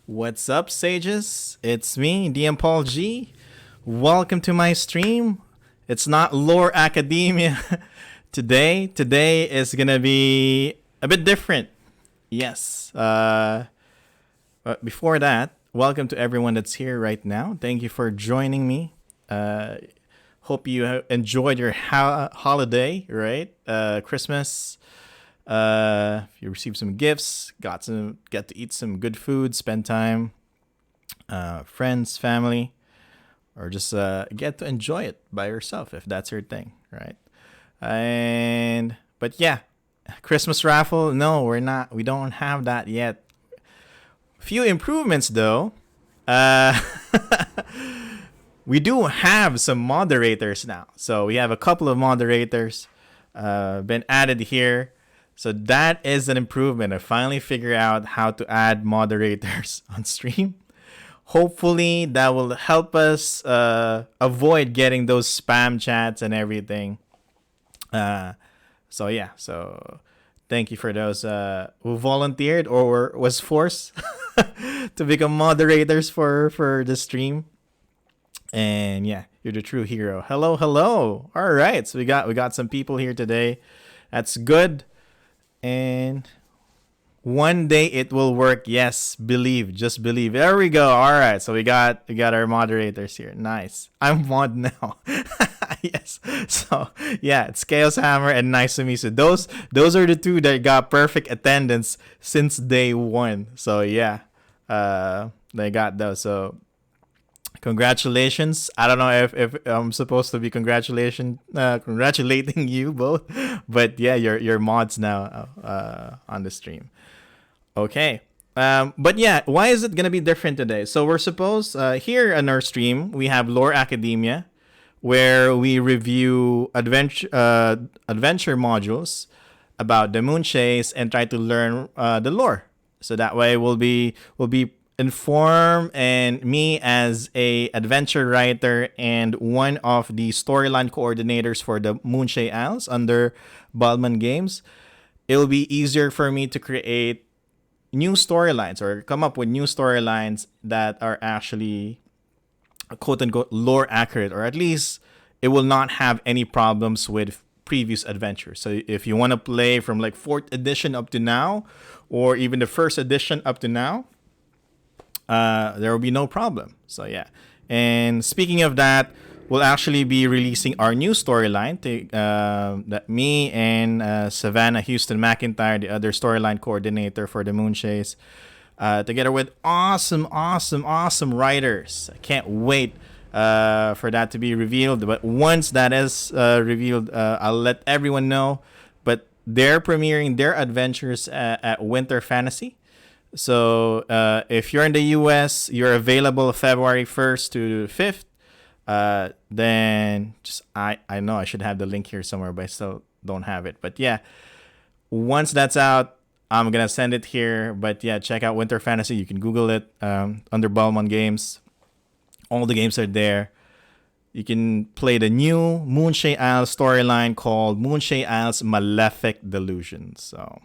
What's up, sages? It's me, DMPaulG. Welcome to my stream. It's not lore academia today. Today is gonna be a bit different. Yes. But before that, welcome to everyone that's here right now. Thank you for joining me. Hope you enjoyed your holiday, right? Christmas. You received some gifts, get to eat some good food, spend time, friends, family, or just get to enjoy it by yourself if that's your thing, right? But yeah, Christmas raffle. No, we're not. We don't have that yet. Few improvements though. We do have some moderators now. So we have a couple of moderators been added here. So that is an improvement. I finally figured out how to add moderators on stream. Hopefully that will help us avoid getting those spam chats and everything. So thank you for those who volunteered or was forced to become moderators for the stream. And yeah, you're the true hero. Hello. All right, so we got some people here today. That's good. And one day it will work. Yes, just believe. There we go. All right, so we got our moderators here. Nice. I'm mod now. Yes. So yeah, it's Chaos Hammer and Nice to meet you. Those are the two that got perfect attendance since day one. So yeah, they got those. So congratulations. I don't know if I'm supposed to be congratulating you both, but yeah, you're mods now on the stream. Okay. But yeah, why is it gonna be different today? So we're supposed here on our stream we have Lore Academia, where we review adventure modules about the moon chase and try to learn the lore. So that way we'll be informed, and me as a adventure writer and one of the storyline coordinators for the Moonshade Isles under Balman Games, it will be easier for me to create new storylines or come up with new storylines that are actually quote unquote lore accurate, or at least it will not have any problems with previous adventures. So if you want to play from like 4th edition up to now, or even the 1st edition up to now, there will be no problem. So yeah. And speaking of that, we'll actually be releasing our new storyline that me and Savannah Houston McIntyre, the other storyline coordinator for the Moon Chase, together with awesome writers. I can't wait for that to be revealed. But once that is revealed, I'll let everyone know. But they're premiering their adventures at Winter Fantasy. So if you're in the US, you're available February 1st to 5th. Then just I know I should have the link here somewhere, but I still don't have it. But yeah, once that's out, I'm gonna send it here. But yeah, check out Winter Fantasy. You can Google it under Balman Games. All the games are there. You can play the new Moonshade Isles storyline called Moonshade Isles Malefic Delusion. So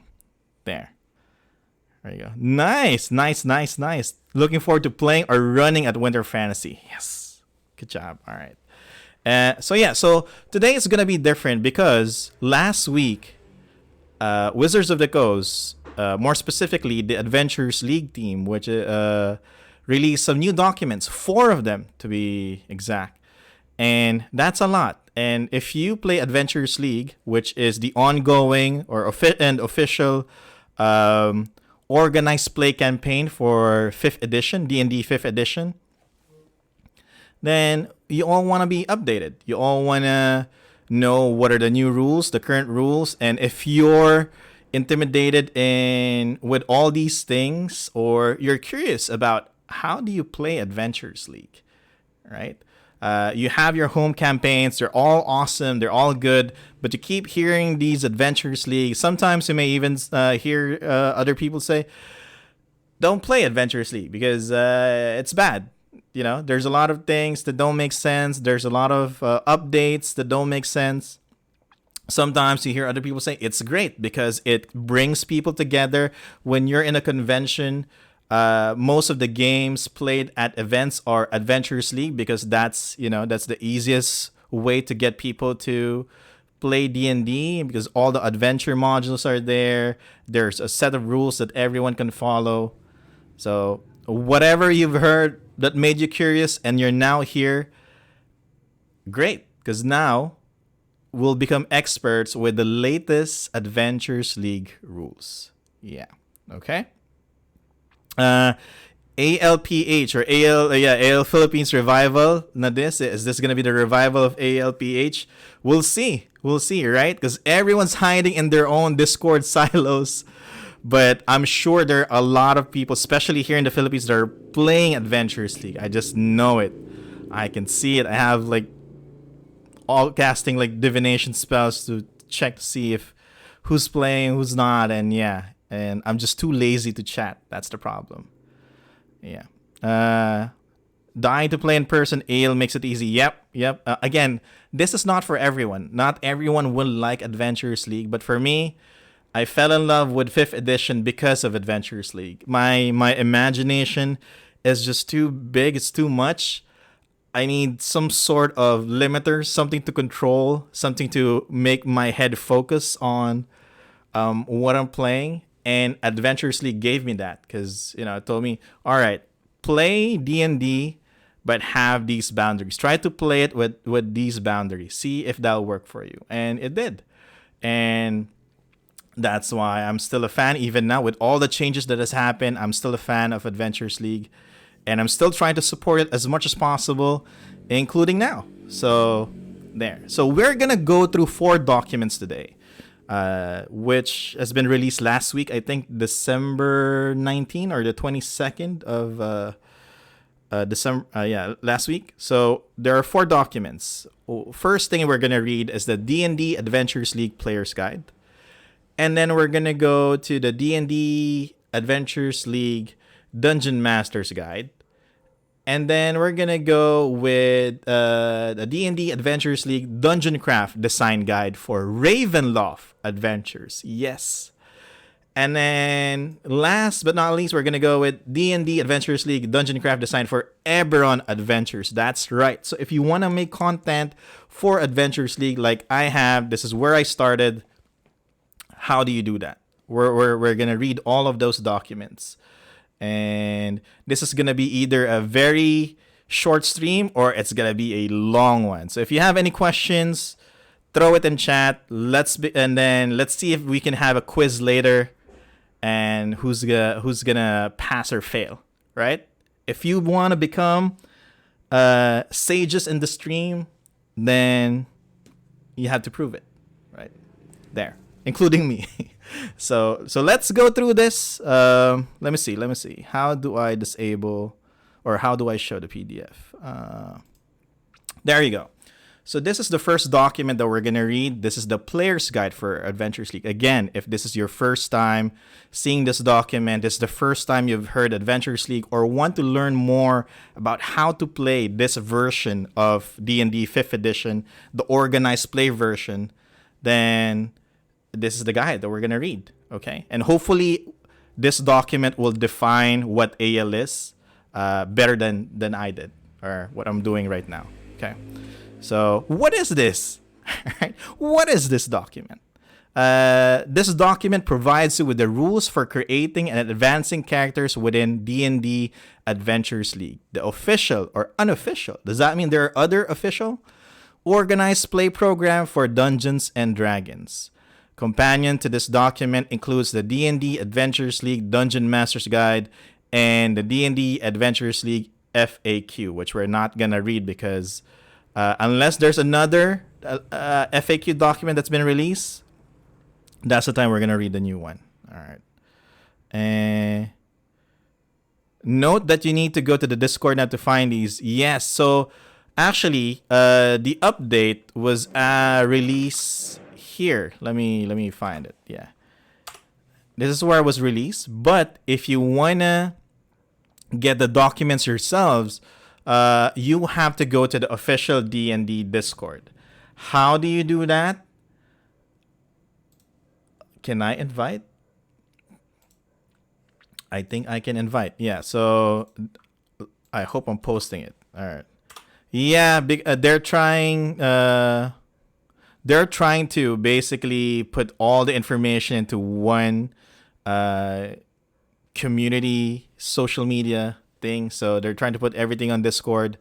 there you go. Nice. Looking forward to playing or running at Winter Fantasy. Yes. Good job. All right. So today is going to be different because last week, Wizards of the Coast, more specifically the Adventures League team, which released some new documents, 4 of them to be exact. And that's a lot. And if you play Adventures League, which is the ongoing or official organized play campaign for 5th edition, D&D 5th edition, then you all want to be updated. You all want to know what are the new rules, the current rules, and if you're intimidated with all these things, or you're curious about how do you play Adventures League, right? You have your home campaigns. They're all awesome. They're all good. But you keep hearing these Adventures League. Sometimes you may even hear other people say, don't play Adventures League because it's bad. You know, there's a lot of things that don't make sense. There's a lot of updates that don't make sense. Sometimes you hear other people say it's great because it brings people together. When you're in a convention, Most of the games played at events are Adventures League because that's the easiest way to get people to play D&D because all the adventure modules are there. There's a set of rules that everyone can follow. So whatever you've heard that made you curious and you're now here, great, because now we'll become experts with the latest Adventures League rules. Yeah. Okay. ALPH or AL Philippines revival. Now is this gonna be the revival of ALPH? We'll see, right? Because everyone's hiding in their own Discord silos, but I'm sure there are a lot of people, especially here in the Philippines, that are playing Adventures League. I just know it. I can see it. I have like all casting like divination spells to check to see if who's playing, who's not, and yeah. And I'm just too lazy to chat. That's the problem. Yeah. Dying to play in person, Ale makes it easy. Yep. Again, this is not for everyone. Not everyone will like Adventures League, but for me, I fell in love with 5th edition because of Adventures League. My imagination is just too big. It's too much. I need some sort of limiter, something to control, something to make my head focus on what I'm playing. And Adventures League gave me that because, it told me, all right, play D&D, but have these boundaries. Try to play it with these boundaries. See if that'll work for you. And it did. And that's why I'm still a fan. Even now, with all the changes that has happened, I'm still a fan of Adventures League. And I'm still trying to support it as much as possible, including now. So, there. So, we're going to go through 4 documents today. Which has been released last week, I think December 19 or the 22nd of December. Last week. So there are 4 documents. First thing we're gonna read is the D&D Adventures League Player's Guide, and then we're gonna go to the D&D Adventures League Dungeon Master's Guide. And then we're going to go with the D&D Adventures League Dungeoncraft Design Guide for Ravenloft Adventures. Yes. And then last but not least, we're going to go with D&D Adventures League Dungeoncraft Design for Eberron Adventures. That's right. So if you want to make content for Adventures League like I have, this is where I started. How do you do that? We're going to read all of those documents. And this is going to be either a very short stream or it's going to be a long one. So if you have any questions, throw it in chat. And then let's see if we can have a quiz later and who's gonna pass or fail, right? If you want to become sages in the stream, then you have to prove it, right? There, including me. So let's go through this. Let me see. How do I disable or how do I show the PDF? There you go. So this is the first document that we're going to read. This is the Player's Guide for Adventures League. Again, if this is your first time seeing this document, this is the first time you've heard Adventures League or want to learn more about how to play this version of D&D 5th edition, the organized play version, then this is the guide that we're going to read, okay? And hopefully this document will define what AL is better than I did or what I'm doing right now, okay? So what is this? What is this document? This document provides you with the rules for creating and advancing characters within D&D Adventures League. The official or unofficial. Does that mean there are other official? Organized play program for Dungeons and Dragons. Companion to this document includes the D&D Adventures League Dungeon Master's Guide and the D&D Adventures League FAQ, which we're not going to read because unless there's another FAQ document that's been released, that's the time we're going to read the new one. All right. And note that you need to go to the Discord now to find these. Yes. So actually, the update was released here. Let me find it. Yeah. This is where it was released. But if you want to get the documents yourselves, you have to go to the official D&D Discord. How do you do that? Can I invite? I think I can invite. Yeah, so I hope I'm posting it. All right. Yeah, they're trying to basically put all the information into one uh, community social media thing. So they're trying to put everything on Discord.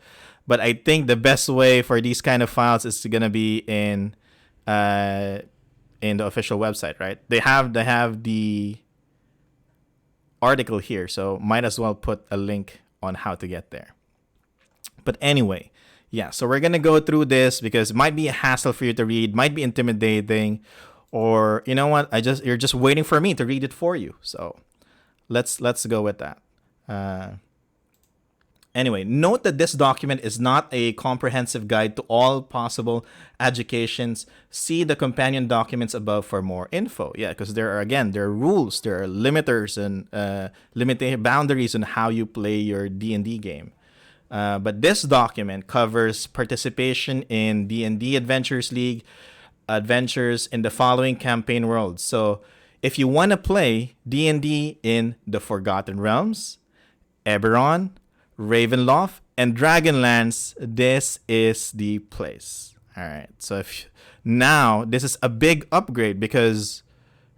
But I think the best way for these kind of files is gonna be uh, in the official website, right? They have the article here, so might as well put a link on how to get there. But anyway, yeah, so we're gonna go through this because it might be a hassle for you to read, might be intimidating, or you know what? You're just waiting for me to read it for you. So let's go with that. Anyway, note that this document is not a comprehensive guide to all possible educations. See the companion documents above for more info. Yeah, because there are rules, there are limiters and limited boundaries on how you play your D&D game. But this document covers participation in D&D Adventures League adventures in the following campaign worlds. So if you want to play D&D in the Forgotten Realms, Eberron, Ravenloft, and Dragonlance, this is the place. All right. So now this is a big upgrade because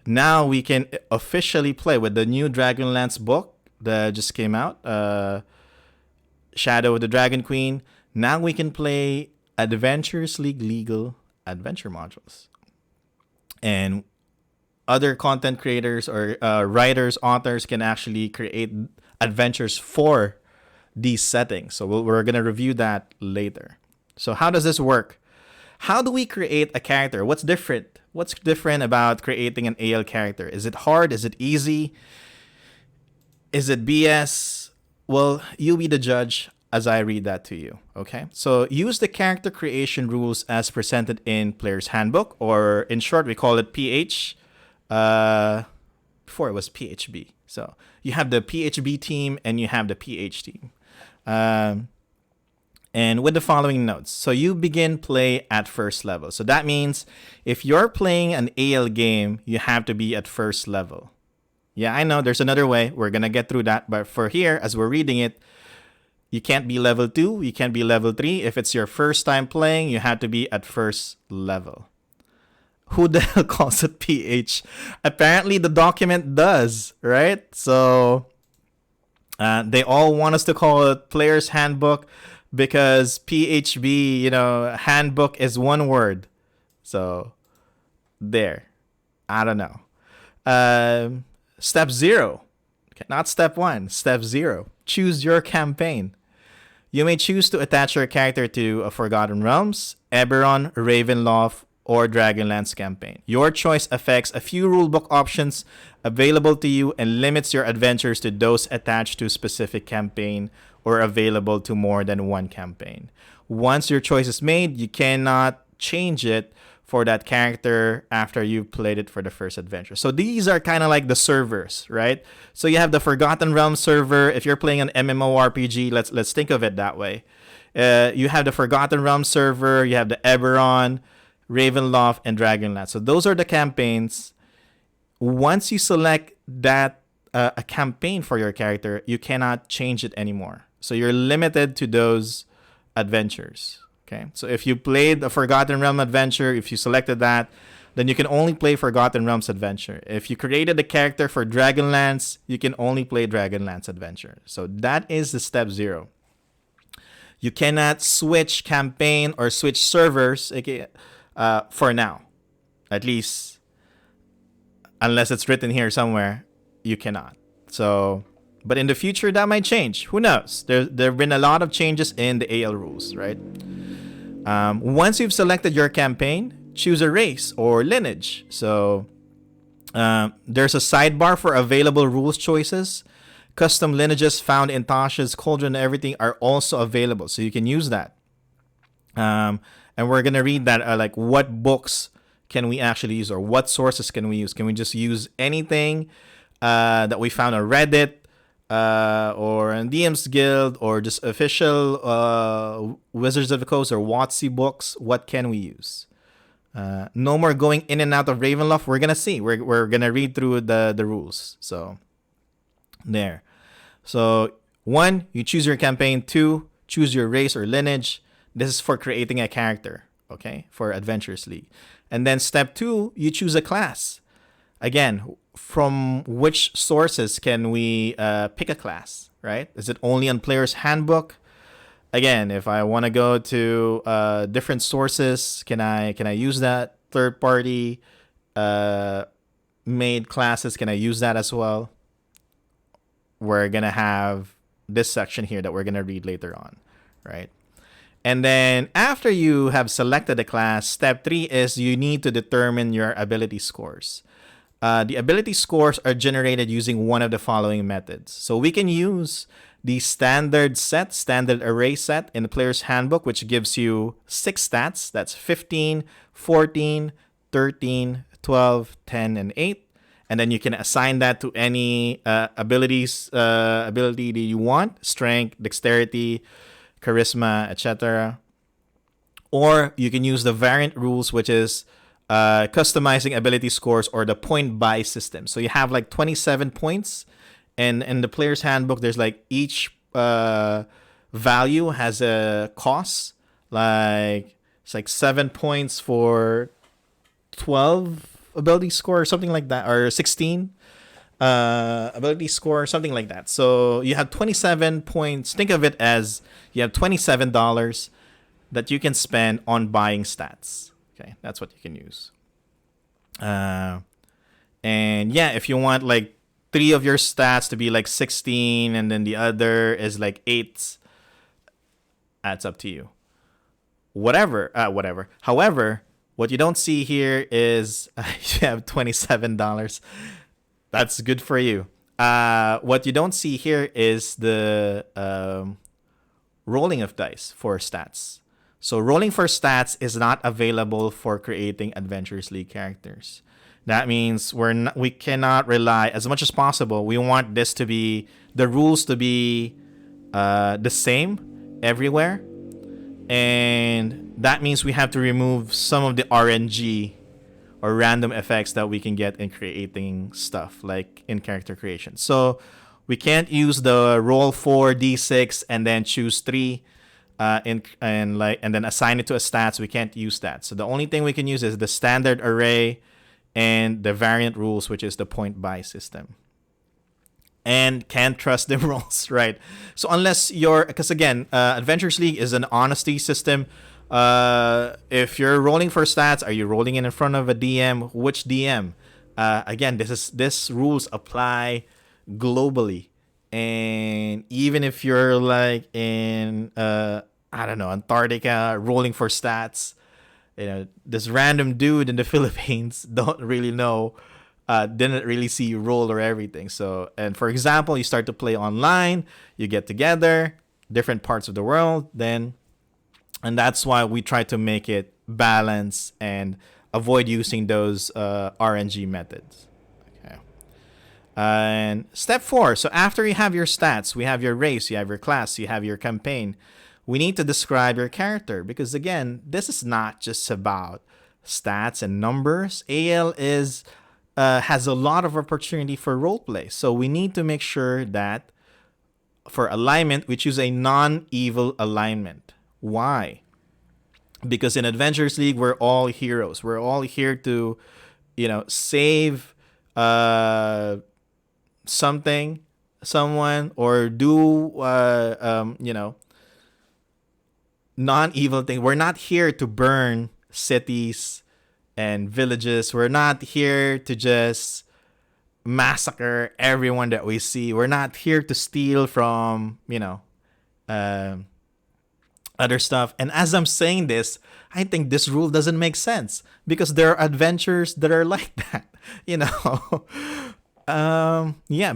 now we can officially play with the new Dragonlance book that just came out, Shadow of the Dragon Queen. Now we can play Adventures League legal adventure modules. And other content creators or writers, authors can actually create adventures for these settings. So we're going to review that later. So how does this work? How do we create a character? What's different? What's different about creating an AL character? Is it hard? Is it easy? Is it BS? Well, you be the judge as I read that to you. Okay? So use the character creation rules as presented in Player's Handbook, or in short, we call it PH. Before it was PHB. So you have the PHB team and you have the PH team. And with the following notes. So you begin play at first level. So that means if you're playing an AL game, you have to be at first level. Yeah, I know there's another way. We're going to get through that. But for here, as we're reading it, you can't be level 2. You can't be level 3. If it's your first time playing, you have to be at first level. Who the hell calls it PH? Apparently the document does, right? So they all want us to call it Player's Handbook because PHB, handbook is one word. So there. I don't know. Step 0. Okay, not step 1. Step 0. Choose your campaign. You may choose to attach your character to a Forgotten Realms, Eberron, Ravenloft, or Dragonlance campaign. Your choice affects a few rulebook options available to you and limits your adventures to those attached to a specific campaign or available to more than one campaign. Once your choice is made, you cannot change it for that character after you've played it for the first adventure. So these are kind of like the servers, right? So you have the Forgotten Realms server. If you're playing an MMORPG, let's think of it that way. You have the Forgotten Realms server, you have the Eberron, Ravenloft, and Dragonlance. So those are the campaigns. Once you select that a campaign for your character, you cannot change it anymore. So you're limited to those adventures. Okay. So if you played a Forgotten Realm adventure, if you selected that, then you can only play Forgotten Realms adventure. If you created a character for Dragonlance, you can only play Dragonlance adventure. So that is the step 0. You cannot switch campaign or switch servers. For now, at least, unless it's written here somewhere, you cannot. So, but in the future, that might change. Who knows? There have been a lot of changes in the AL rules, right? Once you've selected your campaign, choose a race or lineage. So, there's a sidebar for available rules choices. Custom lineages found in Tasha's Cauldron and everything are also available, so you can use that. And we're going to read that, like what books can we actually use or what sources can we use? Can we just use anything that we found on Reddit or in DM's Guild or just official Wizards of the Coast or WotC books? What can we use? No more going in and out of Ravenloft. We're going to see. We're going to read through the rules. So There. So 1, you choose your campaign. 2, choose your race or lineage. This is for creating a character, okay, for Adventures League. And then step 2, you choose a class. Again, from which sources can we pick a class, right? Is it only on Player's Handbook? Again, if I want to go to different sources, can I use that? Third party made classes, can I use that as well? We're gonna have this section here that we're gonna read later on, right? And then after you have selected a class, step 3 is you need to determine your ability scores. The ability scores are generated using one of the following methods. So we can use the standard array set in the Player's Handbook, which gives you 6 stats. That's 15, 14, 13, 12, 10, and 8. And then you can assign that to any ability that you want: strength, dexterity, charisma, etc. Or you can use the variant rules, which is customizing ability scores, or the point buy system. So you have like 27 points, and in the Player's Handbook, there's like each value has a cost. Like it's like 7 points for 12 ability score, or something like that, or 16 ability score, something like that. So you have 27 points. Think of it as you have $27 that you can spend on buying stats. Okay, that's what you can use. And yeah, if you want like 3 of your stats to be like 16 and then the other is like 8, that's up to you. Whatever. However, what you don't see here is you have $27. That's good for you. What you don't see here is the rolling of dice for stats. So rolling for stats is not available for creating Adventures League characters. That means we cannot rely as much as possible. We want this to be the rules to be the same everywhere. And that means we have to remove some of the RNG or random effects that we can get in creating stuff like in character creation. So we can't use the roll 4d6 and then choose 3 and then assign it to a stats. We can't use that. So the only thing we can use is the standard array and the variant rules, which is the point buy system. And can't trust the rolls, right? So unless because again, Adventures League is an honesty system. If you're rolling for stats, are you rolling in front of a DM? Which DM? Again, this rules apply globally, and even if you're like in Antarctica rolling for stats, this random dude in the Philippines didn't really see you roll or everything. So, and for example, you start to play online, you get together, different parts of the world, and that's why we try to make it balanced and avoid using those RNG methods. Okay. And step 4. So after you have your stats, we have your race, you have your class, you have your campaign. We need to describe your character, because again, this is not just about stats and numbers. AL has a lot of opportunity for roleplay. So we need to make sure that for alignment, we choose a non-evil alignment. Why? Because in Adventures League, we're all heroes. We're all here to, save someone, or do, non-evil thing. We're not here to burn cities and villages. We're not here to just massacre everyone that we see. We're not here to steal from, other stuff. And as I'm saying this, I think this rule doesn't make sense, because there are adventures that are like that,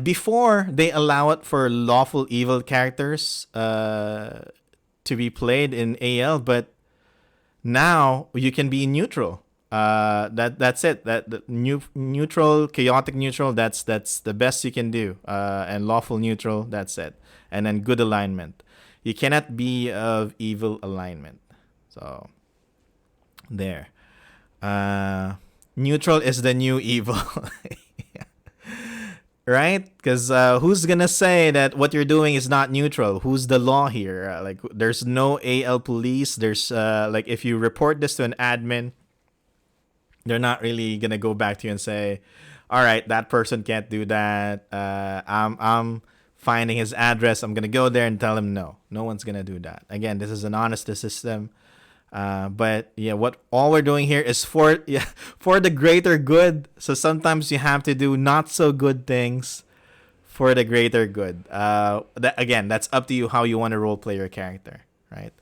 before they allow it for lawful evil characters to be played in AL, but now you can be neutral. That's it. Neutral, chaotic neutral. That's the best you can do. And lawful neutral. That's it. And then good alignment. You cannot be of evil alignment. So there. Neutral is the new evil. right? Because who's gonna say that what you're doing is not neutral? Who's the law here? Like, there's no AL police. There's like, if you report this to an admin, they're not really gonna go back to you and say, all right, that person can't do that. I'm finding his address. I'm gonna go there and tell him no. No one's gonna do that. Again, this is an honest system. But yeah, what all we're doing here is for for the greater good. So sometimes you have to do not so good things for the greater good. Again, that's up to you how you want to role play your character, right?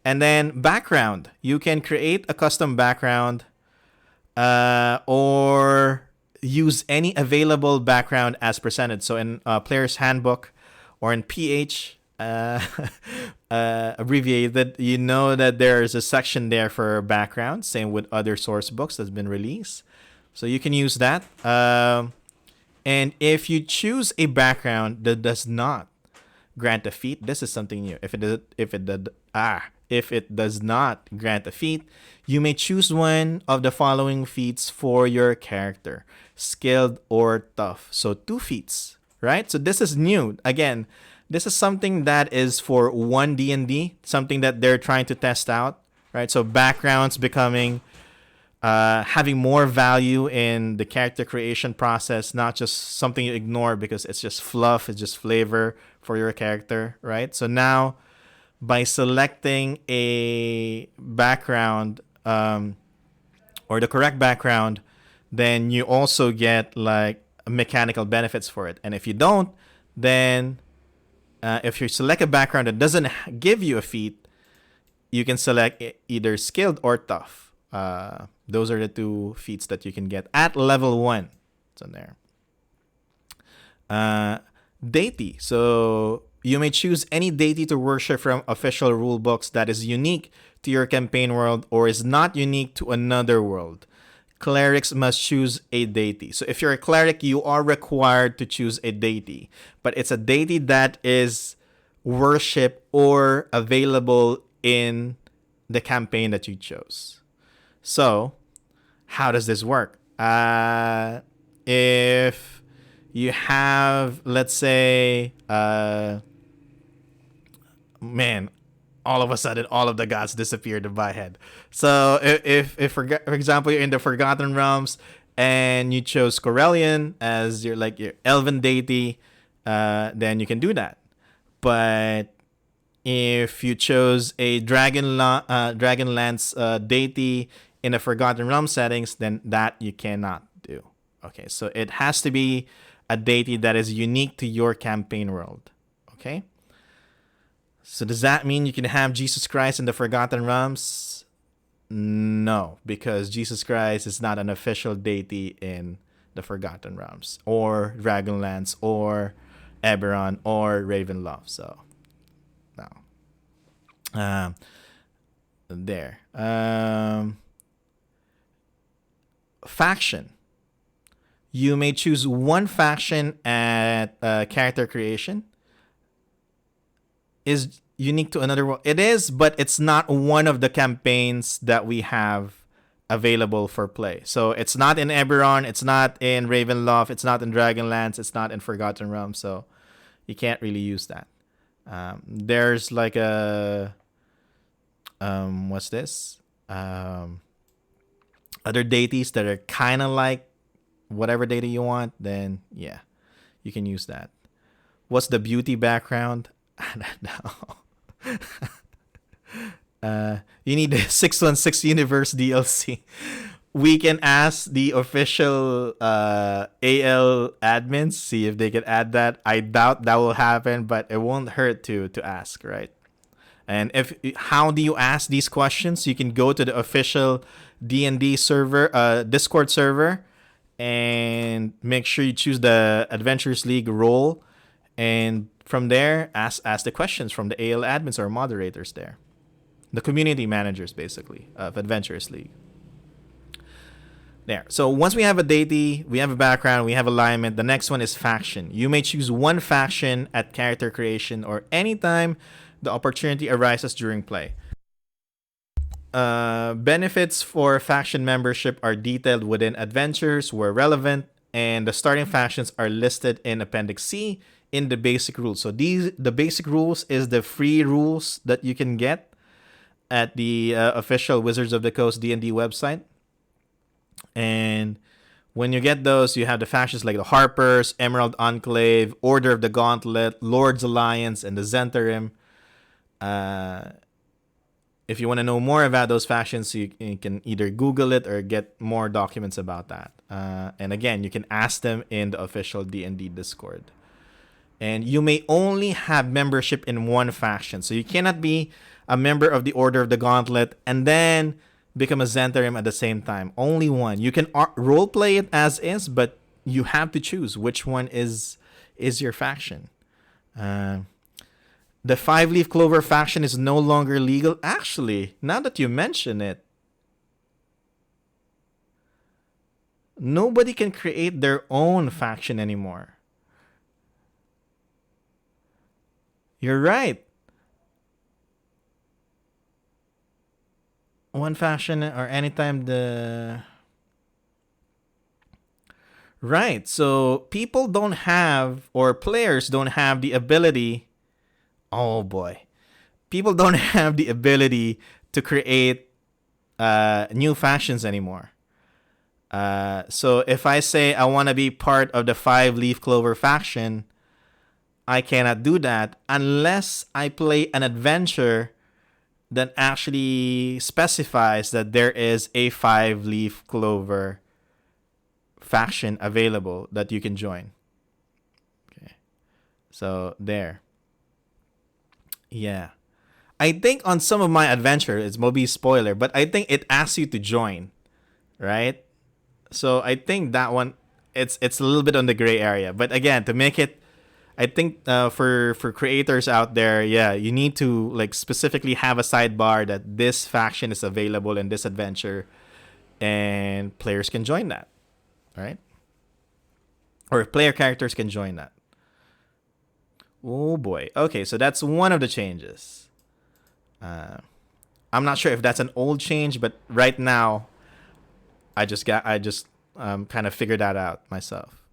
And then background, you can create a custom background, or use any available background as presented. So in Player's Handbook or in PH, abbreviated, you know that there's a section there for background. Same with other source books that's been released. So you can use that. And if you choose a background that does not grant a feat, this is something new. If it does not grant a feat, you may choose one of the following feats for your character: skilled or tough. So 2 feats, right? So this is new. Again, this is something that is for one D&D, something that they're trying to test out, right? So backgrounds becoming, having more value in the character creation process, not just something you ignore because it's just fluff, it's just flavor for your character, right? So now, by selecting a background, or the correct background, then you also get like mechanical benefits for it. And if you don't, then if you select a background that doesn't give you a feat, you can select either skilled or tough. Those are the 2 feats that you can get at level 1. It's on there. Deity. So you may choose any deity to worship from official rulebooks that is unique to your campaign world or is not unique to another world. Clerics must choose a deity. So if you're a cleric, you are required to choose a deity. But it's a deity that is worship or available in the campaign that you chose. So how does this work? If you have, let's say, man, all of a sudden, all of the gods disappeared in my head. So if for example, you're in the Forgotten Realms and you chose Corellian as your elven deity, then you can do that. But if you chose a Dragonlance deity in the Forgotten Realm settings, then that you cannot do. Okay, so it has to be a deity that is unique to your campaign world. Okay. So does that mean you can have Jesus Christ in the Forgotten Realms? No, because Jesus Christ is not an official deity in the Forgotten Realms, or Dragonlance, or Eberron, or Ravenloft. So, no. There. Faction. You may choose one faction at character creation. Is unique to another world. It is, but it's not one of the campaigns that we have available for play. So it's not in Eberron, it's not in Ravenloft, it's not in Dragonlance, it's not in Forgotten Realms. So you can't really use that. There's like a what's this? Other deities that are kind of like whatever deity you want. Then yeah, you can use that. What's the beauty background? I don't know. You need the 616 Universe DLC. We can ask the official AL admins, see if they can add that. I doubt that will happen, but it won't hurt to ask, right? And how do you ask these questions? You can go to the official D&D server, Discord server, and make sure you choose the Adventurers League role, and from there, ask the questions from the AL admins or moderators there. The community managers, basically, of Adventurers League. There. So once we have a deity, we have a background, we have alignment, the next one is faction. You may choose one faction at character creation or anytime the opportunity arises during play. Benefits for faction membership are detailed within adventures where relevant. and the starting factions are listed in Appendix C in the basic rules. So the basic rules is the free rules that you can get at the official Wizards of the Coast D&D website. And when you get those, you have the factions like the Harpers, Emerald Enclave, Order of the Gauntlet, Lord's Alliance, and the Zentarim. If you want to know more about those factions, you can either Google it or get more documents about that. And again, you can ask them in the official D&D Discord. And you may only have membership in one faction. So you cannot be a member of the Order of the Gauntlet and then become a Zentarim at the same time. Only one. You can roleplay it as is, but you have to choose which one is your faction. The 5-leaf clover faction is no longer legal. Actually, now that you mention it, nobody can create their own faction anymore. You're right. One faction or anytime the... Right, so people don't have, or players don't have the ability... Oh boy. People don't have the ability to create new factions anymore. So if I say I want to be part of the 5-leaf clover faction, I cannot do that unless I play an adventure that actually specifies that there is a 5-leaf clover faction available that you can join. Okay. So there. Yeah. I think on some of my adventure, it's maybe spoiler, but I think it asks you to join, right? So I think that one, it's a little bit on the gray area. But again, to make it, I think for creators out there, yeah, you need to like specifically have a sidebar that this faction is available in this adventure, and players can join that, right? Or player characters can join that. Oh boy. Okay, so that's one of the changes. I'm not sure if that's an old change, but right now, I just kind of figured that out myself.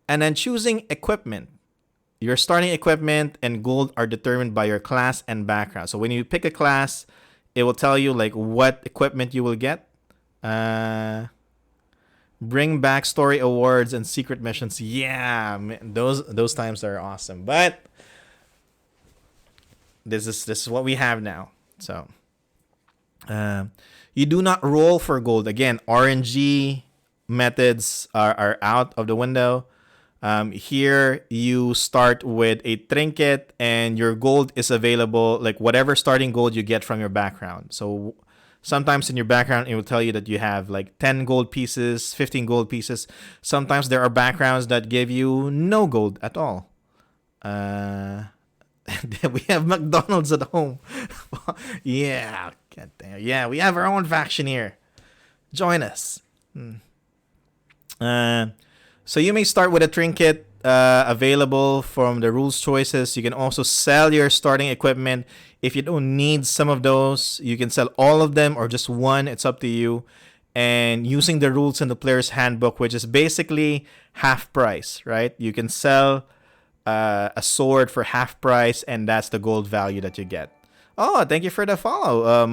And then choosing equipment. Your starting equipment and gold are determined by your class and background. So when you pick a class, it will tell you like what equipment you will get. Bring back story awards and secret missions. Yeah, man, those times are awesome. But this is what we have now. So you do not roll for gold. Again, RNG methods are out of the window. Here you start with a trinket and your gold is available, like whatever starting gold you get from your background. So sometimes in your background, it will tell you that you have like 10 gold pieces, 15 gold pieces. Sometimes there are backgrounds that give you no gold at all. We have McDonald's at home. Yeah. Yeah, we have our own faction here. Join us. So you may start with a trinket available from the rules choices. You can also sell your starting equipment. If you don't need some of those, you can sell all of them or just one. It's up to you. And using the rules in the player's handbook, which is basically half price, right? You can sell a sword for half price, and that's the gold value that you get. Oh, thank you for the follow,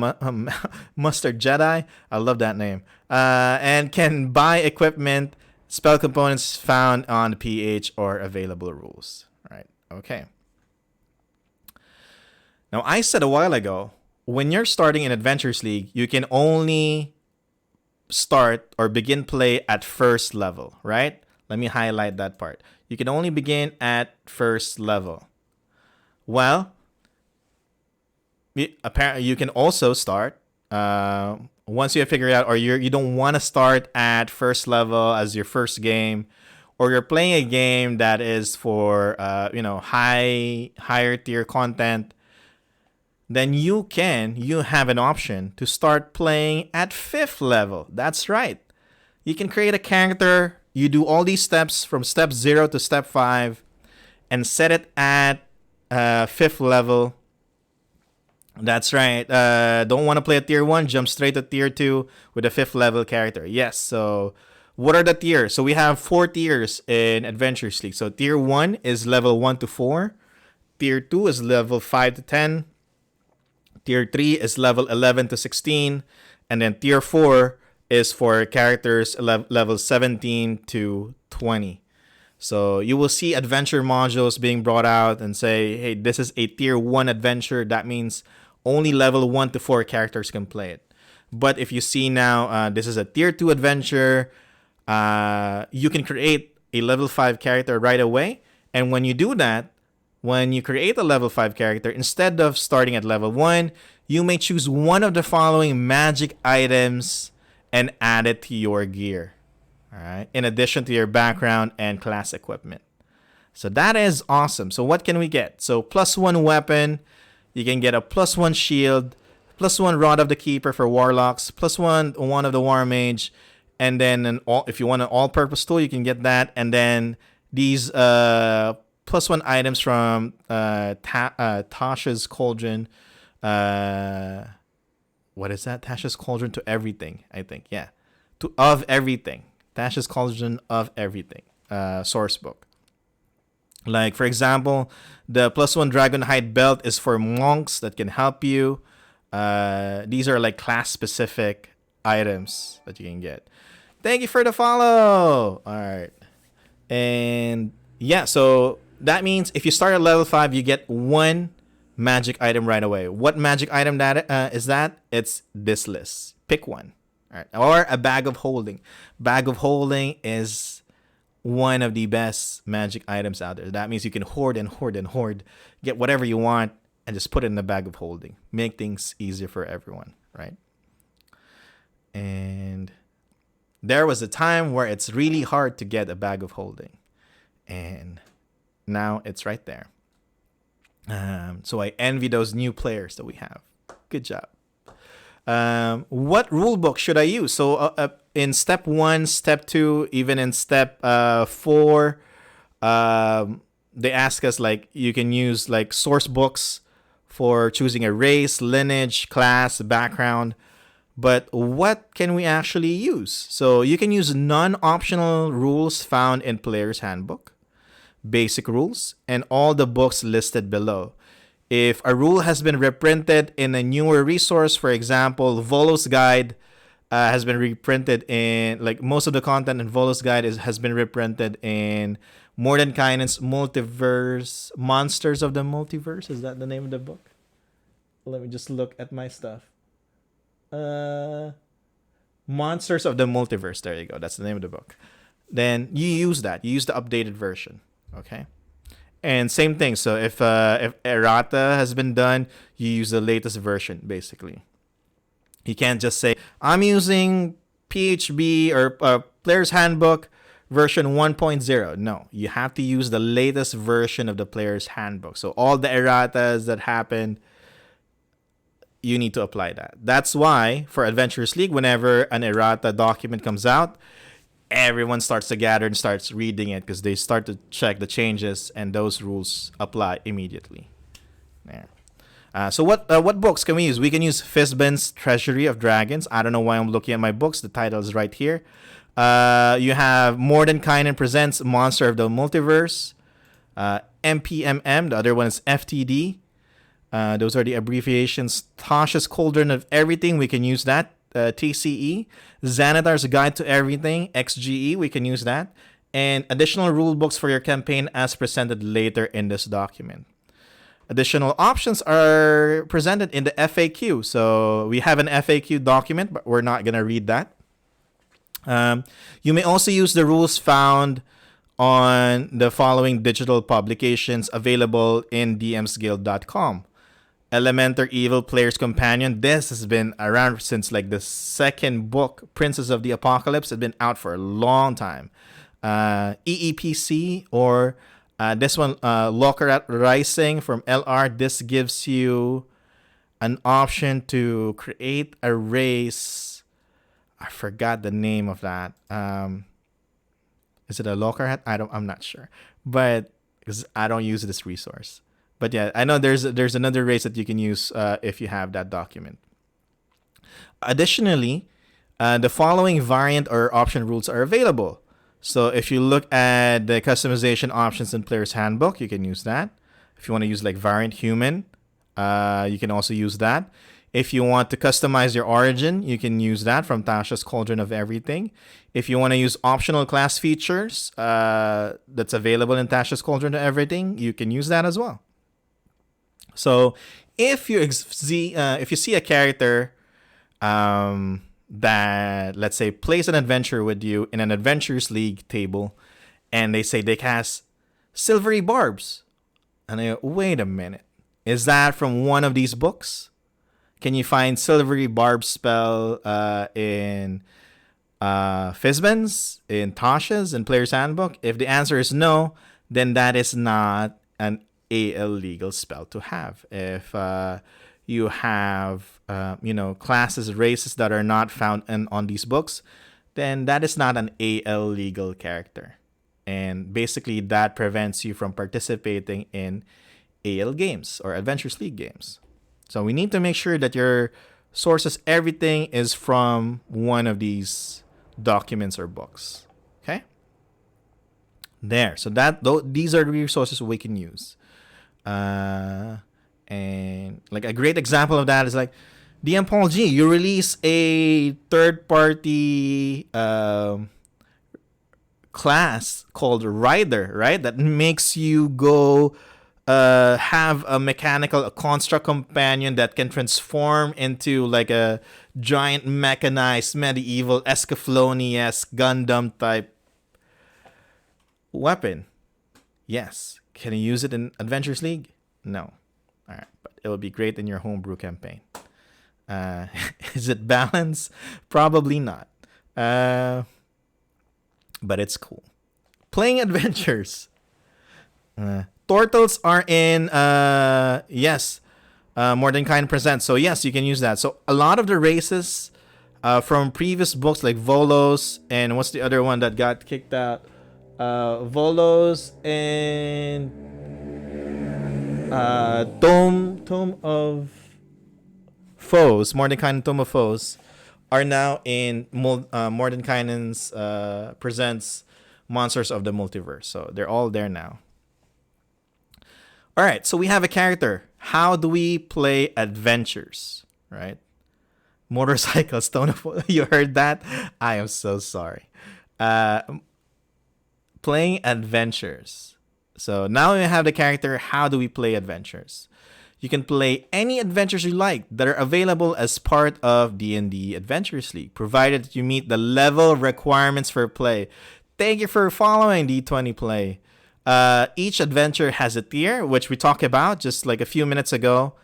Mustard Jedi. I love that name. And can buy equipment, spell components found on the PH or available rules. Right. Okay. Now, I said a while ago, when you're starting in Adventures League, you can only start or begin play at first level, right? Let me highlight that part. You can only begin at first level. Well, apparently you can also start once you have figured out, or you don't want to start at first level as your first game, or you're playing a game that is for higher tier content, then you have an option to start playing at 5th level. That's right. You can create a character. You do all these steps from step 0 to step 5 and set it at 5th level. That's right. Don't want to play a tier 1, jump straight to tier 2 with a 5th level character. Yes, so what are the tiers? So we have 4 tiers in Adventures League. So tier 1 is level 1 to 4. Tier 2 is level 5 to 10. Tier 3 is level 11 to 16. And then tier 4 is for characters level 17 to 20. So you will see adventure modules being brought out and say, hey, this is a tier 1 adventure. That means only level 1 to 4 characters can play it. But if you see now, this is a tier 2 adventure. You can create a level 5 character right away. And when you do that, when you create a level 5 character, instead of starting at level 1, you may choose one of the following magic items and add it to your gear. All right, in addition to your background and class equipment. So that is awesome. So what can we get? So +1 weapon. You can get a +1 shield, +1 Rod of the Keeper for warlocks, +1 of the war mage, and then if you want an all-purpose tool, you can get that. And then these +1 items from Tasha's Cauldron. What is that? Tasha's Cauldron to everything, I think. Yeah, of everything. Tasha's Cauldron of everything. Source book. Like, for example, the +1 Dragonhide belt is for monks that can help you. These are like class-specific items that you can get. Thank you for the follow. All right. And yeah, so that means if you start at level 5, you get 1 magic item right away. What magic item that is that? It's this list. Pick one. All right. Or a bag of holding. Bag of holding is one of the best magic items out there. That means you can hoard and hoard and hoard, get whatever you want, and just put it in the bag of holding. Make things easier for everyone, right? And there was a time where it's really hard to get a bag of holding. And now it's right there. So I envy those new players that we have. Good job. What rule book should I use? So in step 1, step 2, even in step 4, they ask us, like, you can use like source books for choosing a race, lineage, class, background. But what can we actually use? So you can use non-optional rules found in Player's Handbook, basic rules, and all the books listed below. If a rule has been reprinted in a newer resource, for example, Volo's Guide has been reprinted in, like, most of the content in Volo's Guide has been reprinted in Mordenkainen's Multiverse, Monsters of the Multiverse. Is that the name of the book? Let me just look at my stuff. Monsters of the Multiverse. There you go. That's the name of the book. Then you use that. You use the updated version. Okay. And same thing. So if errata has been done, you use the latest version, basically. You can't just say, I'm using PHB or Player's Handbook version 1.0. No, you have to use the latest version of the Player's Handbook. So all the erratas that happened, you need to apply that. That's why for Adventurers League, whenever an errata document comes out, everyone starts to gather and starts reading it because they start to check the changes, and those rules apply immediately. There. So what books can we use? We can use Fizban's Treasury of Dragons. I don't know why I'm looking at my books. The title is right here. You have Mordenkainen Presents Monster of the Multiverse. MPMM. The other one is FTD. Those are the abbreviations. Tasha's Cauldron of Everything. We can use that. TCE. Xanatar's Guide to Everything. XGE. We can use that. And additional rule books for your campaign as presented later in this document. Additional options are presented in the FAQ. So we have an FAQ document, but we're not going to read that. You may also use the rules found on the following digital publications available in dmsguild.com. Elementor Evil Player's Companion. This has been around since like the second book, Princess of the Apocalypse. It's been out for a long time. EEPC or this one, Locarat Rising from LR. This gives you an option to create a race. I forgot the name of that. Is it a Locarat? I'm not sure, but because I don't use this resource. But yeah, I know there's another race that you can use if you have that document. Additionally, the following variant or option rules are available. So if you look at the customization options in Player's Handbook, you can use that. If you want to use like variant human, you can also use that. If you want to customize your origin, you can use that from Tasha's Cauldron of Everything. If you want to use optional class features that's available in Tasha's Cauldron of Everything, you can use that as well. So if you see a character that, let's say, plays an adventure with you in an Adventures League table, and they say they cast Silvery Barbs, and I go, wait a minute, is that from one of these books? Can you find Silvery Barb spell in Fizban's, in Tasha's, in Player's Handbook? If the answer is no, then that is not an AL legal spell to have. If you have classes, races that are not found on these books, then that is not an AL legal character. And basically that prevents you from participating in AL games or Adventures League games. So we need to make sure that your sources, everything is from one of these documents or books. Okay? There. So these are the resources we can use. And like a great example of that is like DMPaulG. You release a third-party class called Rider, right? That makes you go have a construct companion that can transform into like a giant mechanized medieval Escaflowne-esque Gundam type weapon. Yes. Can you use it in Adventures League? No. All right, but it would be great in your homebrew campaign. Is it balanced? Probably not. But it's cool. Playing adventures. Turtles are in More Than Kind Presents. So yes, you can use that. So a lot of the races from previous books like Volos and what's the other one that got kicked out? Volos and Tome of Foes, Mordenkainen Tome of Foes, are now in Mordenkainen's Presents Monsters of the Multiverse. So they're all there now. All right, so we have a character. How do we play adventures, right? Motorcycle, Stone of... You heard that? I am so sorry. Playing adventures. So now we have the character. How do we play adventures? You can play any adventures you like that are available as part of D&D Adventures League, provided that you meet the level requirements for play. Thank you for following D20 Play. Each adventure has a tier, which we talked about just like a few minutes ago.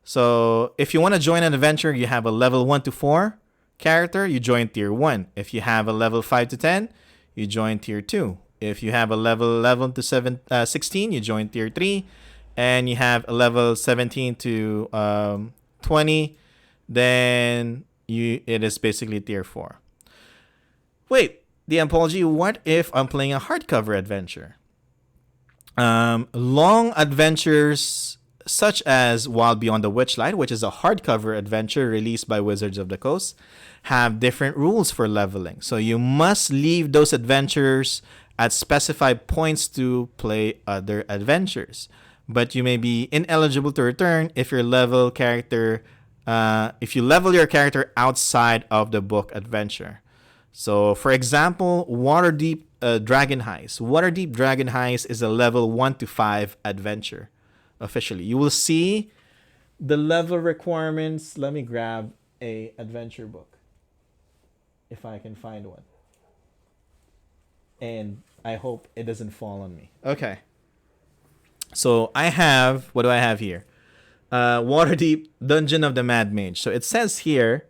So if you want to join an adventure, you have a level 1 to 4 character, you join tier 1. If you have a level 5 to 10, you join tier 2. If you have a level 11 to 16, you join tier 3. And you have a level 17 to 20, then it is basically tier 4. Wait, DMPaulG, what if I'm playing a hardcover adventure? Long adventures such as Wild Beyond the Witchlight, which is a hardcover adventure released by Wizards of the Coast, have different rules for leveling. So you must leave those adventures at specified points to play other adventures. But you may be ineligible to return if you level your character outside of the book adventure. So, for example, Waterdeep Dragon Heist. Waterdeep Dragon Heist is a level 1 to 5 adventure. Officially, you will see the level requirements. Let me grab a adventure book if I can find one, and I hope it doesn't fall on me. Okay. So what do I have here? Waterdeep Dungeon of the Mad Mage. So it says here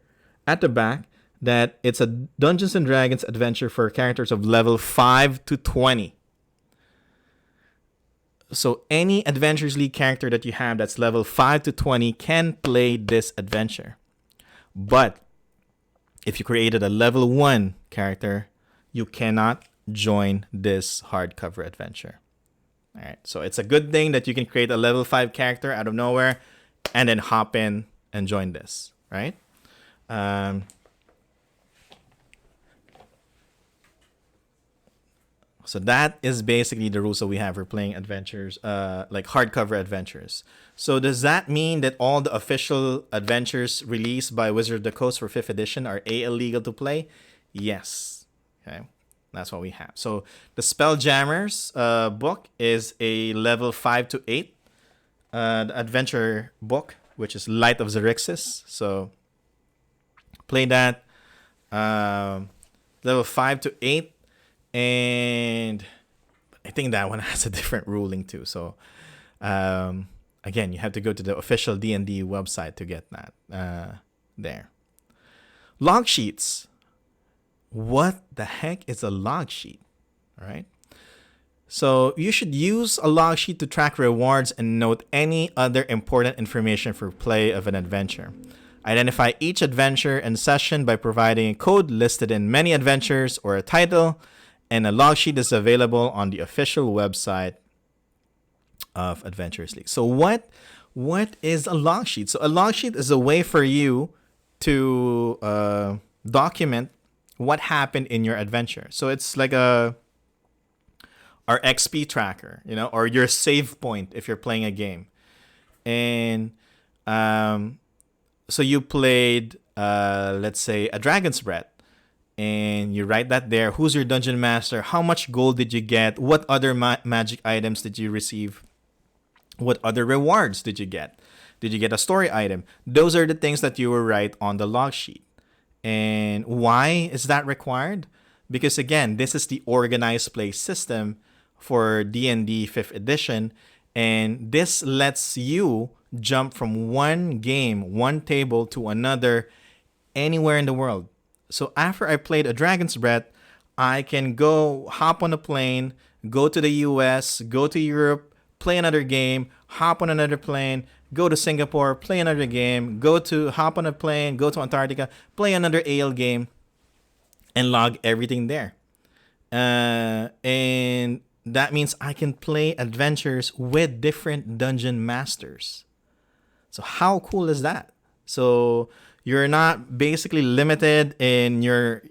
at the back that it's a Dungeons and Dragons adventure for characters of level 5 to 20. So any Adventures League character that you have that's level 5 to 20 can play this adventure. But if you created a level 1 character, you cannot join this hardcover adventure. All right, so it's a good thing that you can create a level 5 character out of nowhere and then hop in and join this, right? So that is basically the rules that we have for playing adventures, like hardcover adventures. So does that mean that all the official adventures released by Wizard of the Coast for 5th edition are illegal to play? Yes. Okay. That's what we have. So the Spelljammers book is a level 5 to 8 the adventure book, which is Light of Xerxes. So play that level 5 to 8. And I think that one has a different ruling too. So again, you have to go to the official D&D website to get that there. Log sheets. What the heck is a log sheet? All right. So you should use a log sheet to track rewards and note any other important information for play of an adventure. Identify each adventure and session by providing a code listed in many adventures or a title, and a log sheet is available on the official website of Adventures League. So what is a log sheet? So a log sheet is a way for you to document what happened in your adventure. So it's like our XP tracker, or your save point if you're playing a game. And so you played, let's say, a Dragon's Breath, and you write that there. Who's your dungeon master? How much gold did you get? What other magic items did you receive? What other rewards did you get? Did you get a story item? Those are the things that you will write on the log sheet. And why is that required? Because again, this is the organized play system for D&D 5th edition, and this lets you jump from one game, one table to another anywhere in the world. So after I played a Dragon's Breath, I can go hop on a plane, go to the US, go to Europe, play another game, hop on another plane, go to Singapore, play another game, hop on a plane, go to Antarctica, play another AL game, and log everything there. And that means I can play adventures with different dungeon masters. So how cool is that? So you're not basically limited in your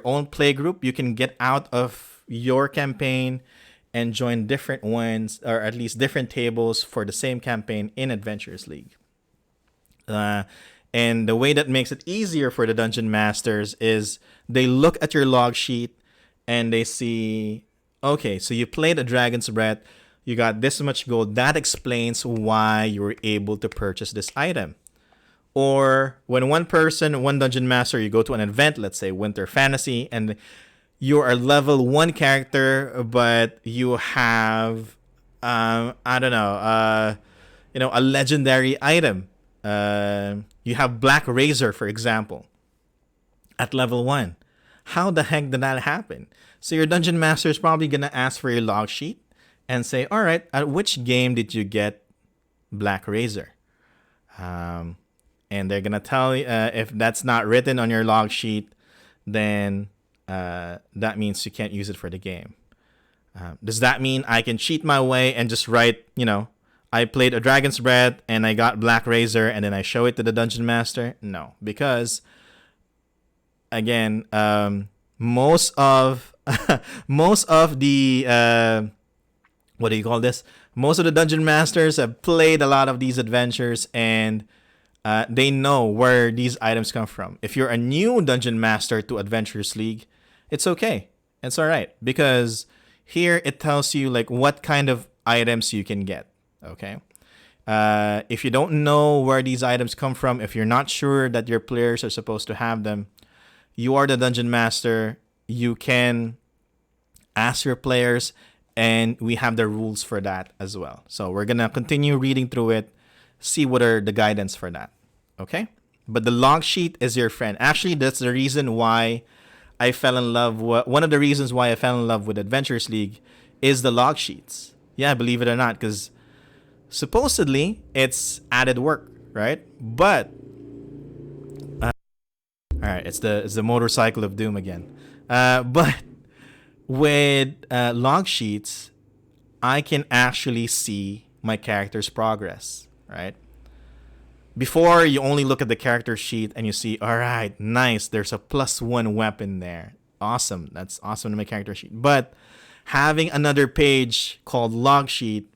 own play group. You can get out of your campaign and join different ones, or at least different tables for the same campaign in Adventures League. And the way that makes it easier for the dungeon masters is they look at your log sheet and they see, okay, so you played a Dragon's Breath, you got this much gold. That explains why you were able to purchase this item. Or when one dungeon master, you go to an event, let's say Winter Fantasy, and you are level 1 character, but you have, a legendary item. You have Black Razor, for example, at level 1. How the heck did that happen? So your dungeon master is probably going to ask for your log sheet and say, all right, at which game did you get Black Razor? And they're going to tell you, if that's not written on your log sheet, then that means you can't use it for the game. Does that mean I can cheat my way and just write, I played a Dragon's Breath and I got Black Razor and then I show it to the dungeon master? No, because again, most of the what do you call this? Most of the dungeon masters have played a lot of these adventures, and they know where these items come from. If you're a new dungeon master to Adventures League, it's okay. It's all right, because here it tells you like what kind of items you can get. Okay. If you don't know where these items come from, if you're not sure that your players are supposed to have them, you are the dungeon master. You can ask your players, and we have the rules for that as well. So we're going to continue reading through it, see what are the guidance for that. Okay? But the log sheet is your friend. Actually, that's the reason why I fell in love. One of the reasons why I fell in love with Adventures League is the log sheets. Yeah, believe it or not, because supposedly it's added work, right? But all right, it's the motorcycle of doom again. But with log sheets, I can actually see my character's progress, right? Before, you only look at the character sheet and you see, all right, nice, there's a +1 weapon there. Awesome. That's awesome to my character sheet. But having another page called log sheet,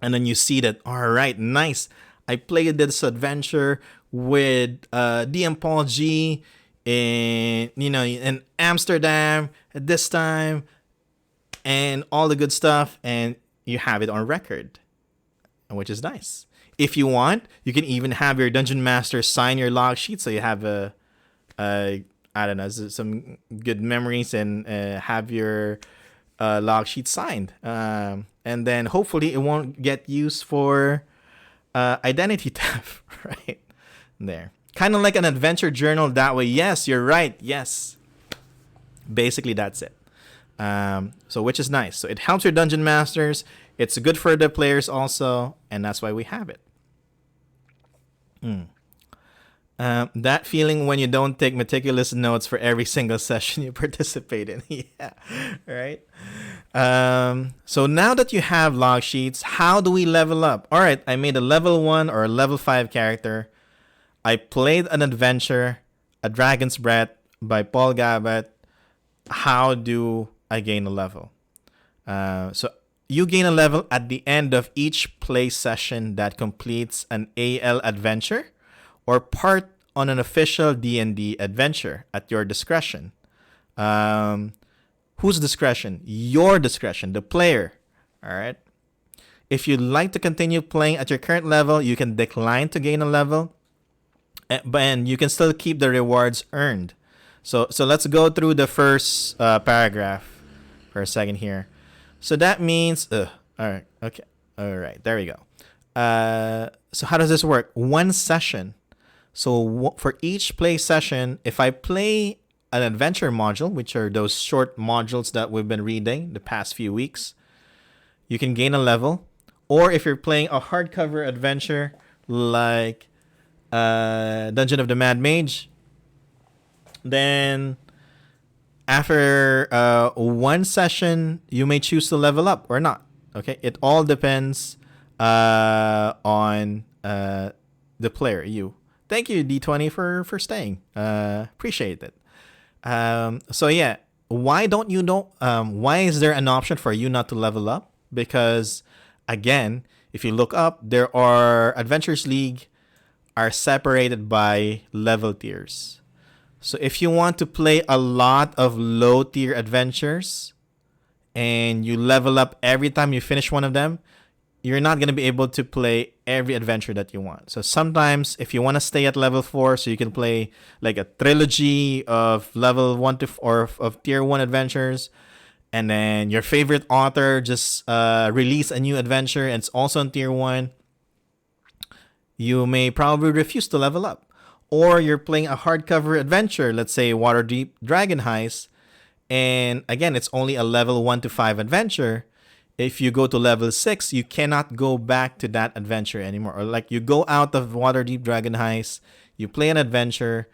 and then you see that, all right, nice, I played this adventure with DMPaulG in Amsterdam at this time, and all the good stuff, and you have it on record, which is nice. If you want, you can even have your dungeon master sign your log sheet, so you have I don't know, some good memories, and have your log sheet signed, and then hopefully it won't get used for identity theft, right there. Kind of like an adventure journal that way. Yes, you're right. Yes, basically that's it. So which is nice. So it helps your dungeon masters. It's good for the players also, and that's why we have it. That feeling when you don't take meticulous notes for every single session you participate in. Yeah, right? So now that you have log sheets, how do we level up? All right, I made a level 1 or a level 5 character. I played an adventure, A Dragon's Breath by Paul Gabbat. How do I gain a level? So you gain a level at the end of each play session that completes an AL adventure or part on an official D&D adventure at your discretion. Whose discretion? Your discretion, the player. All right. If you'd like to continue playing at your current level, you can decline to gain a level, and you can still keep the rewards earned. So let's go through the first paragraph for a second here. So that means, all right, okay, all right, there we go. So how does this work? One session. So for each play session, if I play an adventure module, which are those short modules that we've been reading the past few weeks, you can gain a level. Or if you're playing a hardcover adventure like Dungeon of the Mad Mage, then after one session, you may choose to level up or not. Okay, it all depends on the player, you. Thank you, D20, for staying. Appreciate it. So yeah, why don't you know? Why is there an option for you not to level up? Because again, if you look up, there are Adventures League are separated by level tiers. So if you want to play a lot of low tier adventures and you level up every time you finish one of them, you're not going to be able to play every adventure that you want. So sometimes if you want to stay at level 4 so you can play like a trilogy of level 1 to 4 of tier 1 adventures, and then your favorite author just release a new adventure and it's also in tier 1, you may probably refuse to level up. Or you're playing a hardcover adventure, let's say Waterdeep Dragon Heist, and again, it's only a level 1 to 5 adventure. If you go to level 6, you cannot go back to that adventure anymore. Or like you go out of Waterdeep Dragon Heist, you play an adventure,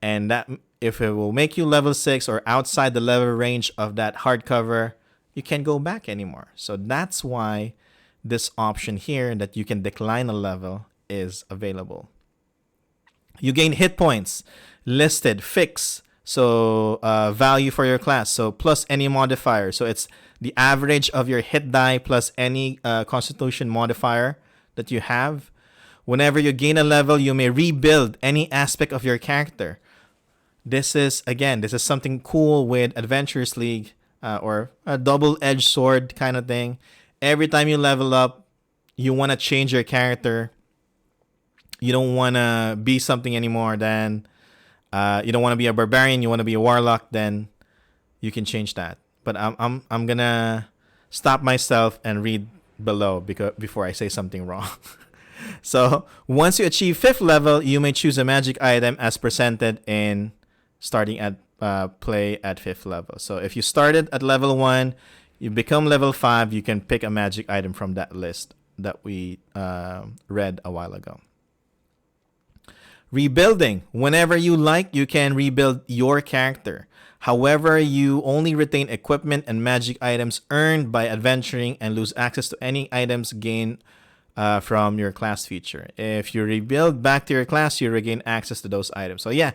and that if it will make you level 6 or outside the level range of that hardcover, you can't go back anymore. So that's why this option here that you can decline a level is available. You gain hit points, listed, fixed, so value for your class, so plus any modifier. So it's the average of your hit die plus any constitution modifier that you have. Whenever you gain a level, you may rebuild any aspect of your character. This is something cool with Adventures League, or a double-edged sword kind of thing. Every time you level up, you want to change your character. You don't want to be something anymore. Then you don't want to be a barbarian. You want to be a warlock. Then you can change that. But I'm gonna stop myself and read below before I say something wrong. So once you achieve 5th level, you may choose a magic item as presented in starting at play at 5th level. So if you started at level 1, you become level 5, you can pick a magic item from that list that we read a while ago. Rebuilding. Whenever you like, you can rebuild your character. However, you only retain equipment and magic items earned by adventuring and lose access to any items gained from your class feature. If you rebuild back to your class, you regain access to those items. So yeah,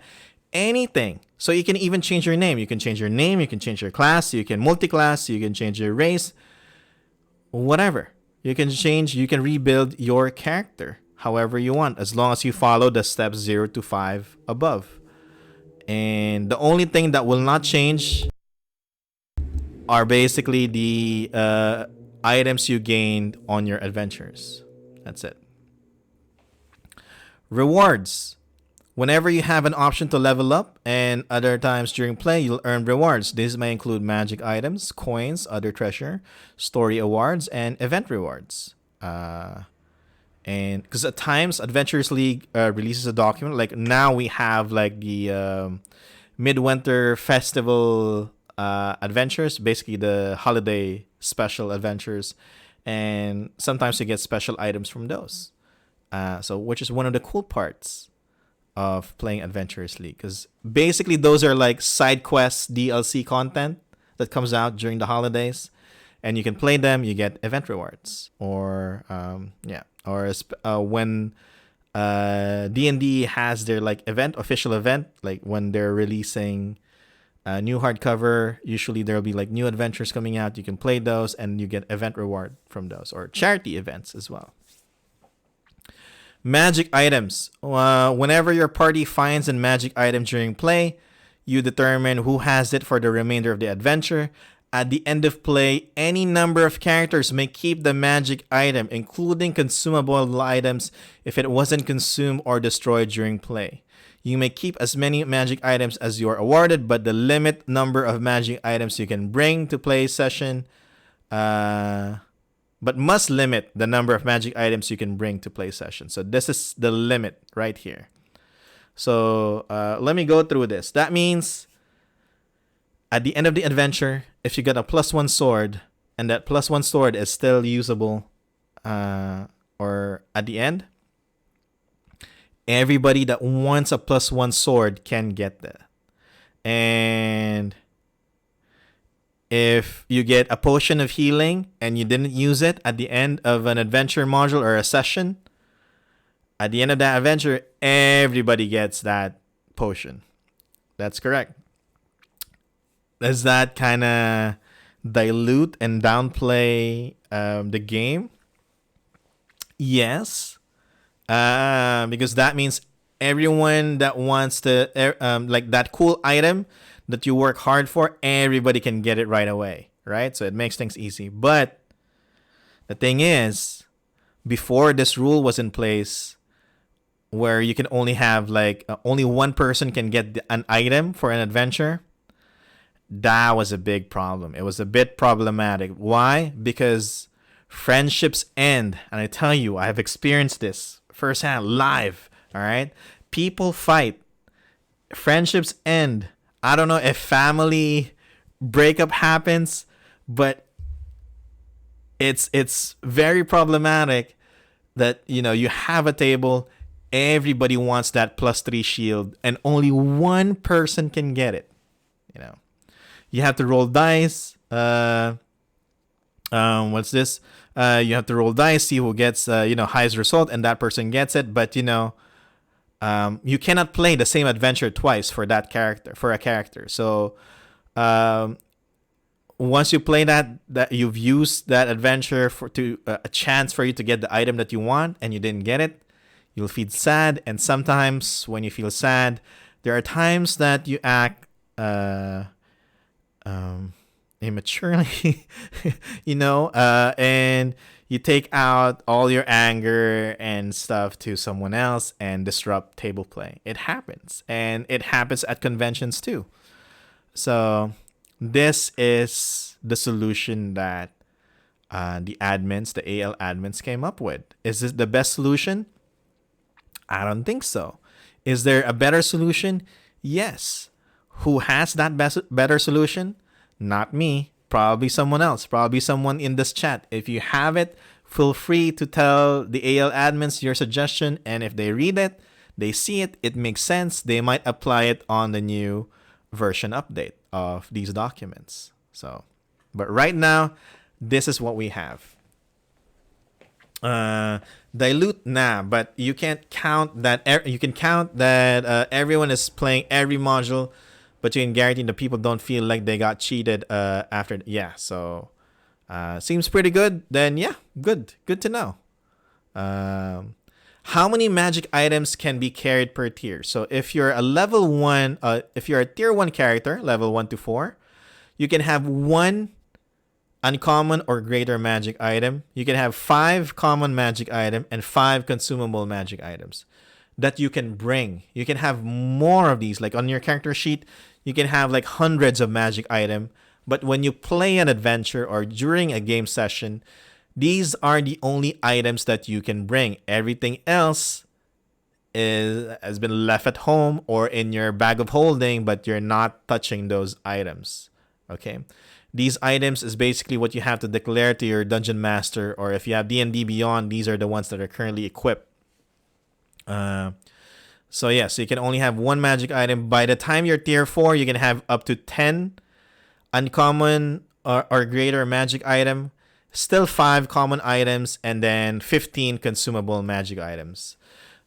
anything. So you can even change your name. You can change your name, you can change your class, you can multi-class, you can change your race, whatever. You can rebuild your character however you want, as long as you follow the steps 0 to 5 above. And the only thing that will not change are basically the items you gained on your adventures. That's it. Rewards. Whenever you have an option to level up, and other times during play, you'll earn rewards. These may include magic items, coins, other treasure, story awards, and event rewards. And because at times Adventures League releases a document, like now we have like the Midwinter Festival adventures, basically the holiday special adventures, and sometimes you get special items from those. So which is one of the cool parts of playing Adventures League, because basically those are like side quests, DLC content that comes out during the holidays, and you can play them. You get event rewards, or when D&D has their like official event, like when they're releasing a new hardcover, usually there'll be like new adventures coming out. You can play those and you get event reward from those, or charity events as well. Magic items. Whenever your party finds a magic item during play, you determine who has it for the remainder of the adventure. At the end of play, any number of characters may keep the magic item, including consumable items, if it wasn't consumed or destroyed during play. You may keep as many magic items as you are awarded, but the limit number of magic items you can bring to play session, but must limit the number of magic items you can bring to play session. So this is the limit right here. So let me go through this. That means at the end of the adventure, if you get a +1 sword, and that +1 sword is still usable, or at the end, everybody that wants a +1 sword can get that. And if you get a potion of healing and you didn't use it at the end of an adventure module or a session, at the end of that adventure, everybody gets that potion. That's correct. Does that kind of dilute and downplay the game? Yes. Because that means everyone that wants to, like that cool item that you work hard for, everybody can get it right away, right? So it makes things easy. But the thing is, before this rule was in place, where you can only have like only one person can get an item for an adventure, that was a big problem. It was a bit problematic. Why? Because friendships end. And I tell you, I have experienced this firsthand, live. All right? People fight. Friendships end. I don't know if family breakup happens, but it's very problematic that, you know, you have a table, everybody wants that +3 shield, and only one person can get it. You know, you have to roll dice. What's this? You have to roll dice, see who gets highest result, and that person gets it. But you cannot play the same adventure twice for that character, for a character. So once you play that you've used that adventure for a chance for you to get the item that you want, and you didn't get it, you'll feel sad. And sometimes when you feel sad, there are times that you act immaturely, and you take out all your anger and stuff to someone else and disrupt table play. It happens, and it happens at conventions too. So this is the solution that the admins, the AL admins, came up with. Is this the best solution? I don't think so. Is there a better solution? Yes. Who has that better solution? Not me. Probably someone else. Probably someone in this chat. If you have it, feel free to tell the AL admins your suggestion. And if they read it, they see it, it makes sense, they might apply it on the new version update of these documents. So, but right now, this is what we have. Dilute, nah, but you can't count that. You can count that everyone is playing every module, but you can guarantee the people don't feel like they got cheated after. Yeah, so seems pretty good. Then yeah, good to know. How many magic items can be carried per tier? So if you're a level 1, if you're a tier 1 character, level 1 to 4, you can have 1 uncommon or greater magic item. You can have 5 common magic item and 5 consumable magic items that you can bring. You can have more of these. Like on your character sheet, you can have like hundreds of magic item. But when you play an adventure or during a game session, these are the only items that you can bring. Everything else has been left at home or in your bag of holding, but you're not touching those items. Okay. These items is basically what you have to declare to your dungeon master, or if you have D&D Beyond, these are the ones that are currently equipped. So you can only have 1 magic item. By the time you're tier 4, you can have up to 10 uncommon or greater magic item, still 5 common items, and then 15 consumable magic items.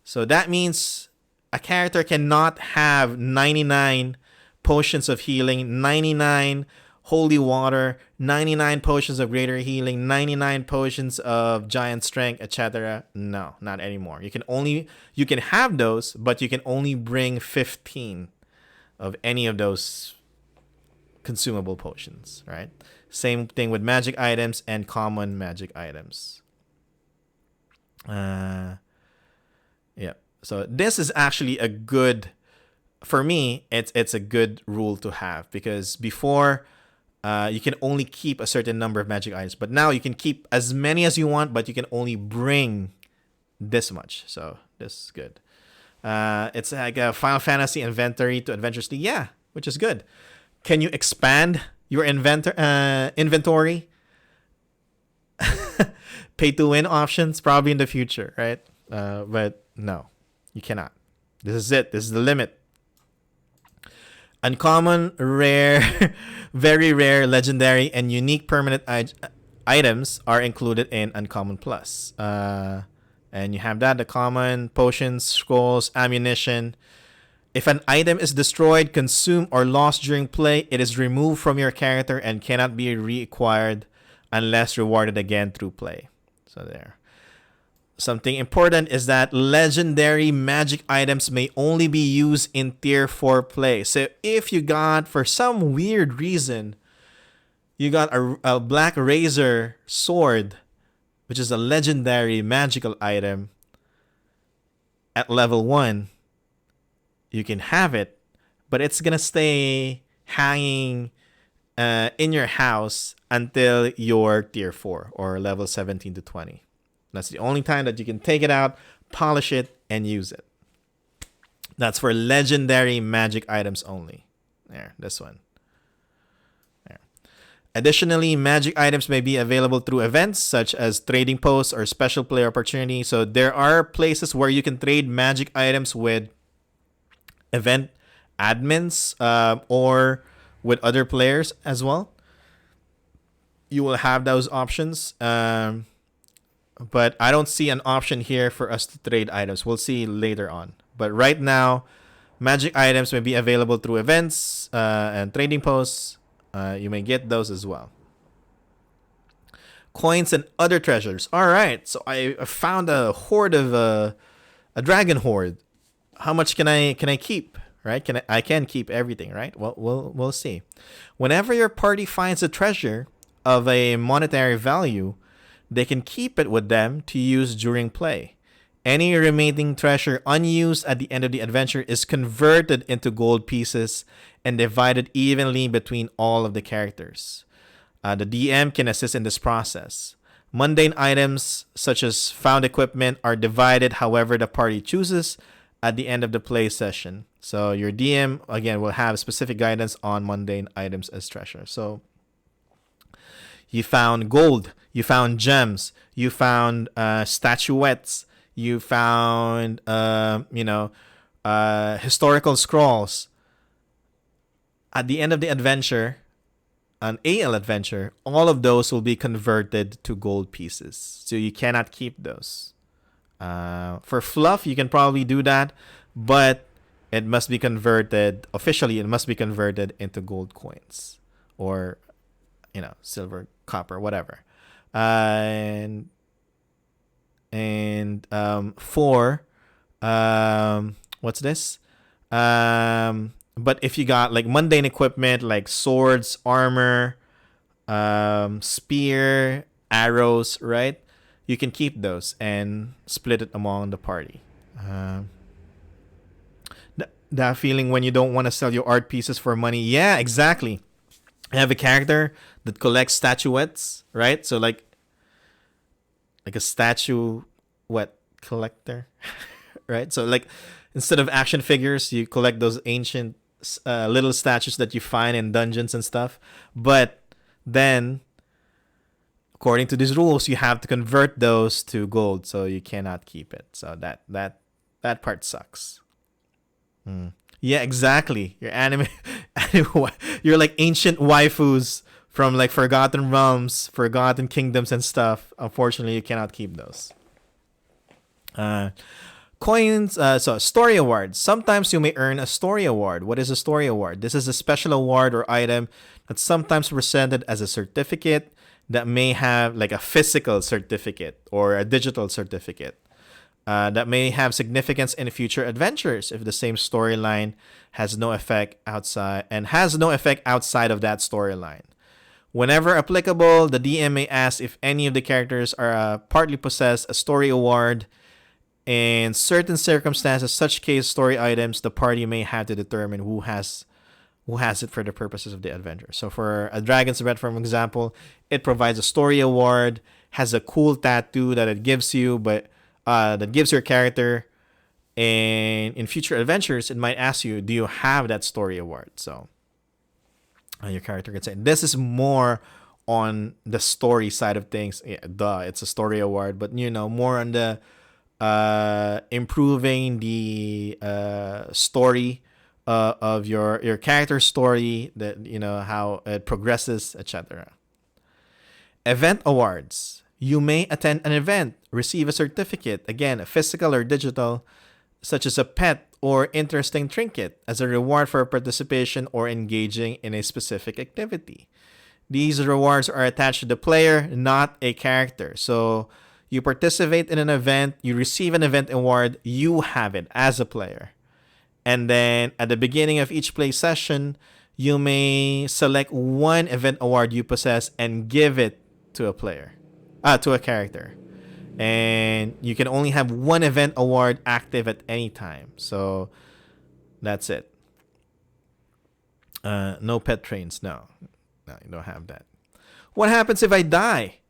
So that means a character cannot have 99 potions of healing, 99 holy water, 99 potions of greater healing, 99 potions of giant strength, etc. No, not anymore. You can have those, but you can only bring 15 of any of those consumable potions, right? Same thing with magic items and common magic items. So this is actually a good, for me, it's a good rule to have, because before you can only keep a certain number of magic items, but now you can keep as many as you want, but you can only bring this much. So this is good. It's like a Final Fantasy inventory to Adventurous League, yeah, which is good. Can you expand your inventory? Pay to win options probably in the future, right? But no, you cannot. This is it. This is the limit. Uncommon, rare, very rare, legendary, and unique permanent items are included in Uncommon Plus. And you have that, the common, potions, scrolls, ammunition. If an item is destroyed, consumed, or lost during play, it is removed from your character and cannot be reacquired unless rewarded again through play. So there. Something important is that legendary magic items may only be used in tier 4 play. So if you got, for some weird reason, you got a Black Razor sword, which is a legendary magical item at level 1, you can have it, but it's going to stay hanging in your house until you're tier 4 or level 17 to 20. That's the only time that you can take it out, polish it, and use it. That's for legendary magic items only. There, this one. There. Additionally, magic items may be available through events such as trading posts or special player opportunity. So there are places where you can trade magic items with event admins or with other players as well. You will have those options. But I don't see an option here for us to trade items. We'll see later on. But right now, magic items may be available through events and trading posts. You may get those as well. Coins and other treasures. All right. So I found a horde of a dragon horde. How much can I keep? Right? I can keep everything, right? Well, we'll see. Whenever your party finds a treasure of a monetary value, they can keep it with them to use during play. Any remaining treasure unused at the end of the adventure is converted into gold pieces and divided evenly between all of the characters. The DM can assist in this process. Mundane items such as found equipment are divided however the party chooses at the end of the play session. So your DM, again, will have specific guidance on mundane items as treasure. So you found gold, you found gems, you found statuettes, you found historical scrolls. At the end of the adventure, an AL adventure, all of those will be converted to gold pieces. So you cannot keep those. For fluff, you can probably do that, but it must be converted officially. It must be converted into gold coins, or silver, copper, whatever. For what's this? But if you got like mundane equipment like swords, armor, spear, arrows, right? You can keep those and split it among the party. That feeling when you don't want to sell your art pieces for money. Yeah, exactly. I have a character that collects statuettes, right? So like a statue collector, right? So like instead of action figures, you collect those ancient little statues that you find in dungeons and stuff. But then, according to these rules, you have to convert those to gold, so you cannot keep it. So that part sucks. Yeah, exactly. You're you're like ancient waifus from like Forgotten Realms, Forgotten Kingdoms, and stuff. Unfortunately, you cannot keep those. Coins, so story awards. Sometimes you may earn a story award. What is a story award? This is a special award or item that's sometimes presented as a certificate that may have like a physical certificate or a digital certificate that may have significance in future adventures if the same storyline has no effect outside of that storyline. Whenever applicable, the DM may ask if any of the characters are partly possess a story award. In certain circumstances, such case story items, the party may have to determine who has it for the purposes of the adventure. So for a Dragon's event, for example, it provides a story award, has a cool tattoo that it gives you, but that gives your character. And in future adventures, it might ask you, do you have that story award? So your character can say, this is more on the story side of things. Yeah, it's a story award, but more on the improving the story of your character story, that how it progresses, etc. Event awards. You may attend an event, receive a certificate, again, physical or digital, such as a pet or interesting trinket, as a reward for participation or engaging in a specific activity. These rewards are attached to the player, not a character. So you participate in an event, you receive an event award, you have it as a player. And then at the beginning of each play session, you may select one event award you possess and give it to a character. And you can only have one event award active at any time. So that's it. No pet trains. No, you don't have that. What happens if I die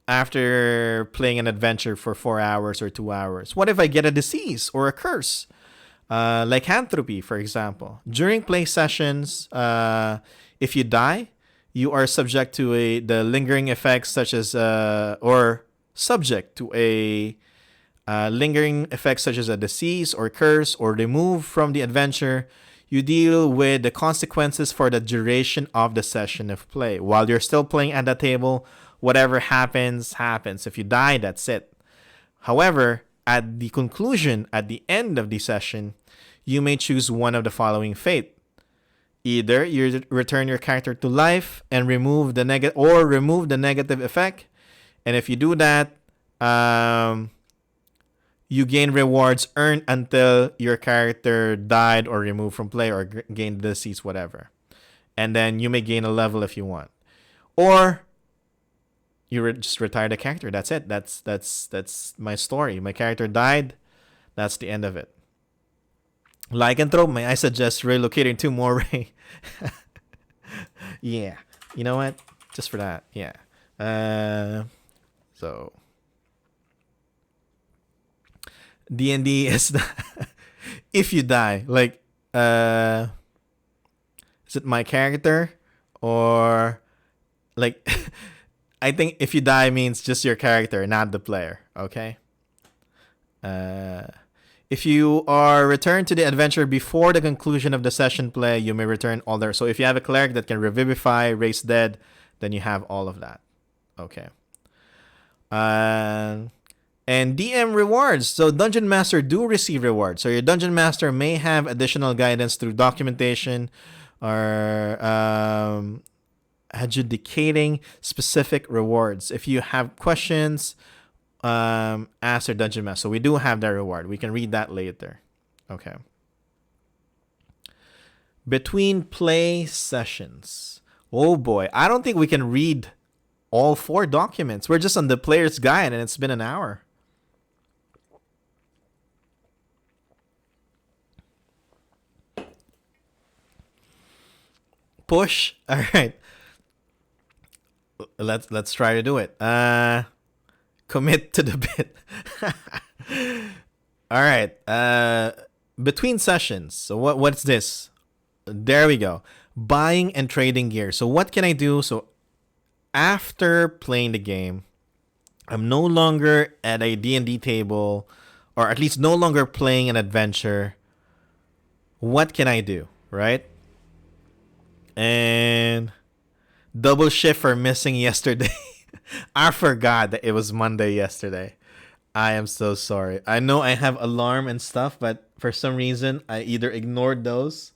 after playing an adventure for 4 hours or 2 hours? What if I get a disease or a curse? Lycanthropy, for example. During play sessions, if you die, you are subject to the lingering effects such as lingering effects such as a disease or curse, or removed from the adventure. You deal with the consequences for the duration of the session of play. While you're still playing at the table, whatever happens. If you die, that's it. However, at the conclusion, at the end of the session, you may choose one of the following fate. Either you return your character to life and remove the negative effect. And if you do that, you gain rewards earned until your character died or removed from play or gained disease, whatever. And then you may gain a level if you want. Or you just retire the character. That's it. That's my story. My character died. That's the end of it. Lycanthrope, may I suggest relocating to Moray? Yeah. You know what? Just for that. Yeah. So D&D is if you die, like is it my character or like I think if you die means just your character, not the player, okay? If you are returned to the adventure before the conclusion of the session play, you may return all there. So if you have a cleric that can revivify, raise dead, then you have all of that. Okay. And DM rewards. So Dungeon Master do receive rewards. So your Dungeon Master may have additional guidance through documentation or adjudicating specific rewards. If you have questions, ask your Dungeon Master. So we do have that reward. We can read that later. Okay. Between play sessions. Oh boy, I don't think we can read all 4 documents. We're just on the player's guide and it's been an hour. Push. All right. Let's try to do it. Commit to the bit. All right. Between sessions. So what's this? There we go. Buying and trading gear. So what can I do? So after playing the game, I'm no longer at a D&D table, or at least no longer playing an adventure. What can I do, right? And double shift for missing yesterday. I forgot that it was Monday yesterday. I am so sorry. I know I have alarm and stuff, but for some reason I either ignored those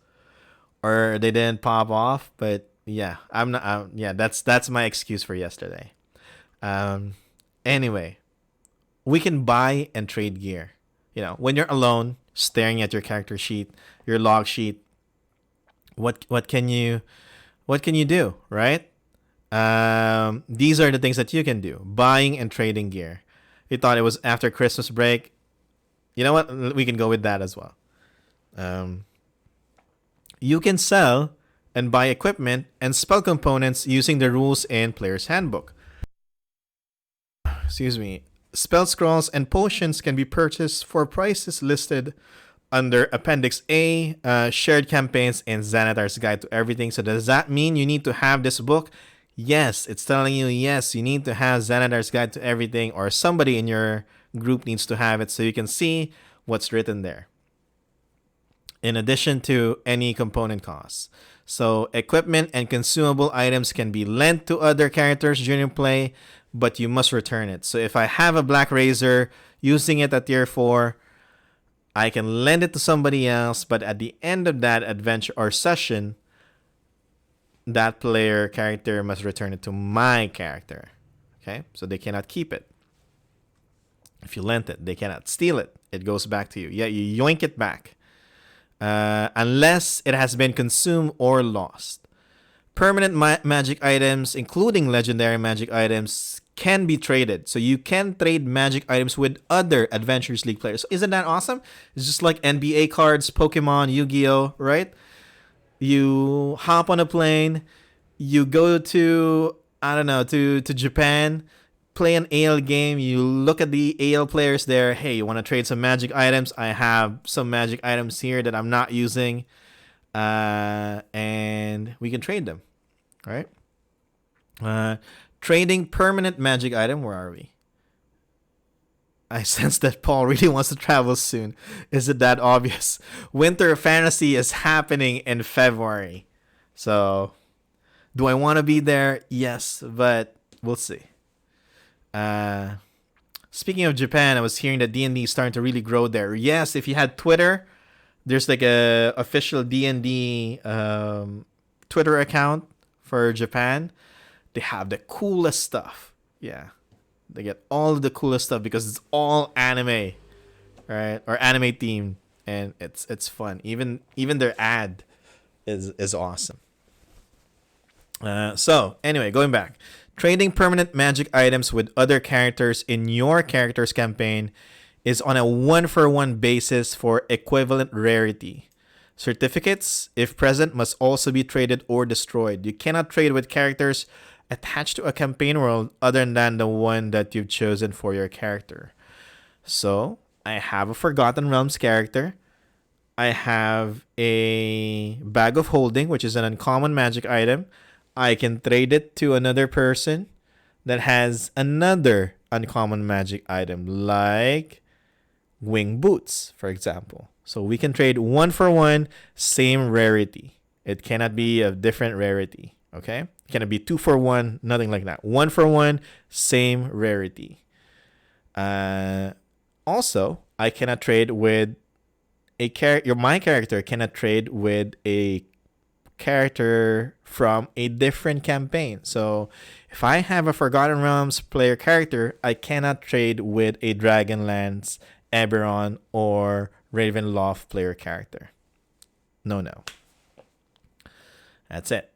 or they didn't pop off. But yeah, I'm not. Yeah, that's my excuse for yesterday. Anyway, we can buy and trade gear. You know, when you're alone, staring at your character sheet, your log sheet. What can you do, right? These are the things that you can do. Buying and trading gear. You thought it was after Christmas break. You know what? We can go with that as well. You can sell and buy equipment and spell components using the rules in Player's Handbook. Excuse me. Spell scrolls and potions can be purchased for prices listed under Appendix A, Shared Campaigns, and Xanatar's Guide to Everything. So does that mean you need to have this book? Yes, it's telling you, yes, you need to have Xanatar's Guide to Everything, or somebody in your group needs to have it so you can see what's written there. In addition to any component costs. So equipment and consumable items can be lent to other characters during play, but you must return it. So if I have a Black Razor, using it at tier 4, I can lend it to somebody else, but at the end of that adventure or session, that player character must return it to my character. Okay? So they cannot keep it. If you lent it, they cannot steal it. It goes back to you. Yeah, you yoink it back. Unless it has been consumed or lost. Permanent magic items, including legendary magic items, can be traded. So you can trade magic items with other Adventures League players. So isn't that awesome? It's just like NBA cards, Pokemon, Yu-Gi-Oh, right? You hop on a plane, you go to, I don't know, to Japan, play an AL game, you look at the AL players there. Hey, you want to trade some magic items? I have some magic items here that I'm not using. And we can trade them. All right? Trading permanent magic item. Where are we? I sense that Paul really wants to travel soon. Is it that obvious? Winter Fantasy is happening in February. So, do I want to be there? Yes, but we'll see. Speaking of Japan, I was hearing that D&D is starting to really grow there. Yes, if you had Twitter, there's like a official D&D Twitter account for Japan. They have the coolest stuff. Yeah. They get all of the coolest stuff because it's all anime, right? Or anime themed, and it's fun. Even their ad is awesome. So anyway, going back, trading permanent magic items with other characters in your character's campaign is on a 1-for-1 basis for equivalent rarity. Certificates, if present, must also be traded or destroyed. You cannot trade with characters attached to a campaign world other than the one that you've chosen for your character. So, I have a Forgotten Realms character. I have a Bag of Holding, which is an uncommon magic item. I can trade it to another person that has another uncommon magic item, like wing boots, for example. So we can trade 1-for-1, same rarity. It cannot be a different rarity. Okay? It cannot be 2-for-1, nothing like that. 1-for-1, same rarity. Also, I cannot trade with a character. My character cannot trade with a character from a different campaign. So if I have a Forgotten Realms player character, I cannot trade with a Dragonlance, Eberron, or Ravenloft player character. No. That's it.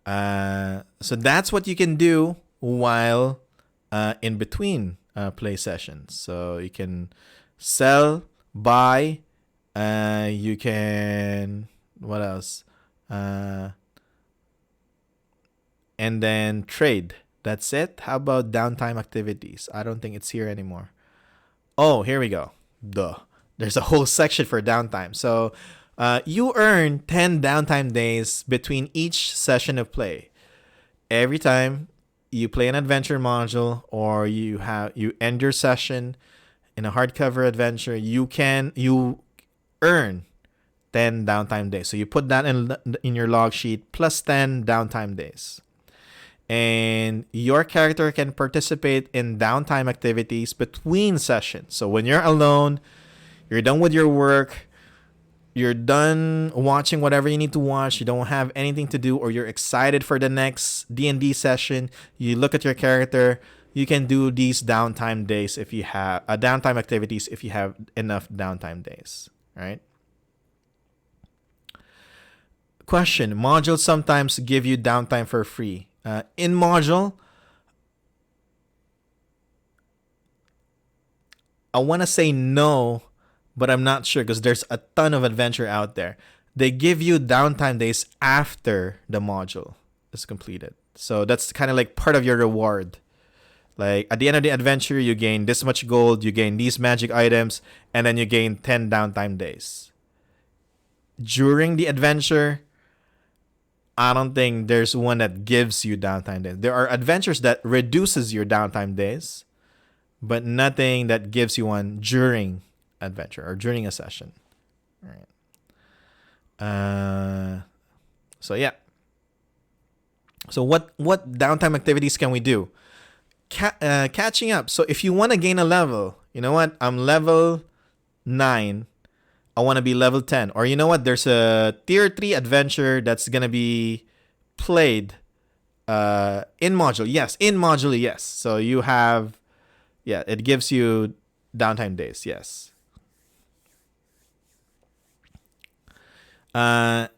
So that's what you can do while in between play sessions. So you can sell, buy, you can, what else? And then trade. That's it. How about downtime activities? I don't think it's here anymore. Oh, here we go. Duh. There's a whole section for downtime. So you earn 10 downtime days between each session of play. Every time you play an adventure module or you end your session in a hardcover adventure, you earn 10 downtime days. So you put that in your log sheet plus 10 downtime days. And your character can participate in downtime activities between sessions. So when you're alone, you're done with your work, you're done watching whatever you need to watch, you don't have anything to do, or you're excited for the next D&D session, you look at your character, you can do these downtime days if you have downtime activities if you have enough downtime days, right? Question: modules sometimes give you downtime for free. In module, I want to say no, but I'm not sure because there's a ton of adventure out there. They give you downtime days after the module is completed. So that's kind of like part of your reward. Like at the end of the adventure, you gain this much gold, you gain these magic items, and then you gain 10 downtime days. During the adventure, I don't think there's one that gives you downtime days. There are adventures that reduces your downtime days, but nothing that gives you one during adventure or during a session. All right. So yeah. So what downtime activities can we do? Catching up. So if you want to gain a level, you know what? I'm level 9. I want to be level 10. Or you know what? There's a tier 3 adventure that's going to be played in module. Yes, in module, yes. So you have, it gives you downtime days, yes. I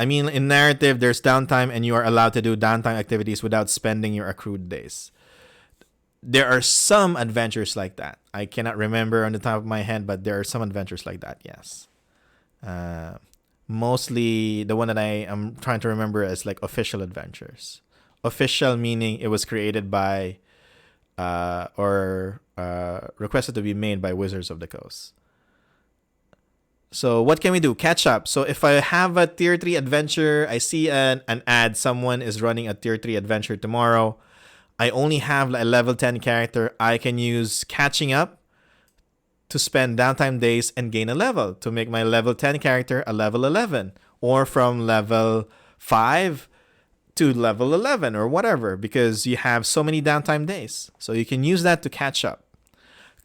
mean, in narrative, there's downtime and you are allowed to do downtime activities without spending your accrued days. There are some adventures like that. I cannot remember on the top of my head, but there are some adventures like that, yes. Mostly the one that I am trying to remember is like official adventures. Official meaning it was created by or requested to be made by Wizards of the Coast. So what can we do? Catch up. So if I have a tier 3 adventure, I see an ad, someone is running a tier 3 adventure tomorrow. I only have a level 10 character. I can use catching up to spend downtime days and gain a level to make my level 10 character a level 11, or from level 5 to level 11 or whatever, because you have so many downtime days. So you can use that to catch up.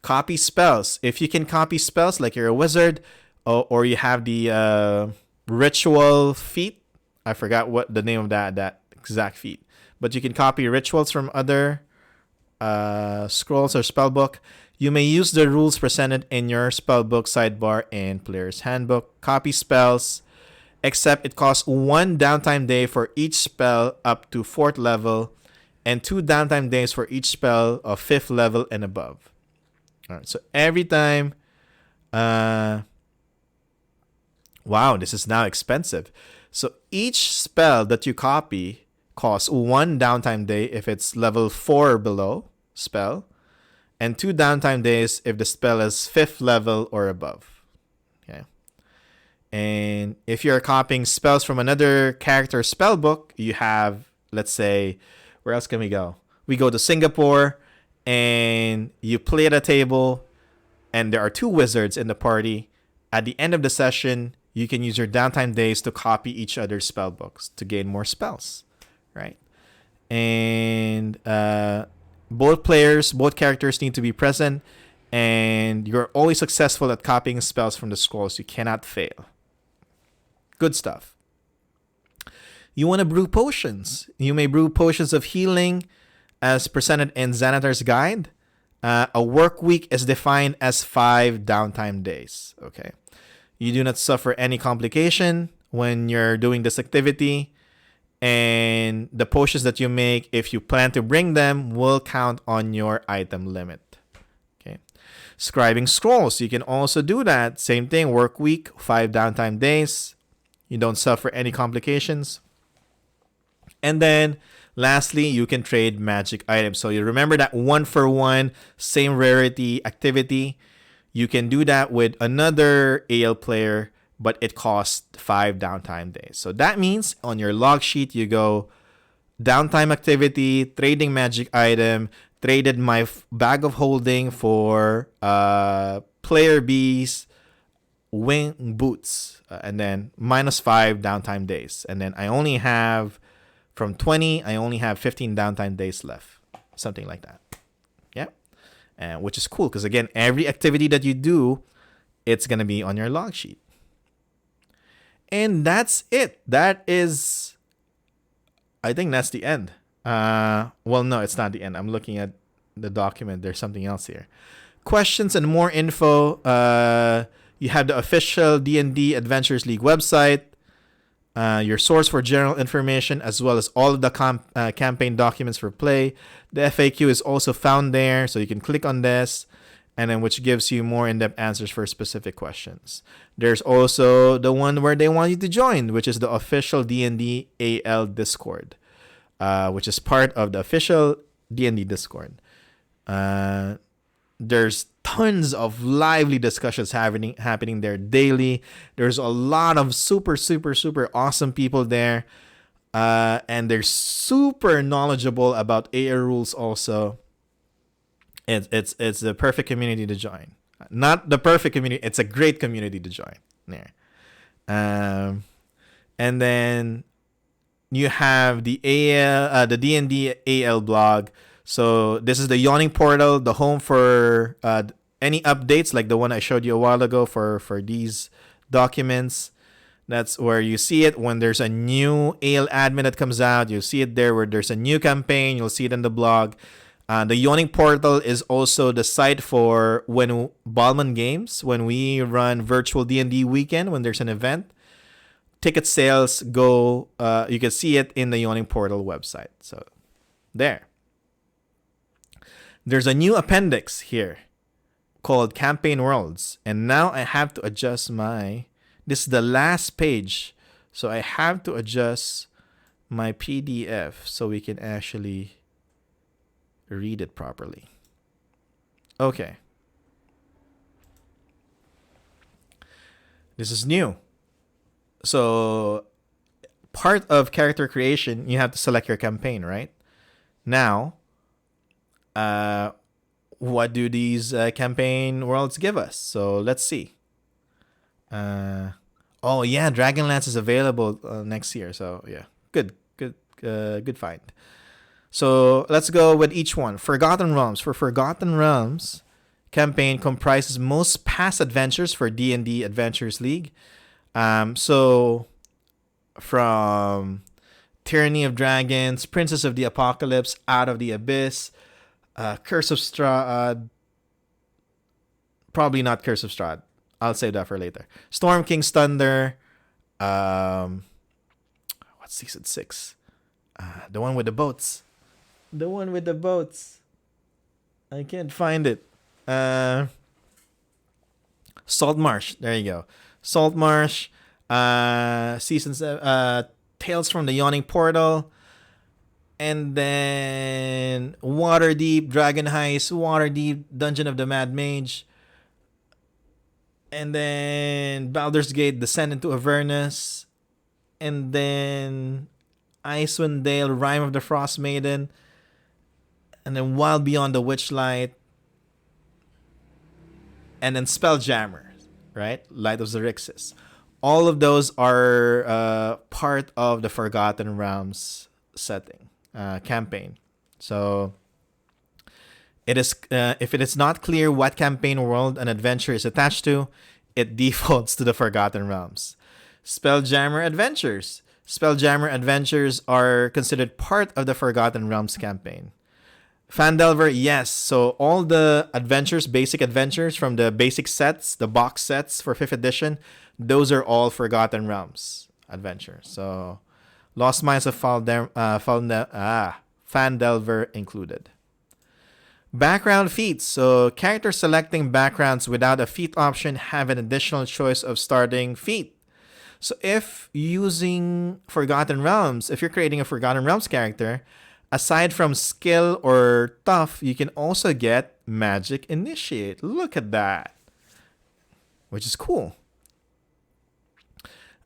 Copy spells. If you can copy spells like you're a wizard, or you have the ritual feat. I forgot what the name of that exact feat. But you can copy rituals from other scrolls or spellbook. You may use the rules presented in your spellbook sidebar in Player's Handbook. Copy spells, except it costs 1 downtime day for each spell up to 4th level, and 2 downtime days for each spell of 5th level and above. All right, so every time... wow, this is now expensive. So each spell that you copy costs 1 downtime day if it's level 4 or below spell, and 2 downtime days if the spell is 5th level or above. Okay. And if you're copying spells from another character spell book, you have, let's say, where else can we go? We go to Singapore, and you play at a table, and there are 2 wizards in the party. At the end of the session, you can use your downtime days to copy each other's spell books to gain more spells, right? And both characters need to be present, and you're always successful at copying spells from the scrolls. You cannot fail. Good stuff. You want to brew potions. You may brew potions of healing as presented in Xanatar's Guide. A work week is defined as 5 downtime days. Okay. You do not suffer any complication when you're doing this activity. And the potions that you make, if you plan to bring them, will count on your item limit. Okay. Scribing scrolls. You can also do that. Same thing. Work week, 5 downtime days. You don't suffer any complications. And then lastly, you can trade magic items. So you remember that 1-for-1, same rarity activity. You can do that with another AL player, but it costs 5 downtime days. So that means on your log sheet, you go downtime activity, trading magic item, traded my bag of holding for player B's wing boots, and then -5 downtime days. And then I only have, from 20, I only have 15 downtime days left. Something like that. Yeah. And which is cool because, again, every activity that you do, it's going to be on your log sheet. And that's it. That is, I think that's the end. Well, no, it's not the end. I'm looking at the document. There's something else here. Questions and more info. You have the official D&D Adventures League website. Your source for general information, as well as all of the campaign documents for play. The FAQ is also found there, so you can click on this, and then which gives you more in-depth answers for specific questions. There's also the one where they want you to join, which is the official D&D AL Discord, which is part of the official D&D Discord. There's tons of lively discussions happening there daily. There's a lot of super awesome people there, and they're super knowledgeable about AR rules also. It's the perfect community to join. Not the perfect community, it's a great community to join there. And then you have the the D&D AL blog. So this is the Yawning Portal, the home for any updates like the one I showed you a while ago for these documents. That's where you see it when there's a new AL admin that comes out. You'll see it there where there's a new campaign. You'll see it in the blog. The Yawning Portal is also the site for when Ballman Games, when we run virtual D&D weekend, when there's an event. Ticket sales go, you can see it in the Yawning Portal website. So there. There's a new appendix here called Campaign Worlds. And now I have to adjust this is the last page. So I have to adjust my PDF so we can actually read it properly. Okay. This is new. So part of character creation, you have to select your campaign, right? Now, what do these campaign worlds give us? So let's see. Oh yeah, Dragonlance is available next year. So yeah, good find. So let's go with each one. Forgotten Realms. For Forgotten Realms, campaign comprises most past adventures for D&D Adventures League. So from Tyranny of Dragons, Princess of the Apocalypse, Out of the Abyss, Curse of Strahd. Probably not Curse of Strahd. I'll save that for later. Storm King's Thunder. What's season 6? The one with the boats. The one with the boats. I can't find it. Saltmarsh. There you go. Saltmarsh. Season 7. Tales from the Yawning Portal. And then Waterdeep, Dragon Heist, Waterdeep, Dungeon of the Mad Mage. And then Baldur's Gate, Descent into Avernus. And then Icewind Dale, Rime of the Frost Maiden. and then Wild Beyond the Witchlight, and then Spelljammer, right? Light of Xerxes. All of those are part of the Forgotten Realms setting campaign. So it is if it is not clear what campaign world an adventure is attached to, it defaults to the Forgotten Realms. Spelljammer Adventures. Spelljammer Adventures are considered part of the Forgotten Realms campaign. Phandelver, yes. So all the adventures, basic adventures from the basic sets, the box sets for 5th edition, those are all Forgotten Realms adventures. So Lost Mines of Phandelver included. Background feats. So characters selecting backgrounds without a feat option have an additional choice of starting feat. So if using Forgotten Realms, if you're creating a Forgotten Realms character, aside from skill or tough, you can also get Magic Initiate. Look at that. Which is cool.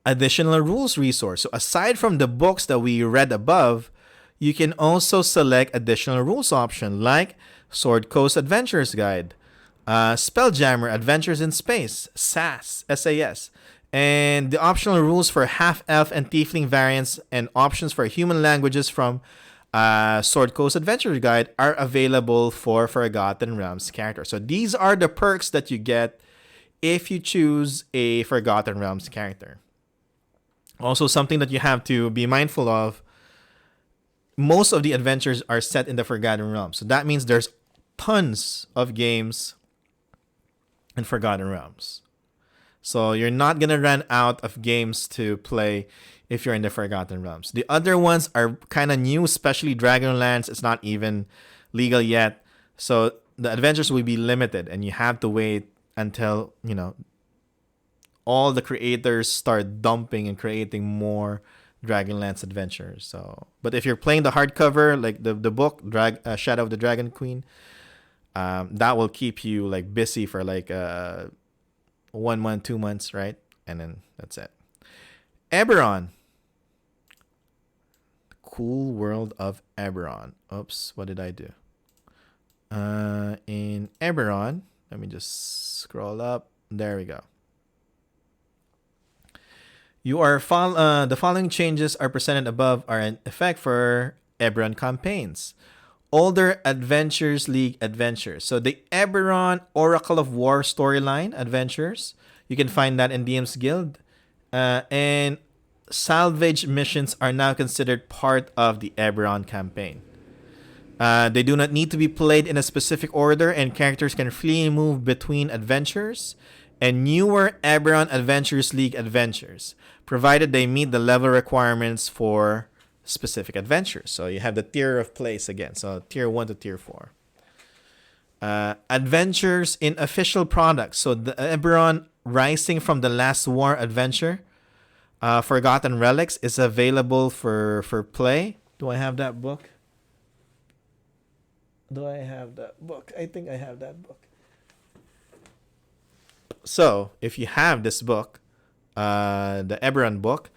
Additional rules resource. So aside from the books that we read above, you can also select additional rules option like Sword Coast Adventurer's Guide, Spelljammer Adventures in Space, SAS, and the optional rules for half-elf and tiefling variants and options for human languages from Sword Coast Adventurer's Guide are available for Forgotten Realms characters. So these are the perks that you get if you choose a Forgotten Realms character. Also, something that you have to be mindful of, most of the adventures are set in the Forgotten Realms. So that means there's tons of games in Forgotten Realms. So you're not going to run out of games to play if you're in the Forgotten Realms. The other ones are kind of new, especially Dragonlance. It's not even legal yet. So the adventures will be limited and you have to wait until, all the creators start dumping and creating more Dragonlance adventures. So, but if you're playing the hardcover, like the book Shadow of the Dragon Queen, that will keep you like busy for like 1 month, 2 months, right? And then that's it. Eberron. Cool world of Eberron. Oops, what did I do? In Eberron, let me just scroll up. There we go. The following changes are presented above are in effect for Eberron campaigns. Older Adventures League adventures. So the Eberron Oracle of War storyline adventures, you can find that in DM's Guild. And salvage missions are now considered part of the Eberron campaign. They do not need to be played in a specific order, and characters can freely move between adventures and newer Eberron Adventures League adventures, provided they meet the level requirements for specific adventures. So you have the tier of place again. So tier 1 to tier 4. Adventures in official products. So the Eberron Rising from the Last War adventure, Forgotten Relics, is available for play. Do I have that book? I think I have that book. So if you have this book, the Eberron book,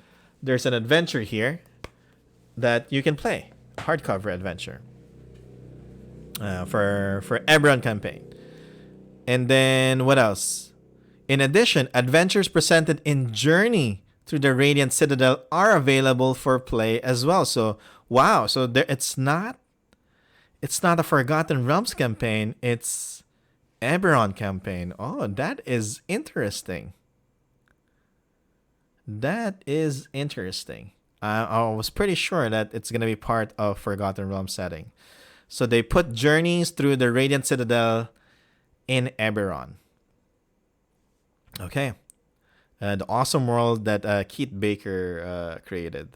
there's an adventure here that you can play, hardcover adventure for Eberron campaign. And then what else? In addition, adventures presented in Journey through the Radiant Citadel are available for play as well. So wow, so there it's not a Forgotten Realms campaign, it's Eberron campaign. Oh, that is interesting. I was pretty sure that it's going to be part of Forgotten Realms setting. So they put Journeys through the Radiant Citadel in Eberron. Okay. The awesome world that Keith Baker created.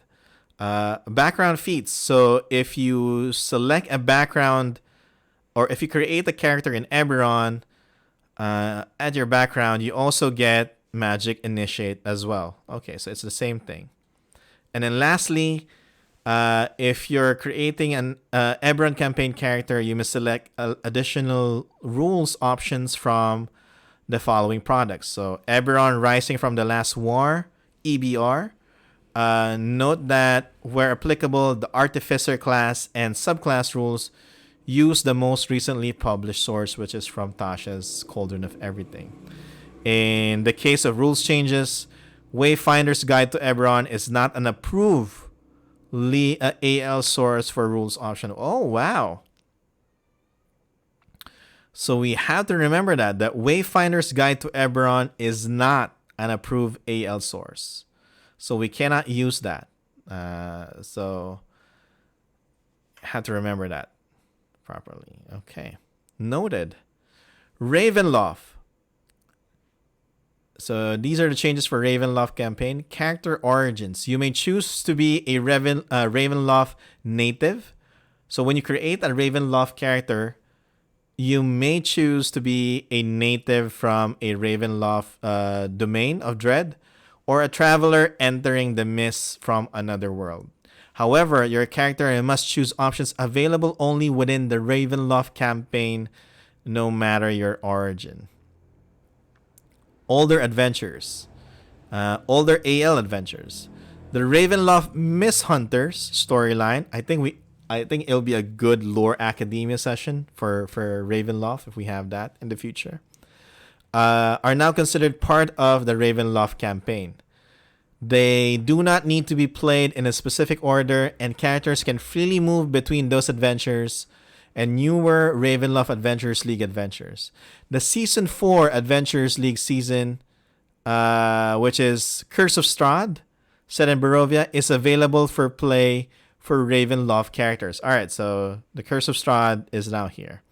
Background feats. So if you select a background, or if you create a character in Eberron, add your background, you also get Magic Initiate as well. Okay, so it's the same thing. And then lastly, if you're creating an Eberron campaign character, you must select additional rules options from the following products. So Eberron Rising from the Last War, EBR. Note that where applicable, the Artificer class and subclass rules use the most recently published source, which is from Tasha's Cauldron of Everything. In the case of rules changes, Wayfinder's Guide to Eberron is not an approved AL source for rules option. Oh, wow. So we have to remember that Wayfinder's Guide to Eberron is not an approved AL source. So we cannot use that. So have to remember that properly. Okay. Noted. Ravenloft. So these are the changes for Ravenloft campaign. Character origins. You may choose to be a Ravenloft native. So when you create a Ravenloft character, you may choose to be a native from a Ravenloft domain of Dread, or a traveler entering the mist from another world. However, your character must choose options available only within the Ravenloft campaign, no matter your origin. Older adventures. Older AL adventures. The Ravenloft Mist Hunters storyline. I think it'll be a good lore academia session for Ravenloft if we have that in the future. Are now considered part of the Ravenloft campaign. They do not need to be played in a specific order, and characters can freely move between those adventures and newer Ravenloft Adventures League adventures. The Season 4 Adventures League season, which is Curse of Strahd, set in Barovia, is available for play for Ravenloft characters. Alright, so the Curse of Strahd is now here.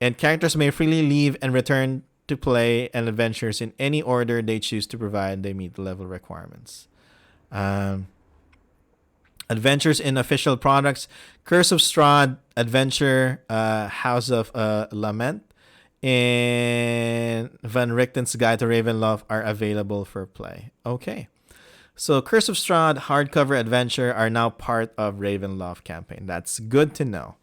And characters may freely leave and return to play and adventures in any order they choose to provide they meet the level requirements. Adventures in official products. Curse of Strahd Adventure, House of Lament, and Van Richten's Guide to Ravenloft are available for play. Okay. So Curse of Strahd hardcover adventure are now part of Ravenloft campaign. That's good to know.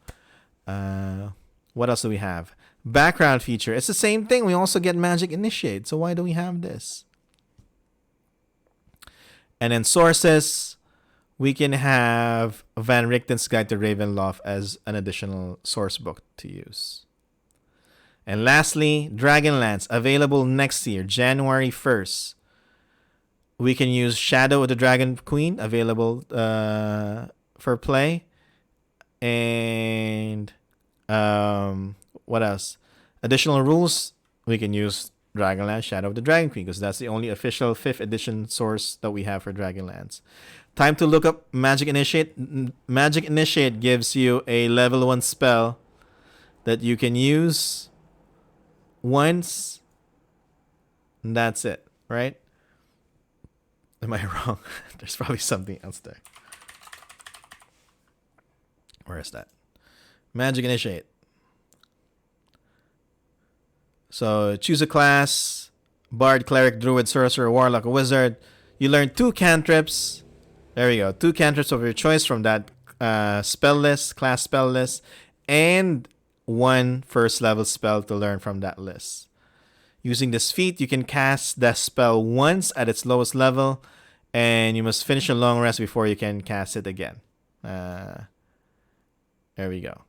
What else do we have? Background feature. It's the same thing. We also get Magic Initiate. So why do we have this? And then sources. We can have Van Richten's Guide to Ravenloft as an additional source book to use. And lastly, Dragonlance, available next year, January 1st. We can use Shadow of the Dragon Queen, available for play. And what else? Additional rules, we can use Dragonlance, Shadow of the Dragon Queen, because that's the only official 5th edition source that we have for Dragonlance. Time to look up Magic Initiate. Magic Initiate gives you a level 1 spell that you can use once. And that's it, right? Am I wrong? There's probably something else there. Where is that? Magic Initiate. So choose a class. Bard, Cleric, Druid, Sorcerer, Warlock, or Wizard. You learn 2 cantrips. There we go. 2 cantrips of your choice from that spell list, class spell list, and 1 first level spell to learn from that list. Using this feat, you can cast the spell once at its lowest level, and you must finish a long rest before you can cast it again. There we go.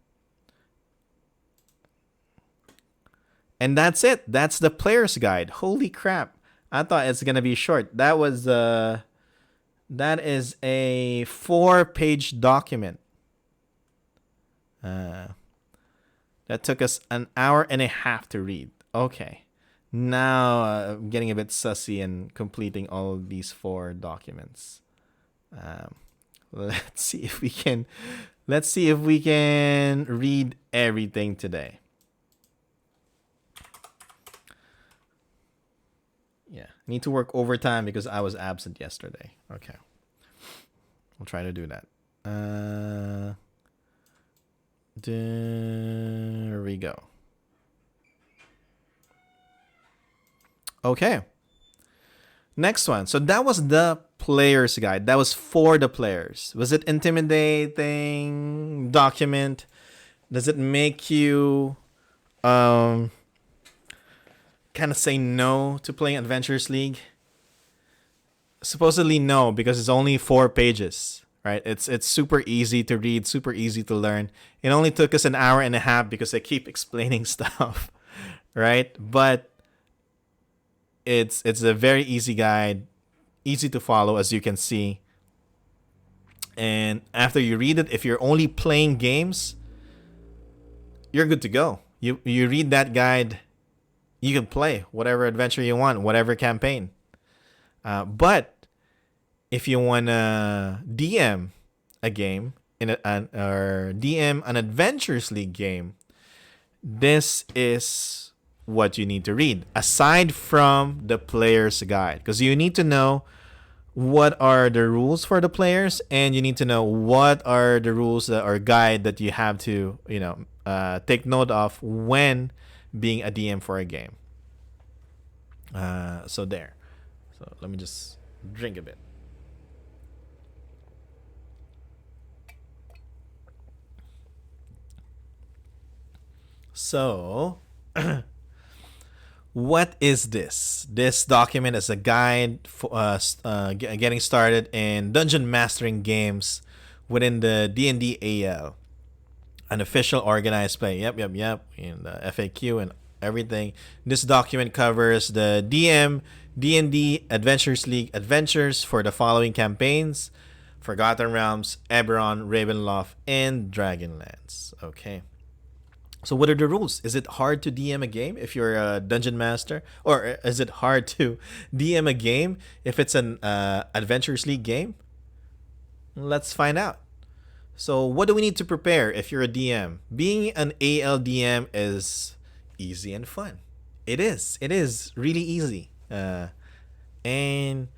And that's it. That's the player's guide. Holy crap. I thought it's going to be short. That is a 4-page document. That took us an hour and a half to read. Okay. Now I'm getting a bit sussy and completing all of these 4 documents. Let's see if we can read everything today. Yeah, I need to work overtime because I was absent yesterday. Okay. We'll try to do that. There we go. Okay. Next one. So that was the player's guide. That was for the players. Was it intimidating document? Does it make you kind of say no to playing Adventures League? Supposedly no, because it's only 4 pages. right? It's super easy to read, super easy to learn. It only took us an hour and a half because I keep explaining stuff, right? But it's a very easy guide, easy to follow, as you can see. And after you read it, if you're only playing games, you're good to go. You read that guide, you can play whatever adventure you want, whatever campaign. But if you wanna DM a game or DM an Adventures League game, this is what you need to read aside from the player's guide, because you need to know what are the rules for the players, and you need to know what are the rules or guide that you have to take note of when being a DM for a game. So there. So let me just drink a bit. So, what is this? This document is a guide for getting started in dungeon mastering games within the D&D AL. An official organized play. Yep. In the FAQ and everything. This document covers the D&D Adventures League adventures for the following campaigns: Forgotten Realms, Eberron, Ravenloft, and Dragonlance. Okay. So what are the rules? Is it hard to DM a game if you're a dungeon master? Or is it hard to DM a game if it's an Adventures League game? Let's find out. So what do we need to prepare if you're a DM? Being an ALDM is easy and fun. It is. It is really easy. And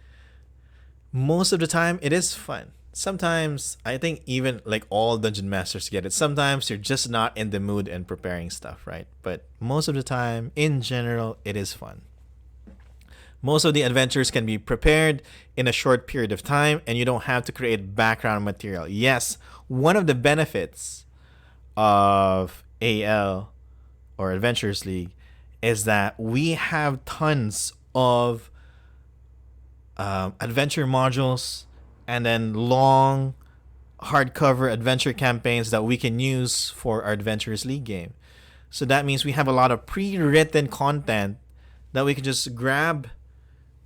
most of the time, it is fun. Sometimes, I think even like all dungeon masters get it. Sometimes you're just not in the mood and preparing stuff, right? But most of the time, in general, it is fun. Most of the adventures can be prepared in a short period of time, and you don't have to create background material. Yes, one of the benefits of AL or Adventures League is that we have tons of adventure modules and then long hardcover adventure campaigns that we can use for our Adventures League game. So that means we have a lot of pre-written content that we can just grab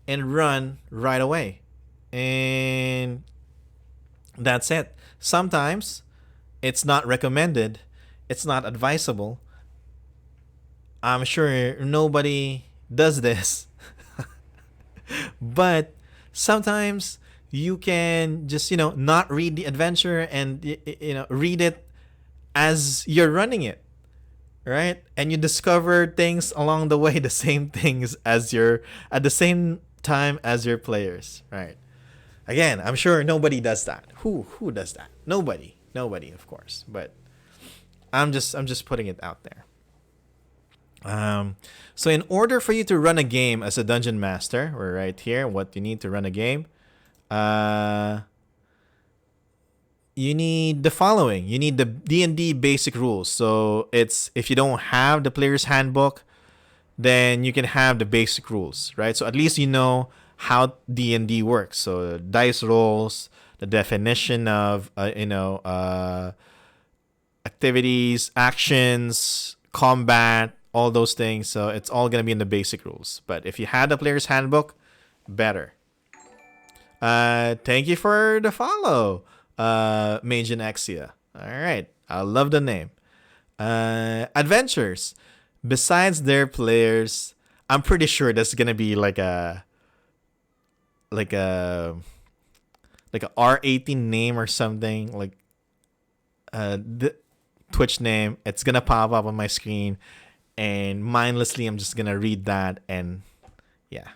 and run right away. And that's it. Sometimes it's not recommended, it's not advisable. I'm sure nobody does this. But sometimes you can just, not read the adventure and, read it as you're running it, right? And you discover things along the way, the same things at the same time as your players, right? Again, I'm sure nobody does that. Who does that? Nobody, of course. But I'm just putting it out there. So in order for you to run a game as a dungeon master, we're right here. What you need to run a game, you need the following. You need the D&D basic rules. So it's, if you don't have the player's handbook, then you can have the basic rules, right? So at least you know how D&D works. So dice rolls, the definition of activities, actions, combat, all those things. So it's all gonna be in the basic rules. But if you had the player's handbook, better. Thank you for the follow, Mage and Exia. All right, I love the name. Adventures. Besides their players, I'm pretty sure that's gonna be like a R18 name or something, like the Twitch name. It's gonna pop up on my screen, and mindlessly I'm just gonna read that, and yeah,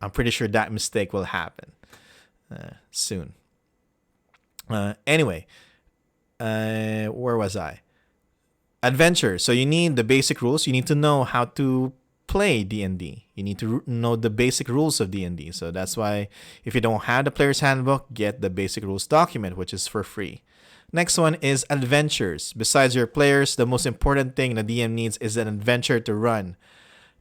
I'm pretty sure that mistake will happen soon. Anyway, where was I? Adventure. So you need the basic rules. You need to know how to play D&D. You need to know the basic rules of D&D. So that's why if you don't have the player's handbook, get the basic rules document, which is for free. Next one is adventures. Besides your players, the most important thing the DM needs is an adventure to run.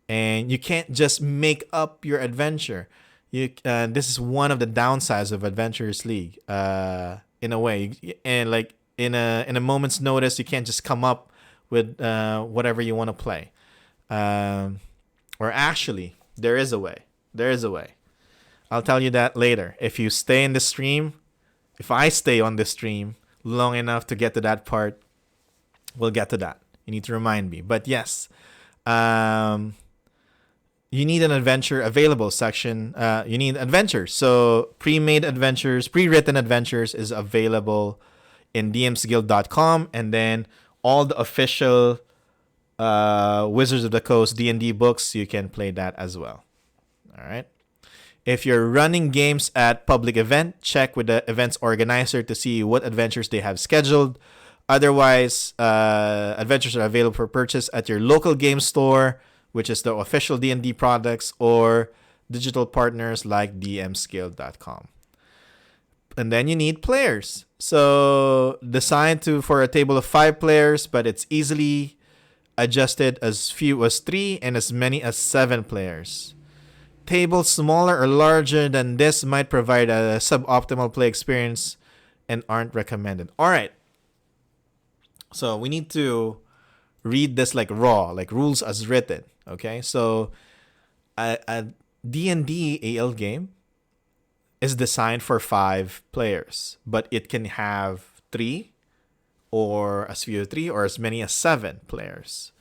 And you can't just make up your adventure. This is one of the downsides of Adventures League. in a way, and like in a moment's notice, you can't just come up with whatever you want to play. Or actually, there is a way. There is a way. I'll tell you that later. If you stay in the stream, if I stay on the stream long enough to get to that part, we'll get to that. You need to remind me. But yes, you need an adventure available section. You need adventures. So pre-made adventures, pre-written adventures is available in dmsguild.com, and then all the official Wizards of the Coast D&D books, you can play that as well. All right. If you're running games at public event, check with the event's organizer to see what adventures they have scheduled. Otherwise, adventures are available for purchase at your local game store, which is the official D&D products, or digital partners like dmsguild.com. And then you need players. So designed for a table of 5 players, but it's easily adjusted as few as 3 and as many as 7 players. Tables smaller or larger than this might provide a suboptimal play experience and aren't recommended. All right. So we need to read this like raw, like rules as written. Okay. So a D&D AL game is designed for 5 players, but it can have 3 or as few as 3 or as many as 7 players.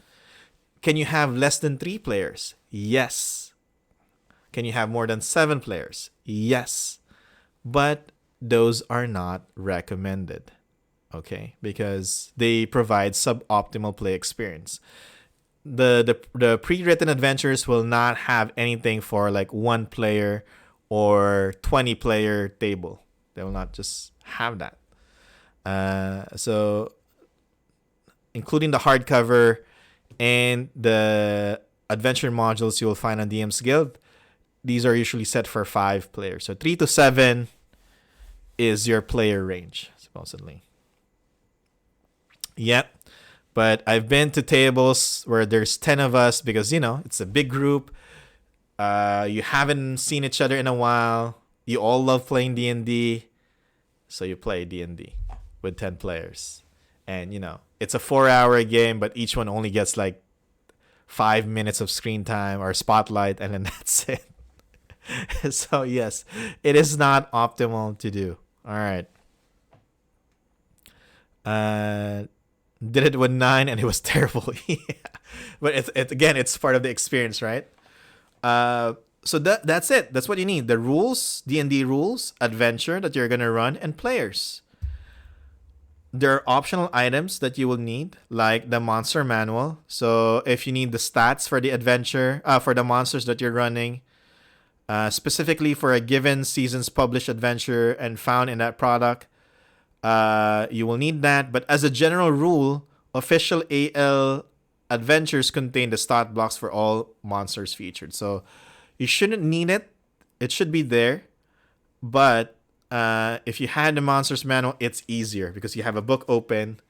Can you have less than 3 players? Yes. Can you have more than 7 players? Yes. But those are not recommended. Okay? Because they provide suboptimal play experience. The pre-written adventures will not have anything for like 1 player or 20 player table. They will not just have that. So including the hardcover and the adventure modules you will find on DM's Guild, these are usually set for 5 players. So 3 to 7 is your player range, supposedly. Yep. But I've been to tables where there's 10 of us because, it's a big group. You haven't seen each other in a while. You all love playing D&D. So you play D&D with 10 players. And, it's a 4-hour game, but each one only gets like 5 minutes of screen time or spotlight, and then that's it. So yes, it is not optimal to do. All right. Did it with 9 and it was terrible. Yeah. But it's part of the experience, right? So that's it. That's what you need. The rules, D&D rules, adventure that you're gonna run, and players. There are optional items that you will need, like the monster manual. So if you need the stats for the adventure, for the monsters that you're running, specifically for a given season's published adventure and found in that product, you will need that. But as a general rule, official AL adventures contain the stat blocks for all monsters featured. So you shouldn't need it. It should be there. But if you had the monsters manual, it's easier because you have a book open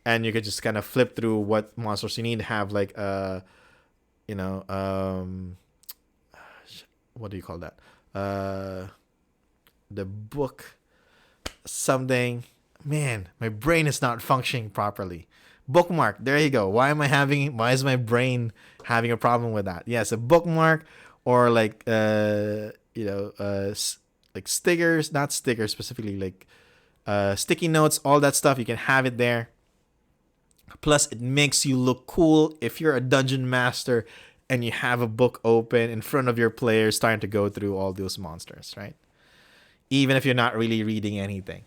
and you could just kind of flip through what monsters you need to have, like what do you call that? The book something. Man, my brain is not functioning properly. Bookmark. There you go. Why is my brain having a problem with that? Yes, a bookmark, or like like stickers, not stickers specifically, like sticky notes, all that stuff. You can have it there. Plus, it makes you look cool if you're a dungeon master and you have a book open in front of your players starting to go through all those monsters, right? Even if you're not really reading anything.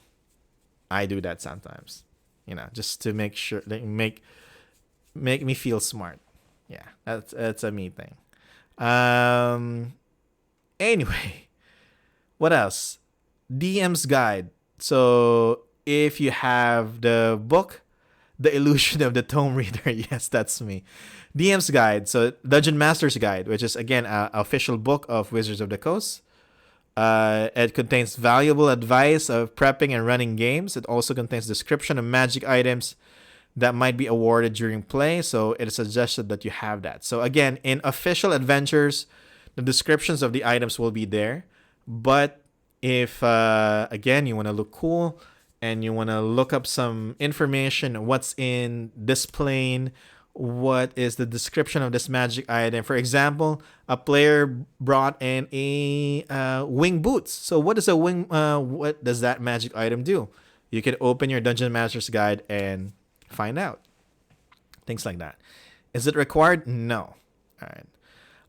I do that sometimes, just to make sure, like, make me feel smart. Yeah, that's a me thing. Anyway, what else? DM's Guide. So if you have the book, The Illusion of the Tome Reader, yes, that's me. DM's Guide. So Dungeon Master's Guide, which is again an official book of Wizards of the Coast. It contains valuable advice of prepping and running games. It also contains description of magic items that might be awarded during play. So it is suggested that you have that. So again, in official adventures, the descriptions of the items will be there. But if, again, you want to look cool and you want to look up some information, what's in this plane, what is the description of this magic item. For example, a player brought in a wing boots. So what is a wing? What does that magic item do? You can open your Dungeon Master's Guide and find out. Things like that. Is it required? No. All right.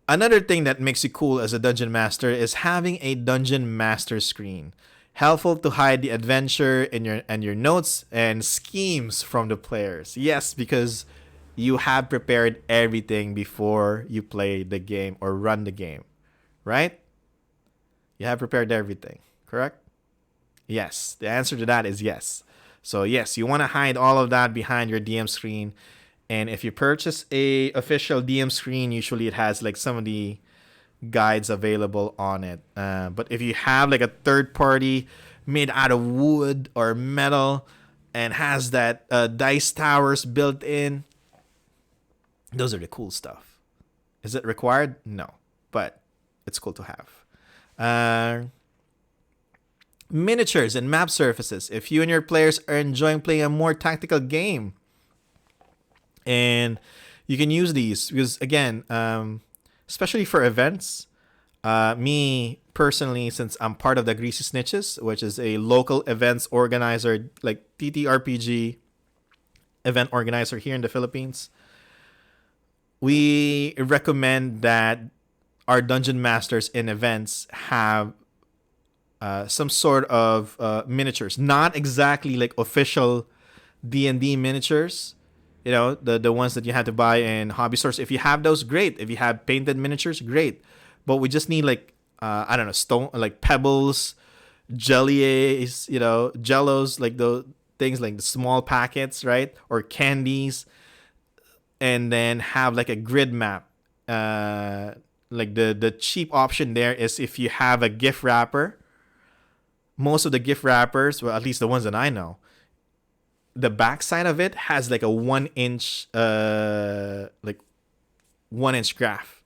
Another thing that makes you cool as a Dungeon Master is having a Dungeon Master screen. Helpful to hide the adventure in your notes and schemes from the players. Yes, because you have prepared everything before you play the game or run the game, right? You have prepared everything, correct? Yes, the answer to that is yes. So yes, you want to hide all of that behind your DM screen. And if you purchase a official DM screen, usually it has like some of the guides available on it. But if you have like a third party made out of wood or metal and has that dice towers built in, those are the cool stuff. Is it required? No, but it's cool to have. Miniatures and map surfaces. If you and your players are enjoying playing a more tactical game, and you can use these because again, especially for events. Me personally, since I'm part of the Greasy Snitches, which is a local events organizer, like TTRPG event organizer here in the Philippines, we recommend that our dungeon masters in events have some sort of miniatures, not exactly like official D&D miniatures, you know, the ones that you had to buy in hobby stores. If you have those, great. If you have painted miniatures, great. But we just need like I don't know, stone, like pebbles, jellies, you know, jellos, like those things, like the small packets, right? Or candies, and then have like a grid map. Like the cheap option there is if you have a gift wrapper. Most of the gift wrappers, well, at least the ones that I know, the backside of it has like a 1 inch, like 1 inch graph.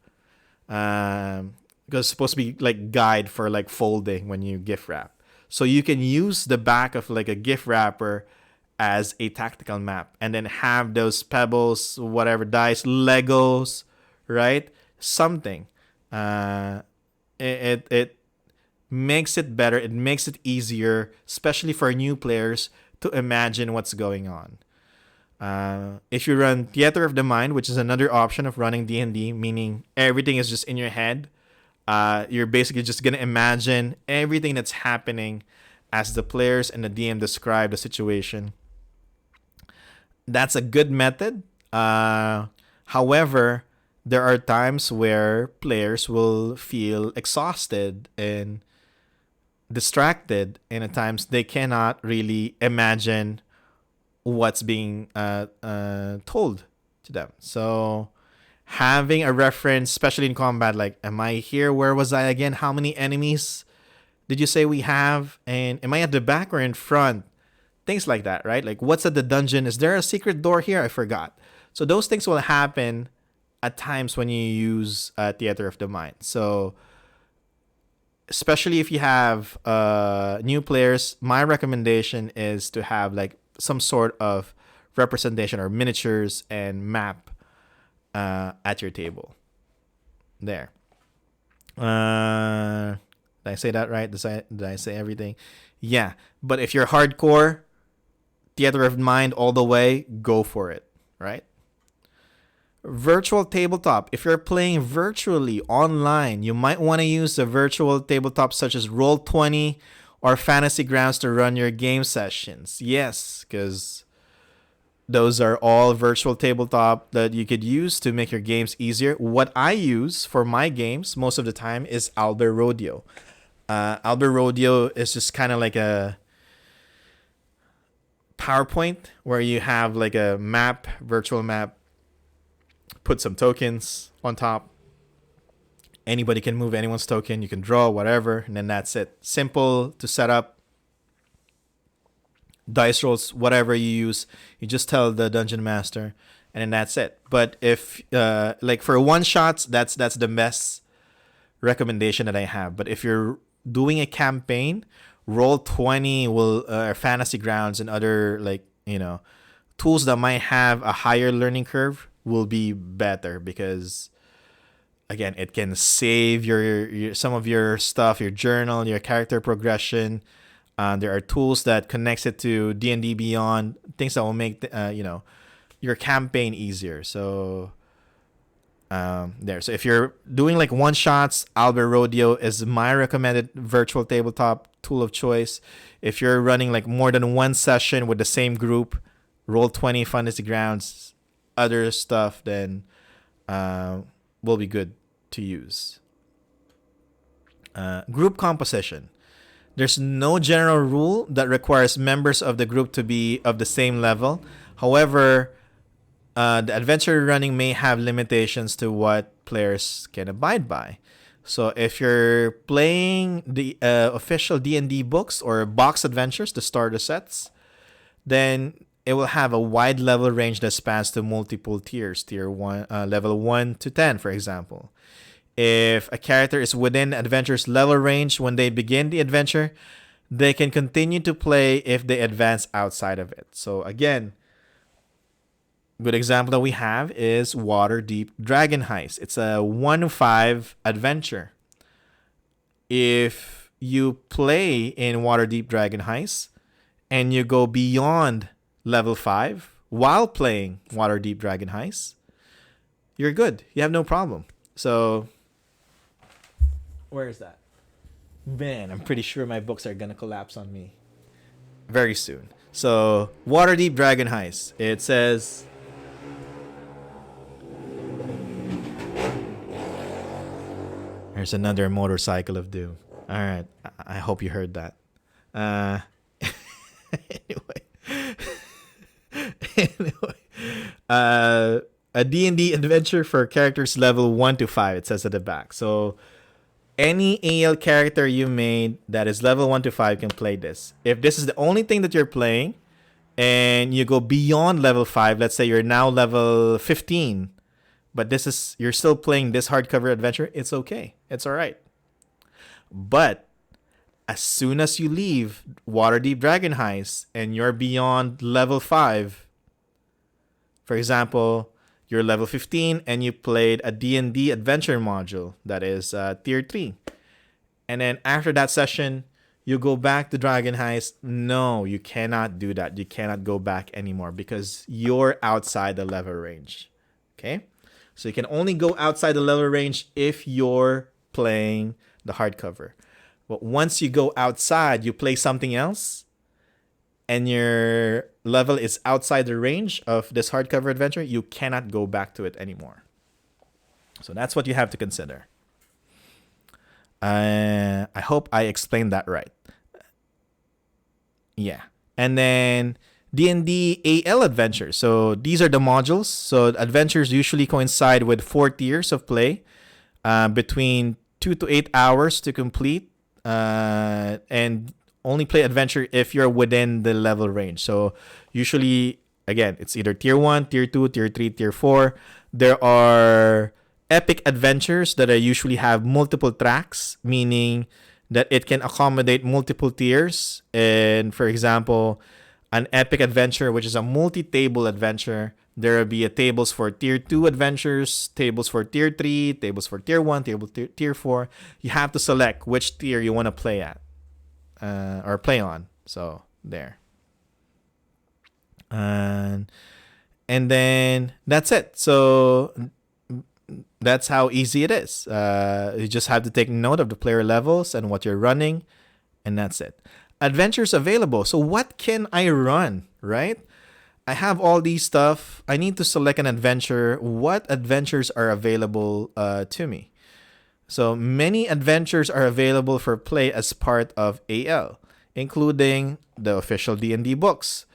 Because it's supposed to be like guide for like folding when you gift wrap. So you can use the back of like a gift wrapper as a tactical map and then have those pebbles, whatever, dice, Legos, right? Something. It makes it better. It makes it easier, especially for new players, to imagine what's going on. If you run Theater of the Mind, which is another option of running D&D, meaning everything is just in your head, you're basically just going to imagine everything that's happening as the players and the DM describe the situation. That's a good method. However, there are times where players will feel exhausted and distracted, and at times they cannot really imagine what's being told to them. So having a reference, especially in combat, like, am I here? Where was I again? How many enemies did you say we have? And am I at the back or in front? Things like that, right? Like, what's at the dungeon? Is there a secret door here? I forgot. So those things will happen at times when you use Theater of the Mind. So especially if you have new players, my recommendation is to have like some sort of representation or miniatures and map at your table. There. Did I say that right? Did I say everything? Yeah. But if you're hardcore, Theater of Mind all the way, go for it, right? Virtual tabletop. If you're playing virtually online, you might want to use a virtual tabletop such as Roll20 or Fantasy Grounds to run your game sessions. Yes, because those are all virtual tabletop that you could use to make your games easier. What I use for my games most of the time is Albert Rodeo. Albert Rodeo is just kind of like a PowerPoint where you have like a map, virtual map, put some tokens on top. Anybody can move anyone's token. You can draw whatever, and then that's it. Simple to set up. Dice rolls, whatever you use, you just tell the dungeon master, and then that's it. But if like for one shots, that's the best recommendation that I have. But if you're doing a campaign Roll20 will Fantasy Grounds and other tools that might have a higher learning curve will be better, because again, it can save your some of your stuff, your journal, your character progression. There are tools that connects it to D&D Beyond, things that will make your campaign easier. So there. So if you're doing like one shots, Albert Rodeo is my recommended virtual tabletop tool of choice. If you're running like more than one session with the same group, Roll20, Fantasy Grounds, other stuff, then will be good to use. Group composition. There's no general rule that requires members of the group to be of the same level. However, the adventure running may have limitations to what players can abide by. So if you're playing the official D&D books or box adventures, the starter sets, then it will have a wide level range that spans to multiple tiers, tier 1, level 1 to 10, for example. If a character is within the adventure's level range when they begin the adventure, they can continue to play if they advance outside of it. So again, good example that we have is Waterdeep Dragon Heist. It's a 1-5 adventure. If you play in Waterdeep Dragon Heist and you go beyond level 5 while playing Waterdeep Dragon Heist, you're good. You have no problem. So, where is that? Man, I'm pretty sure my books are going to collapse on me very soon. So, Waterdeep Dragon Heist. It says... There's another motorcycle of doom. All right. I hope you heard that. A D&D adventure for characters level 1 to 5, it says at the back. So any AL character you made that is level 1 to 5 can play this. If this is the only thing that you're playing and you go beyond level 5, let's say you're now level 15, but you're still playing this hardcover adventure, it's okay. It's all right. But as soon as you leave Waterdeep Dragon Heist and you're beyond level 5, for example, you're level 15 and you played a D&D adventure module that is tier 3. And then after that session, you go back to Dragon Heist. No, you cannot do that. You cannot go back anymore because you're outside the level range. Okay? So you can only go outside the level range if you're playing the hardcover. But once you go outside, you play something else, and your level is outside the range of this hardcover adventure, you cannot go back to it anymore. So that's what you have to consider. I hope I explained that right. Yeah. And then D&D AL adventures. So these are the modules. So adventures usually coincide with 4 tiers of play, between 2 to 8 hours to complete, and only play adventure if you're within the level range. So usually, again, it's either tier 1, tier 2, tier 3, tier 4. There are epic adventures that usually have multiple tracks, meaning that it can accommodate multiple tiers. And for example, an epic adventure, which is a multi-table adventure, there will be a tables for tier 2 adventures, tables for tier 3, tables for tier 1, tier 4. You have to select which tier you want to play at, or play on. So there. And then that's it. So that's how easy it is. You just have to take note of the player levels and what you're running, and that's it. Adventures available. So what can I run, right? I have all these stuff. I need to select an adventure. What adventures are available to me? So many adventures are available for play as part of AL, including the official D&D books,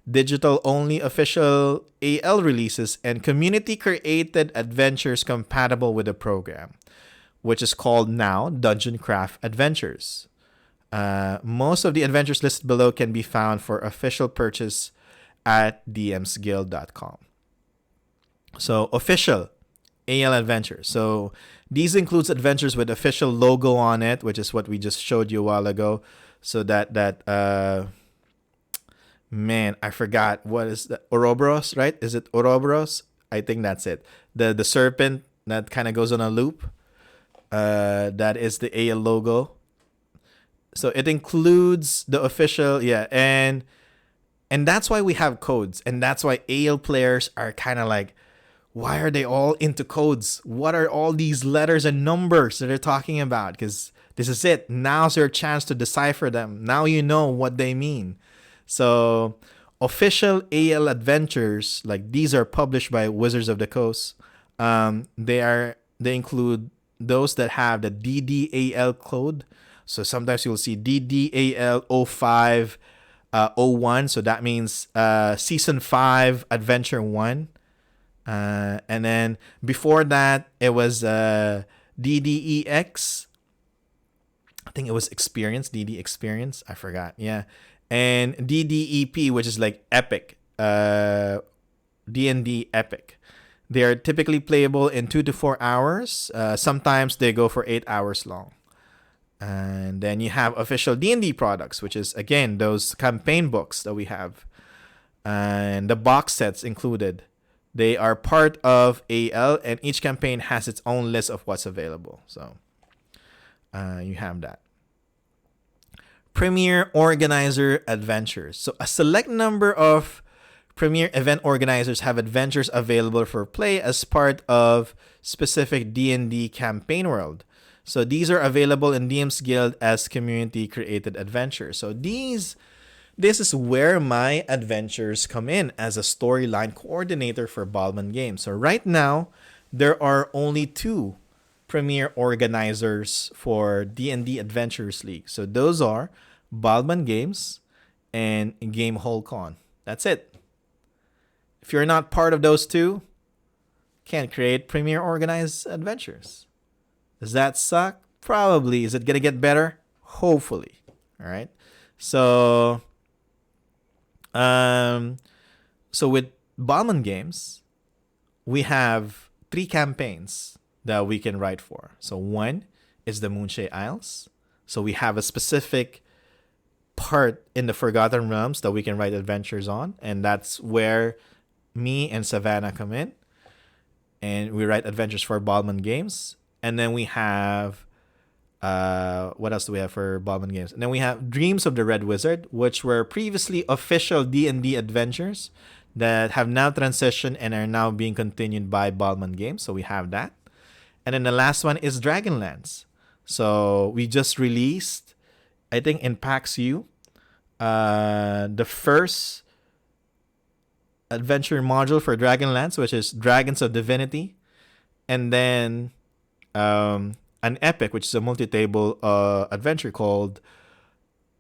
digital-only official AL releases, and community-created adventures compatible with the program, which is called now Dungeoncraft Adventures. Most of the adventures listed below can be found for official purchase at dmsguild.com. So official AL adventures. So these includes adventures with official logo on it, which is what we just showed you a while ago. So man, I forgot what is the Ouroboros, right? Is it Ouroboros? I think that's it. The serpent that kind of goes on a loop. That is the AL logo. So it includes the official, yeah, and that's why we have codes, and that's why AL players are kind of like, why are they all into codes? What are all these letters and numbers that they're talking about? Because this is it. Now's your chance to decipher them. Now you know what they mean. So official AL adventures, like these are published by Wizards of the Coast. They include those that have the DDAL code. So sometimes you'll see DDAL 05 01. So that means season 5 adventure 1. And then before that, it was DDEX. I think it was Experience, DD Experience. I forgot. Yeah. And DDEP, which is like Epic. D&D Epic. They are typically playable in 2 to 4 hours. Sometimes they go for 8 hours long. And then you have official D&D products, which is, again, those campaign books that we have. And the box sets included. They are part of AL, and each campaign has its own list of what's available. So you have that. Premier Organizer Adventures. So a select number of Premier Event Organizers have adventures available for play as part of specific D&D campaign world. So these are available in DM's Guild as community-created adventures. So this is where my adventures come in as a storyline coordinator for Baldman Games. So right now, there are only 2 premier organizers for D&D Adventures League. So those are Baldman Games and DMPaulG. That's it. If you're not part of those 2, can't create premier organized adventures. Does that suck? Probably. Is it going to get better? Hopefully. All right. So with Baldman Games, we have 3 campaigns that we can write for. So one is the Moonshade Isles. So we have a specific part in the Forgotten Realms that we can write adventures on, and that's where me and Savannah come in, and we write adventures for Baldman Games. And then we have what else do we have for Baldman Games? And then we have Dreams of the Red Wizard, which were previously official D&D adventures that have now transitioned and are now being continued by Baldman Games. So we have that. And then the last one is Dragonlance. So we just released, I think in PAX U, the first adventure module for Dragonlance, which is Dragons of Divinity. And then an epic, which is a multi-table adventure called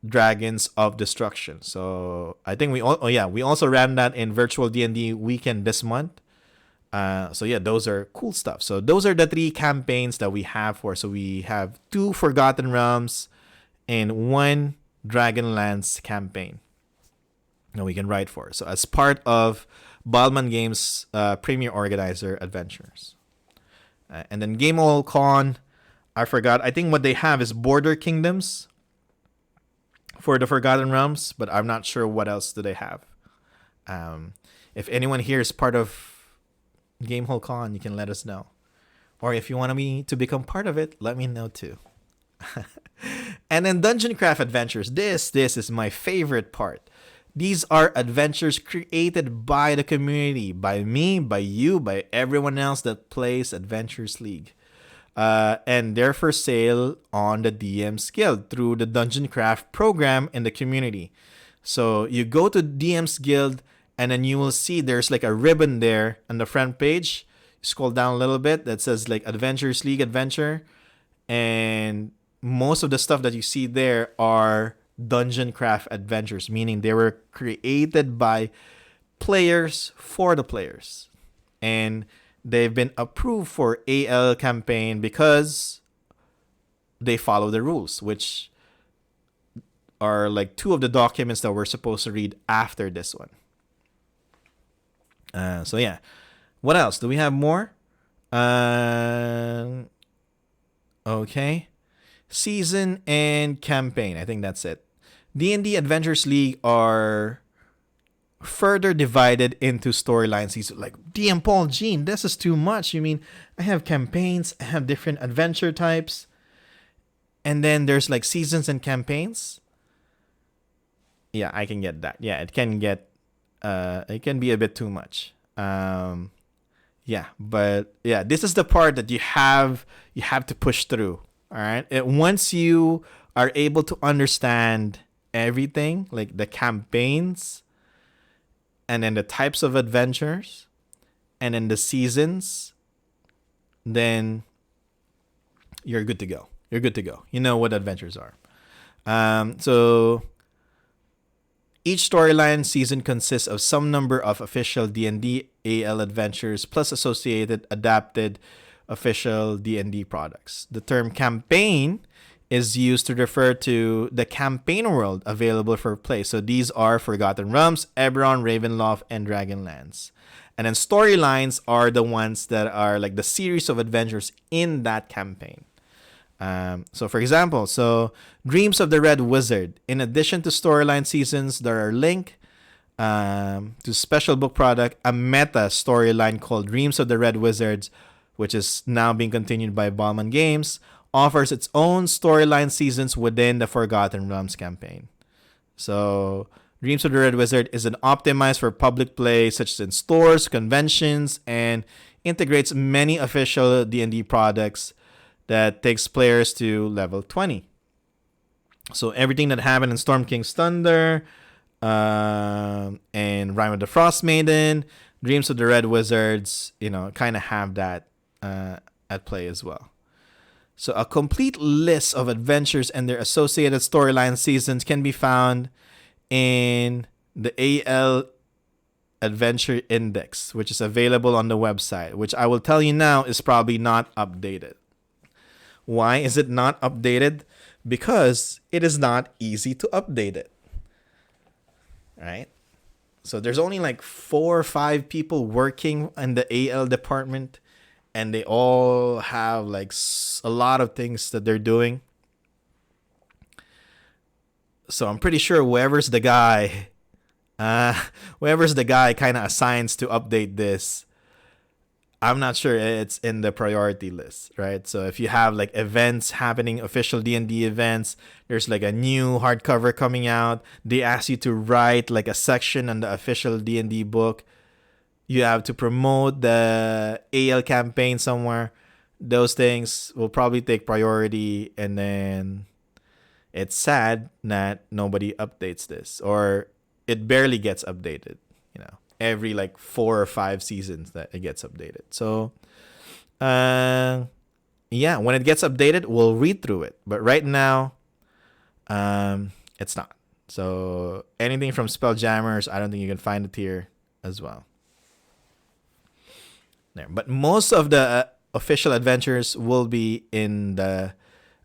Dragons of Destruction. So I think we also ran that in virtual D&D weekend this month. So yeah, those are cool stuff. So those are the 3 campaigns that we have for. So we have 2 Forgotten Realms and 1 Dragonlance campaign that we can write for. So as part of Baldman Games Premier Organizer Adventures. And then DMPaulG, I forgot. I think what they have is Border Kingdoms for the Forgotten Realms, but I'm not sure what else do they have. If anyone here is part of DMPaulG, you can let us know. Or if you want me to become part of it, let me know too. And then Dungeoncraft Adventures. This is my favorite part. These are adventures created by the community, by me, by you, by everyone else that plays Adventures League. And they're for sale on the DM's Guild through the Dungeoncraft program in the community. So you go to DM's Guild and then you will see there's like a ribbon there on the front page. You scroll down a little bit that says like Adventures League Adventure. And most of the stuff that you see there are Dungeoncraft adventures, meaning they were created by players for the players, and they've been approved for AL campaign because they follow the rules, which are like 2 of the documents that we're supposed to read after this one. So yeah, what else do we have more? Okay, season and campaign. I think that's it. D&D Adventures League are further divided into storyline seasons. Like, DMPaulG, this is too much. You mean I have campaigns, I have different adventure types, and then there's like seasons and campaigns? Yeah, I can get that. Yeah, it can be a bit too much. Yeah, but yeah, this is the part that you have to push through. All right, once you are able to understand everything, like the campaigns, and then the types of adventures, and then the seasons, then you're good to go. You're good to go. You know what adventures are. So each storyline season consists of some number of official D&D AL adventures plus associated adapted official D&D products. The term campaign is used to refer to the campaign world available for play. So these are Forgotten Realms, Eberron, Ravenloft, and Dragonlance. And then storylines are the ones that are like the series of adventures in that campaign. So for example, Dreams of the Red Wizard. In addition to storyline seasons, there are linked to special book product, a meta storyline called Dreams of the Red Wizards, which is now being continued by Ballman Games, offers its own storyline seasons within the Forgotten Realms campaign. So Dreams of the Red Wizard is an optimized for public play, such as in stores, conventions, and integrates many official D&D products that takes players to level 20. So everything that happened in Storm King's Thunder, and Rime of the Frost Maiden, Dreams of the Red Wizards, kind of have that at play as well. So a complete list of adventures and their associated storyline seasons can be found in the AL Adventure Index, which is available on the website, which I will tell you now is probably not updated. Why is it not updated? Because it is not easy to update it. Right? So there's only like 4 or 5 people working in the AL department, and they all have like a lot of things that they're doing. So I'm pretty sure whoever's the guy kind of assigns to update this, I'm not sure it's in the priority list, right? So if you have like events happening, official D&D events, there's like a new hardcover coming out, they ask you to write like a section on the official D&D book. You have to promote the AL campaign somewhere. Those things will probably take priority, and then it's sad that nobody updates this, or it barely gets updated, every like 4 or 5 seasons that it gets updated. So, when it gets updated, we'll read through it. But right now, it's not. So anything from Spelljammers, I don't think you can find it here as well. There. But most of the official adventures will be in the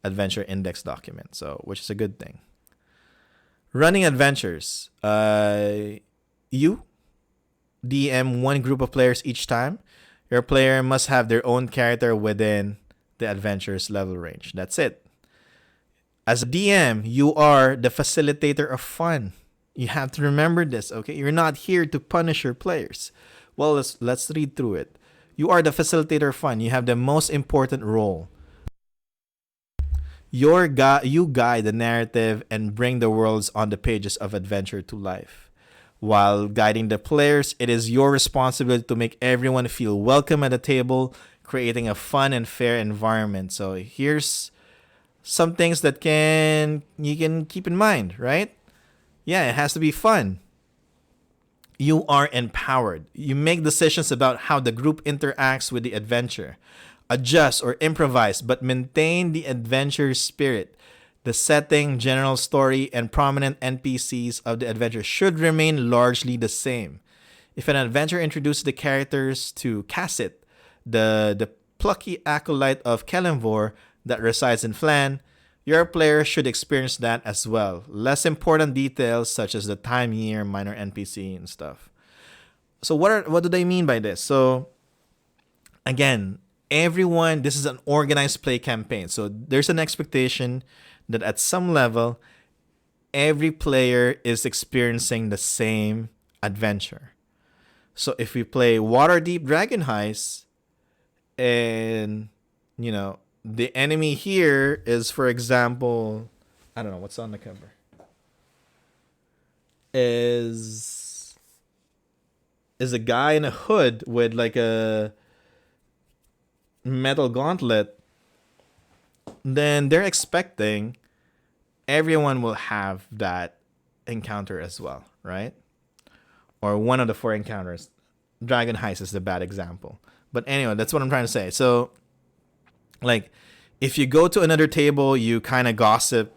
Adventure Index document, which is a good thing. Running adventures. You DM one group of players each time. Your player must have their own character within the adventure's level range. That's it. As a DM, you are the facilitator of fun. You have to remember this, okay? You're not here to punish your players. Well, let's read through it. You are the facilitator of fun. You have the most important role. You guide the narrative and bring the worlds on the pages of adventure to life. While guiding the players, it is your responsibility to make everyone feel welcome at the table, creating a fun and fair environment. So here's some things that you can keep in mind, right? Yeah, it has to be fun. You are empowered. You make decisions about how the group interacts with the adventure. Adjust or improvise, but maintain the adventure spirit. The setting, general story, and prominent NPCs of the adventure should remain largely the same. If an adventure introduces the characters to Cassit, the plucky acolyte of Kelenvor that resides in Flan, your player should experience that as well. Less important details such as the time, year, minor NPC, and stuff. So what do they mean by this? So again, this is an organized play campaign. So there's an expectation that at some level, every player is experiencing the same adventure. So if we play Waterdeep Dragon Heist, and the enemy here is, for example, I don't know what's on the cover, is a guy in a hood with like a metal gauntlet, then they're expecting everyone will have that encounter as well, right? Or one of the 4 encounters. Dragon Heist is the bad example. But anyway, that's what I'm trying to say. So, like, if you go to another table, you kind of gossip,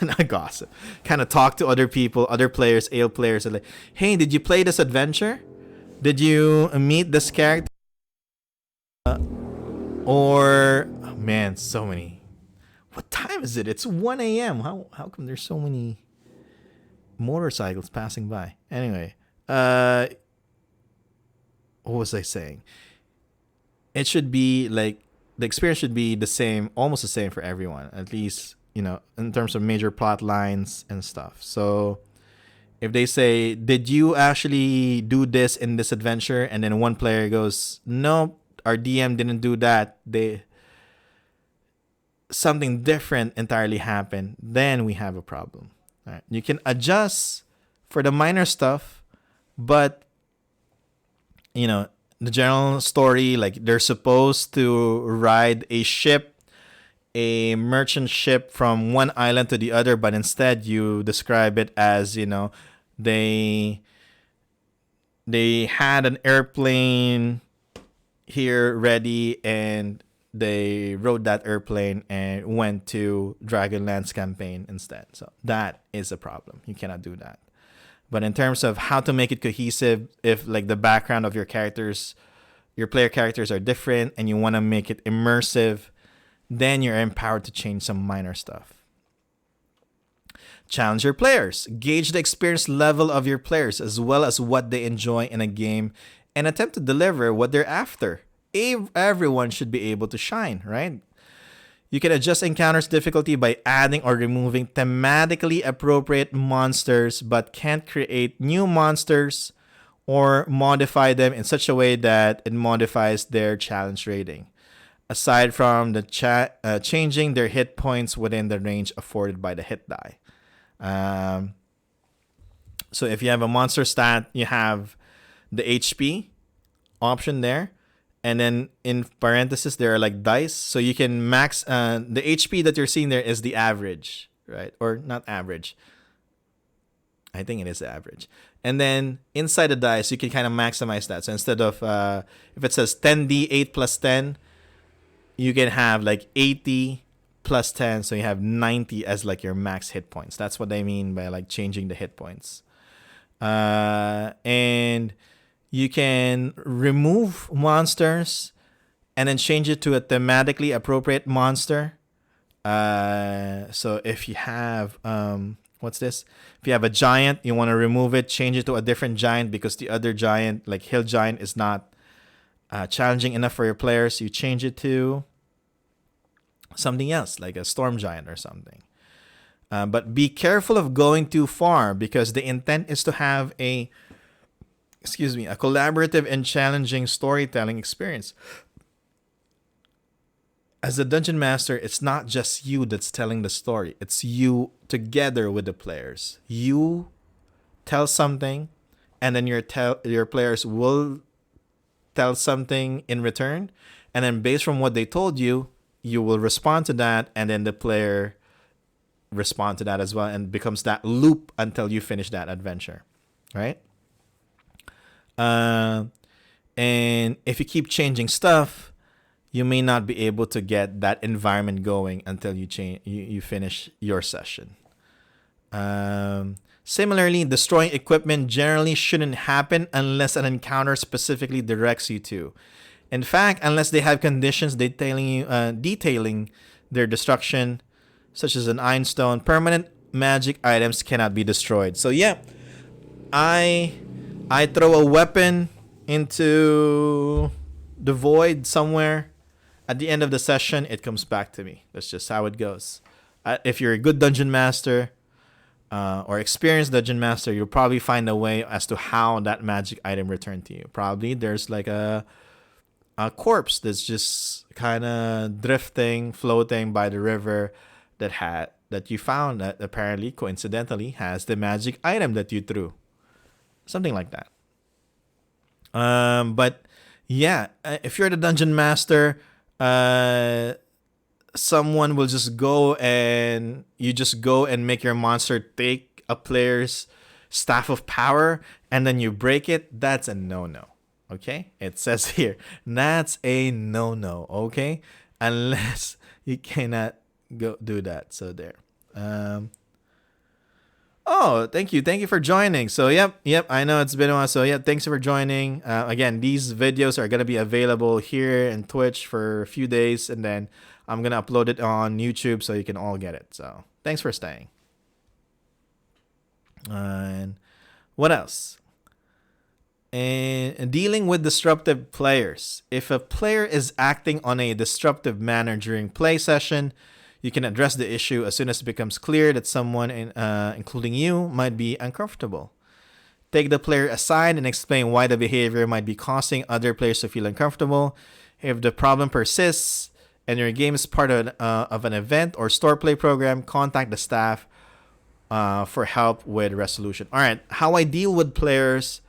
not gossip, kind of talk to other people, other players, AO players, and like, hey, did you play this adventure? Did you meet this character? Or, oh man, so many. What time is it? It's 1 a.m. How come there's so many motorcycles passing by? Anyway, what was I saying? It should be like, the experience should be the same, almost the same for everyone, at least, in terms of major plot lines and stuff. So if they say, did you actually do this in this adventure? And then one player goes, no, our DM didn't do that. Something different entirely happened. Then we have a problem. All right. You can adjust for the minor stuff, but the general story, like they're supposed to ride a ship, a merchant ship from one island to the other, but instead you describe it as, they had an airplane here ready, and they rode that airplane and went to Dragonlance campaign instead. So that is a problem. You cannot do that. But in terms of how to make it cohesive, if like the background of your characters, your player characters are different and you want to make it immersive, then you're empowered to change some minor stuff. Challenge your players. Gauge the experience level of your players as well as what they enjoy in a game, and attempt to deliver what they're after. Everyone should be able to shine, right? You can adjust encounters difficulty by adding or removing thematically appropriate monsters, but can't create new monsters or modify them in such a way that it modifies their challenge rating, aside from the changing their hit points within the range afforded by the hit die. So if you have a monster stat, you have the HP option there. And then in parentheses, there are like dice. So you can max, the HP that you're seeing there is the average, right? Or not average. I think it is the average. And then inside the dice, you can kind of maximize that. So instead of, if it says 10d8 plus 10, you can have like 80 plus 10. So you have 90 as like your max hit points. That's what I mean by like changing the hit points. And you can remove monsters and then change it to a thematically appropriate monster. So if you have, what's this? If you have a giant, you want to remove it, change it to a different giant because the other giant, like hill giant, is not challenging enough for your players. You change it to something else, like a storm giant or something. But be careful of going too far because the intent is to have a collaborative and challenging storytelling experience. As a dungeon master, it's not just you that's telling the story. It's you together with the players. You tell something, and then your players will tell something in return. And then based from what they told you, you will respond to that, and then the player respond to that as well, and becomes that loop until you finish that adventure, right? And if you keep changing stuff, you may not be able to get that environment going until you finish your session. Similarly, destroying equipment generally shouldn't happen unless an encounter specifically directs you to. In fact, unless they have conditions detailing their destruction, such as an iron stone, permanent magic items cannot be destroyed. So yeah, I throw a weapon into the void somewhere. At the end of the session, it comes back to me. That's just how it goes. If you're a good dungeon master, or experienced dungeon master, you'll probably find a way as to how that magic item returned to you. Probably there's like a corpse that's just kind of drifting, floating by the river that you found that apparently coincidentally has the magic item that you threw. Something like that. But yeah, if you're the dungeon master, someone will just go and make your monster take a player's staff of power and then you break it. That's a no-no. Okay? It says here, that's a no-no. Okay? Unless you cannot go do that. So there. Oh, thank you for joining. So yep, I know it's been a while. So yeah, thanks for joining. Again, these videos are gonna be available here in Twitch for a few days, and then I'm gonna upload it on YouTube so you can all get it. So thanks for staying. And what else? And dealing with disruptive players. If a player is acting on a disruptive manner during play session, you can address the issue as soon as it becomes clear that someone, including you, might be uncomfortable. Take the player aside and explain why the behavior might be causing other players to feel uncomfortable. If the problem persists and your game is part of an event or store play program, contact the staff for help with resolution. All right, how I deal with players,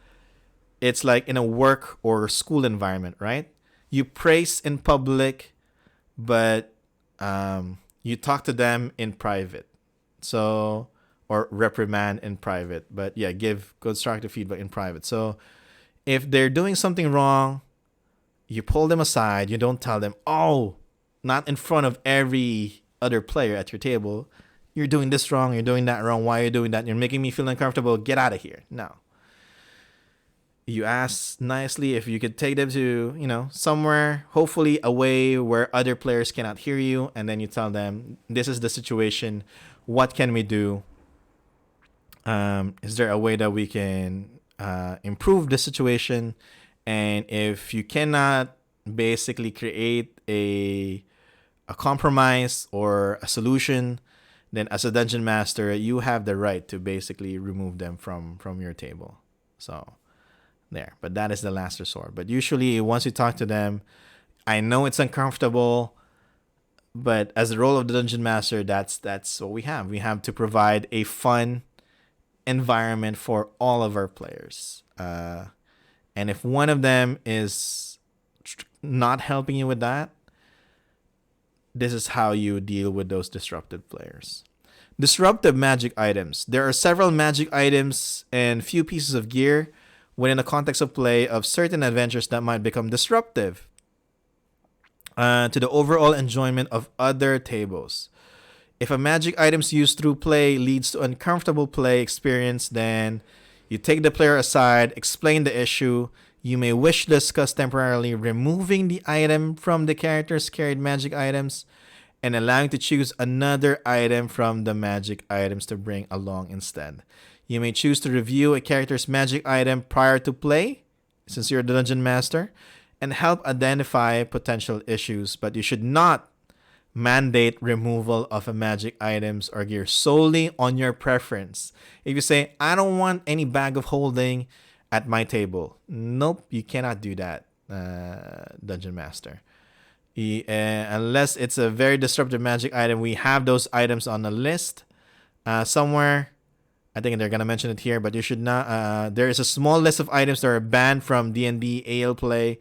it's like in a work or school environment, right? You praise in public, but you talk to them in private. So, or reprimand in private. But yeah, give constructive feedback in private. So if they're doing something wrong, you pull them aside. You don't tell them, oh, not in front of every other player at your table. You're doing this wrong. You're doing that wrong. Why are you doing that? You're making me feel uncomfortable. Get out of here. No. You ask nicely if you could take them to, somewhere, hopefully away where other players cannot hear you. And then you tell them, this is the situation. What can we do? Is there a way that we can improve the situation? And if you cannot basically create a compromise or a solution, then as a dungeon master, you have the right to basically remove them from your table. So there, but that is the last resort. But usually once you talk to them, I know it's uncomfortable, but as the role of the dungeon master, that's what we have. We have to provide a fun environment for all of our players. And if one of them is not helping you with that, this is how you deal with those disruptive players. Disruptive magic items. There are several magic items and few pieces of gear within the context of play of certain adventures that might become disruptive to the overall enjoyment of other tables. If a magic item's used through play leads to uncomfortable play experience, then you take the player aside, explain the issue. You may wish to discuss temporarily removing the item from the character's carried magic items and allowing to choose another item from the magic items to bring along instead. You may choose to review a character's magic item prior to play, since you're the dungeon master, and help identify potential issues, but you should not mandate removal of a magic items or gear solely on your preference. If you say, I don't want any bag of holding at my table. Nope, you cannot do that, dungeon master. Unless it's a very disruptive magic item, we have those items on the list somewhere. I think they're going to mention it here, but you should not. There is a small list of items that are banned from D&D AL play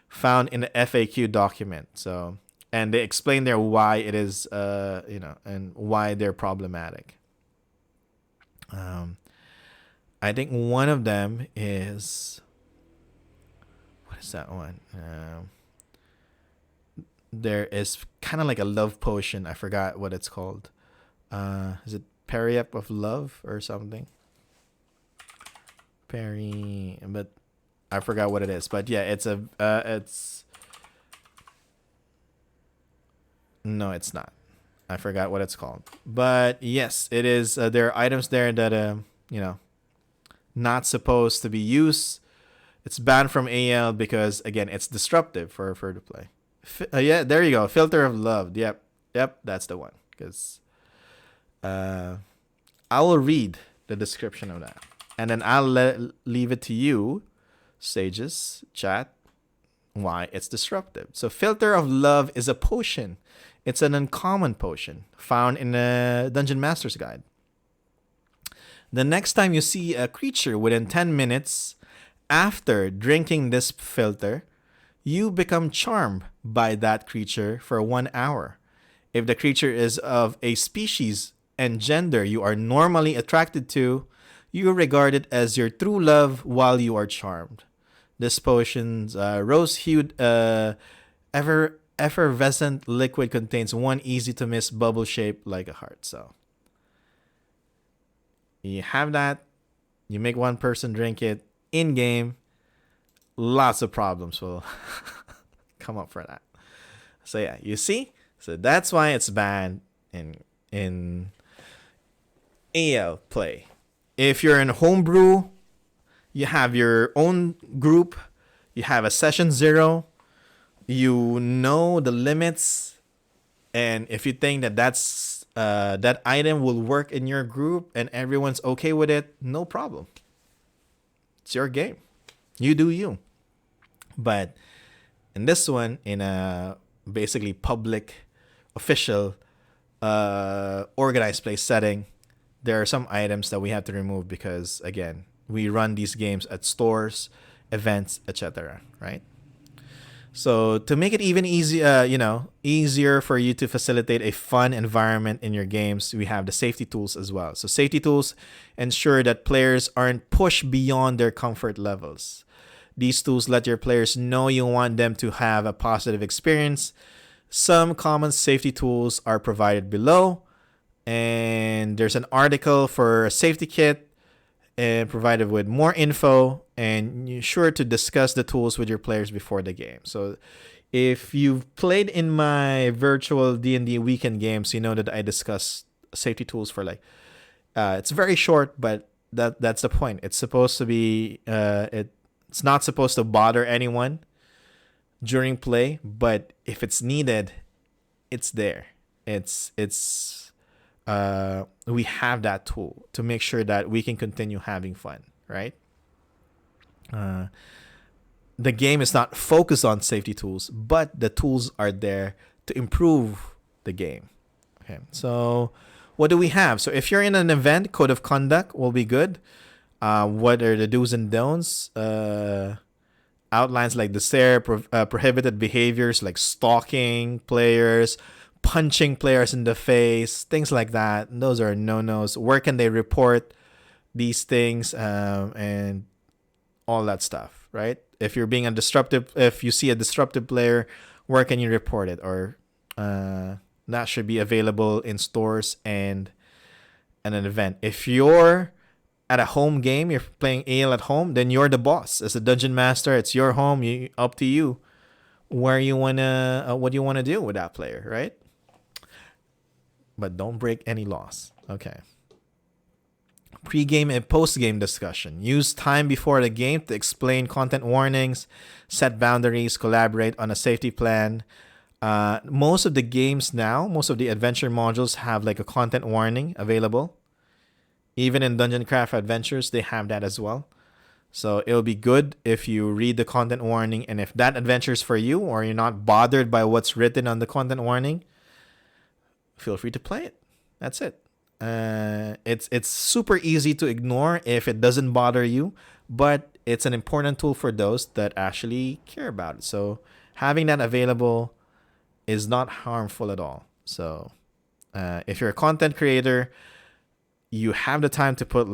found in the FAQ document. So, and they explain there why it is, and why they're problematic. I think one of them is, what is that one? There is kind of like a love potion. I forgot what it's called. Is it Periap of Love or something? But I forgot what it is. But yeah, no, it's not. I forgot what it's called. But yes, it is. There are items there that not supposed to be used. It's banned from AL because again, it's disruptive for the play. Yeah, there you go. Filter of Love. Yep, that's the one. Because I will read the description of that, and then I'll leave it to you, sages, chat, why it's disruptive. So Filter of Love is a potion. It's an uncommon potion found in a Dungeon Master's Guide. The next time you see a creature within 10 minutes after drinking this filter, you become charmed by that creature for 1 hour. If the creature is of a species and gender you are normally attracted to, you regard it as your true love while you are charmed. This potion's rose-hued effervescent liquid contains one easy-to-miss bubble shaped like a heart. So you have that. You make one person drink it in-game. Lots of problems will come up for that. So yeah, you see? So that's why it's banned in AL play. If you're in homebrew, you have your own group, you have a session 0, you know the limits, and if you think that that item will work in your group and everyone's okay with it, no problem. It's your game. You do you. But in this one, in a basically public, official, organized play setting, there are some items that we have to remove because, again, we run these games at stores, events, etc. Right? So to make it even easier for you to facilitate a fun environment in your games, we have the safety tools as well. So safety tools ensure that players aren't pushed beyond their comfort levels. These tools let your players know you want them to have a positive experience. Some common safety tools are provided below, and there's an article for a safety kit and provided with more info, and you're sure to discuss the tools with your players before the game. So if you've played in my virtual D&D weekend games, you know that I discuss safety tools for it's very short, but that's the point. It's supposed to be it's not supposed to bother anyone during play, but if it's needed, it's there. We have that tool to make sure that we can continue having fun, right? The game is not focused on safety tools, but the tools are there to improve the game. Okay, so what do we have? So if you're in an event, code of conduct will be good. What are the do's and don'ts? Outlines like the prohibited behaviors like stalking players, punching players in the face, things like that. Those are no-nos. Where can they report these things and all that stuff, right? If you see a disruptive player, where can you report it? Or that should be available in stores and an event. If you're at a home game, you're playing AL at home, then you're the boss. As a dungeon master, it's your home. Up to you what you wanna do with that player, right? But don't break any laws. Okay. Pre-game and post-game discussion. Use time before the game to explain content warnings, set boundaries, collaborate on a safety plan. Most of the games now, most of the adventure modules have like a content warning available. Even in Dungeoncraft Adventures, they have that as well. So it'll be good if you read the content warning, and if that adventure is for you or you're not bothered by what's written on the content warning, feel free to play it. That's it. It's super easy to ignore if it doesn't bother you, but it's an important tool for those that actually care about it. So having that available is not harmful at all. So if you're a content creator, you have the time to put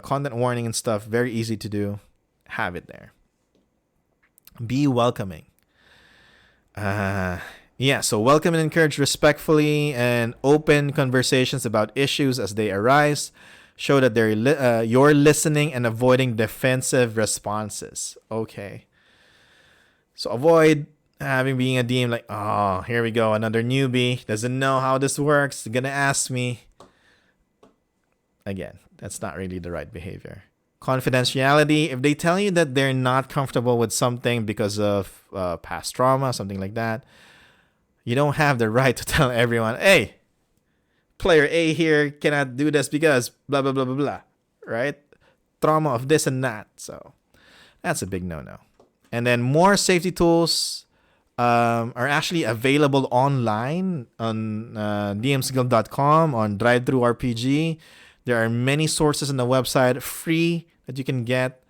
content warning and stuff. Very easy to do. Have it there. Be welcoming. So welcome and encourage respectfully and open conversations about issues as they arise. Show that you're listening and avoiding defensive responses. Okay. So avoid being a DM like, oh, here we go, another newbie. Doesn't know how this works. Gonna ask me. Again, that's not really the right behavior. Confidentiality. If they tell you that they're not comfortable with something because of past trauma, something like that, you don't have the right to tell everyone, hey, player A here cannot do this because blah blah blah blah blah, right? Trauma of this and that. So that's a big no-no. And then more safety tools are actually available online on dmsguild.com, on DriveThruRPG. There are many sources on the website, free, that you can get.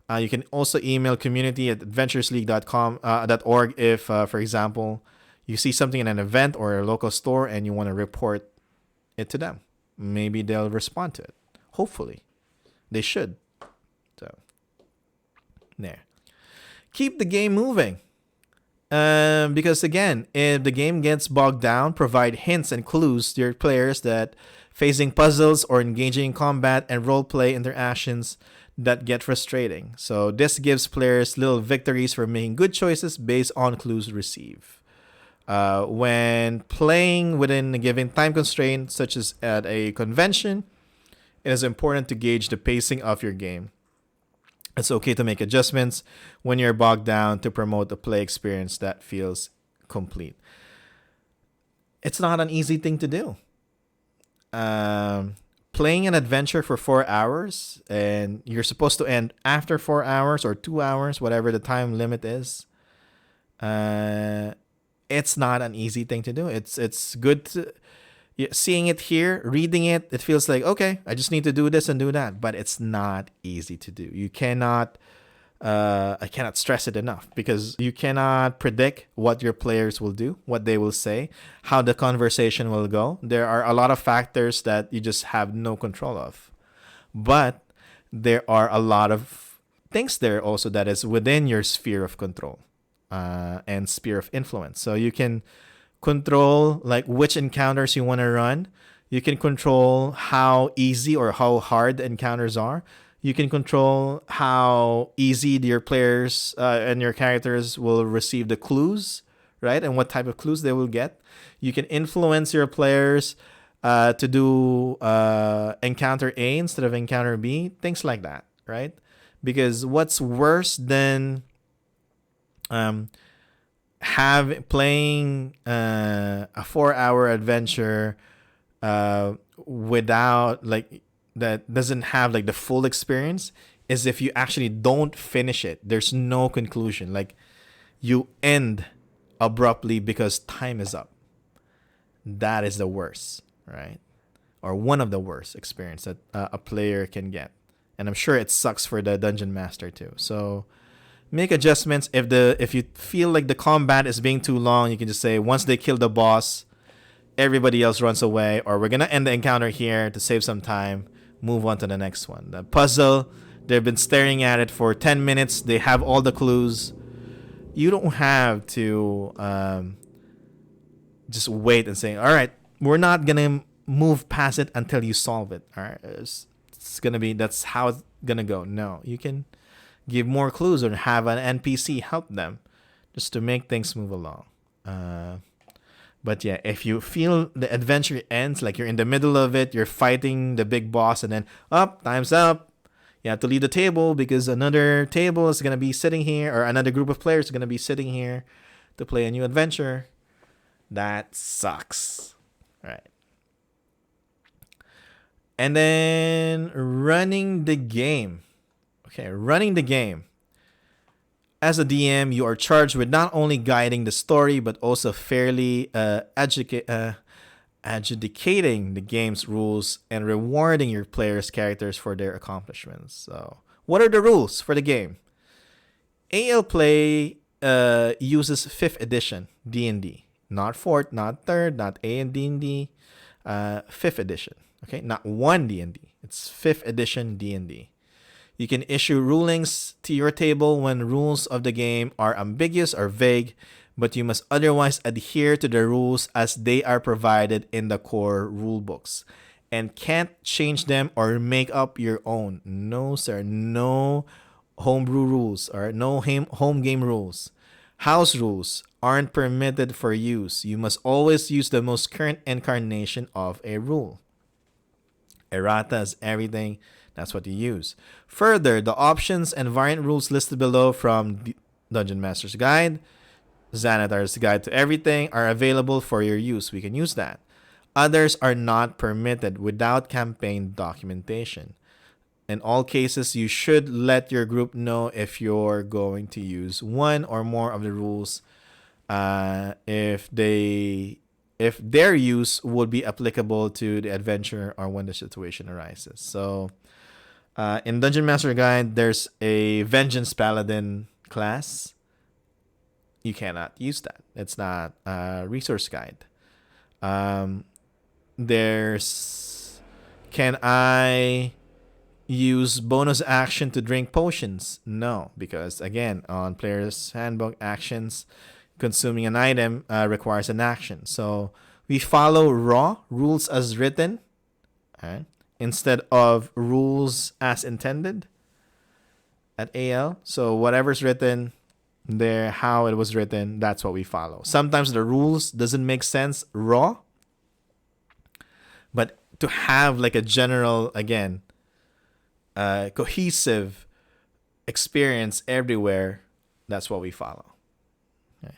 You can also email community@adventuresleague.com.org if, for example, you see something in an event or a local store and you want to report it to them. Maybe they'll respond to it. Hopefully. They should. So, there. Keep the game moving. Because again, if the game gets bogged down, provide hints and clues to your players that facing puzzles or engaging in combat and roleplay interactions that get frustrating. So this gives players little victories for making good choices based on clues received. When playing within a given time constraint, such as at a convention, it is important to gauge the pacing of your game. It's okay to make adjustments when you're bogged down to promote a play experience that feels complete. It's not an easy thing to do. Playing an adventure for 4 hours and you're supposed to end after 4 hours or 2 hours, whatever the time limit is. It's not an easy thing to do. It's good to, seeing it here, reading it. It feels like, okay, I just need to do this and do that, but it's not easy to do. You cannot. I cannot stress it enough, because you cannot predict what your players will do, what they will say, how the conversation will go. There are a lot of factors that you just have no control of. But there are a lot of things there also that is within your sphere of control and sphere of influence. So you can control like which encounters you want to run. You can control how easy or how hard the encounters are. You can control how easy your players and your characters will receive the clues, right? And what type of clues they will get. You can influence your players to do encounter A instead of encounter B, things like that, right? Because what's worse than playing a 4-hour adventure without like, that doesn't have like the full experience, is if you actually don't finish it. There's no conclusion. Like, you end abruptly because time is up. That is the worst, right? Or one of the worst experience that a player can get. And I'm sure it sucks for the dungeon master too. So make adjustments. If you feel like the combat is being too long, you can just say, once they kill the boss, everybody else runs away, or we're gonna end the encounter here to save some time. Move on to the next one. The puzzle, they've been staring at it for 10 minutes. They have all the clues. You don't have to just wait and say, all right, we're not going to move past it until you solve it. All right, it's going to be, that's how it's going to go. No, you can give more clues or have an NPC help them just to make things move along. But yeah, if you feel the adventure ends, like you're in the middle of it, you're fighting the big boss, and then time's up. You have to leave the table because another table is going to be sitting here, or another group of players is going to be sitting here to play a new adventure. That sucks. Right. And then running the game. Okay, running the game. As a DM, you are charged with not only guiding the story, but also fairly adjudicating the game's rules and rewarding your players' characters for their accomplishments. So, what are the rules for the game? AL Play uses 5th edition D&D. Not 4th, not 3rd, not A&D, 5th edition. Okay, not 1 D&D. It's 5th edition D&D. You can issue rulings to your table when rules of the game are ambiguous or vague, but you must otherwise adhere to the rules as they are provided in the core rulebooks and can't change them or make up your own. No, sir. No homebrew rules or no home game rules. House rules aren't permitted for use. You must always use the most current incarnation of a rule. Errata is everything. That's what you use. Further, the options and variant rules listed below from the Dungeon Master's Guide, Xanatar's Guide to Everything, are available for your use. We can use that. Others are not permitted without campaign documentation. In all cases, you should let your group know if you're going to use one or more of the rules, if their use would be applicable to the adventure or when the situation arises. So, in Dungeon Master Guide, there's a Vengeance Paladin class. You cannot use that. It's not a resource guide. There's, can I use bonus action to drink potions? No, because again, on Player's Handbook, actions, consuming an item requires an action. So we follow raw rules as written, right, instead of rules as intended at AL. So whatever's written there, how it was written, that's what we follow. Sometimes the rules doesn't make sense raw, but to have like a general, again, cohesive experience everywhere, that's what we follow. Okay.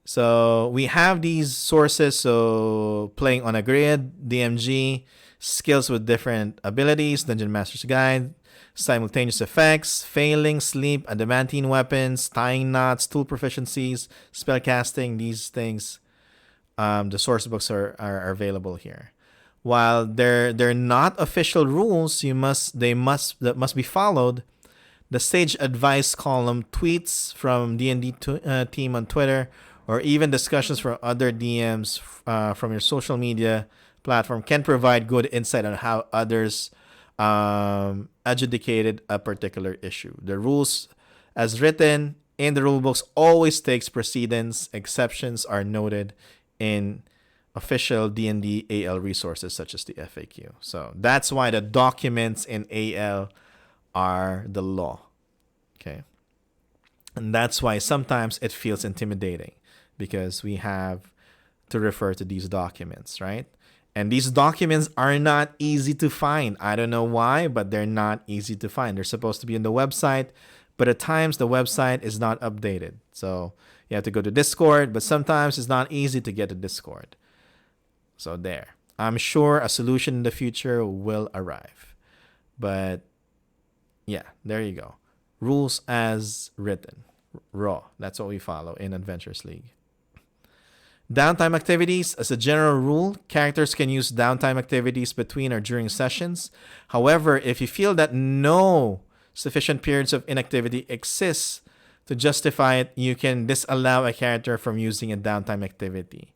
So we have these sources. So playing on a grid, DMG, skills with different abilities, Dungeon Master's Guide, simultaneous effects, failing, sleep, adamantine weapons, tying knots, tool proficiencies, spellcasting, these things. The source books are available here. While they're not official rules, that must be followed. The sage advice column, tweets from D&D team on Twitter, or even discussions from other DMs from your social media platform can provide good insight on how others adjudicated a particular issue. The rules as written in the rulebooks always takes precedence. Exceptions are noted in official D&D AL resources such as the FAQ. So that's why the documents in AL are the law. Okay. And that's why sometimes it feels intimidating because we have to refer to these documents, right? And these documents are not easy to find. I don't know why, but they're not easy to find. They're supposed to be on the website, but at times the website is not updated. So you have to go to Discord, but sometimes it's not easy to get to Discord. So there. I'm sure a solution in the future will arrive. But yeah, there you go. Rules as written. Raw. That's what we follow in Adventures League. Downtime activities. As a general rule, characters can use downtime activities between or during sessions. However, if you feel that no sufficient periods of inactivity exists to justify it, you can disallow a character from using a downtime activity.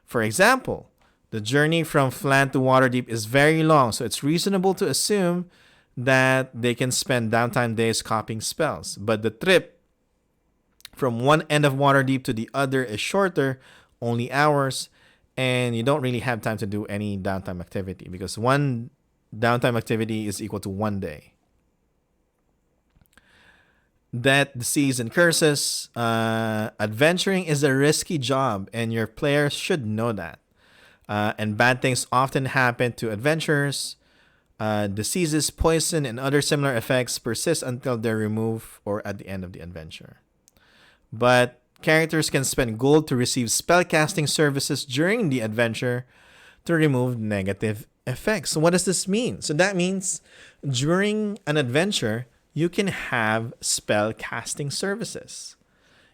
For example, the journey from Flan to Waterdeep is very long, so it's reasonable to assume that they can spend downtime days copying spells. But the trip from one end of Waterdeep to the other is shorter, only hours, and you don't really have time to do any downtime activity because one downtime activity is equal to 1 day. Death, disease, and curses. Adventuring is a risky job, and your players should know that. And bad things often happen to adventurers. Diseases, poison, and other similar effects persist until they're removed or at the end of the adventure. But characters can spend gold to receive spellcasting services during the adventure to remove negative effects. So what does this mean? So that means during an adventure, you can have spellcasting services.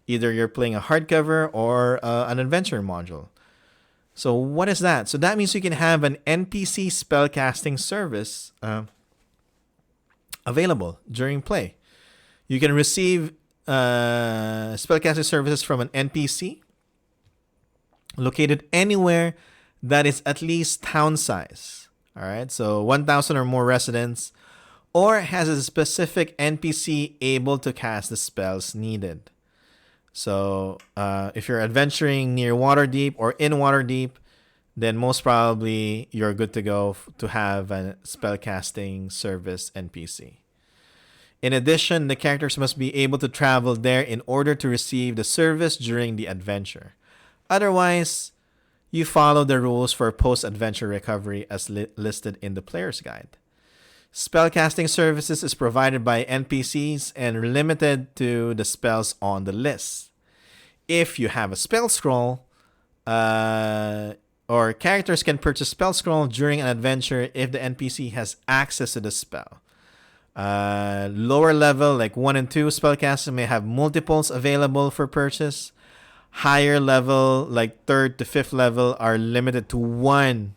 Either you're playing a hardcover or an adventure module. So what is that? So that means you can have an NPC spellcasting service available during play. You can receive spellcasting services from an NPC located anywhere that is at least town size. All right, so 1,000 or more residents, or has a specific NPC able to cast the spells needed. So if you're adventuring near Waterdeep or in Waterdeep, then most probably you're good to go to have a spellcasting service NPC. In addition, the characters must be able to travel there in order to receive the service during the adventure. Otherwise, you follow the rules for post-adventure recovery as listed in the player's guide. Spellcasting services is provided by NPCs and limited to the spells on the list. If you have a spell scroll, or characters can purchase spell scroll during an adventure if the NPC has access to the spell. Lower level, like 1 and 2 spellcasters may have multiples available for purchase. Higher level, like 3rd to 5th level, are limited to 1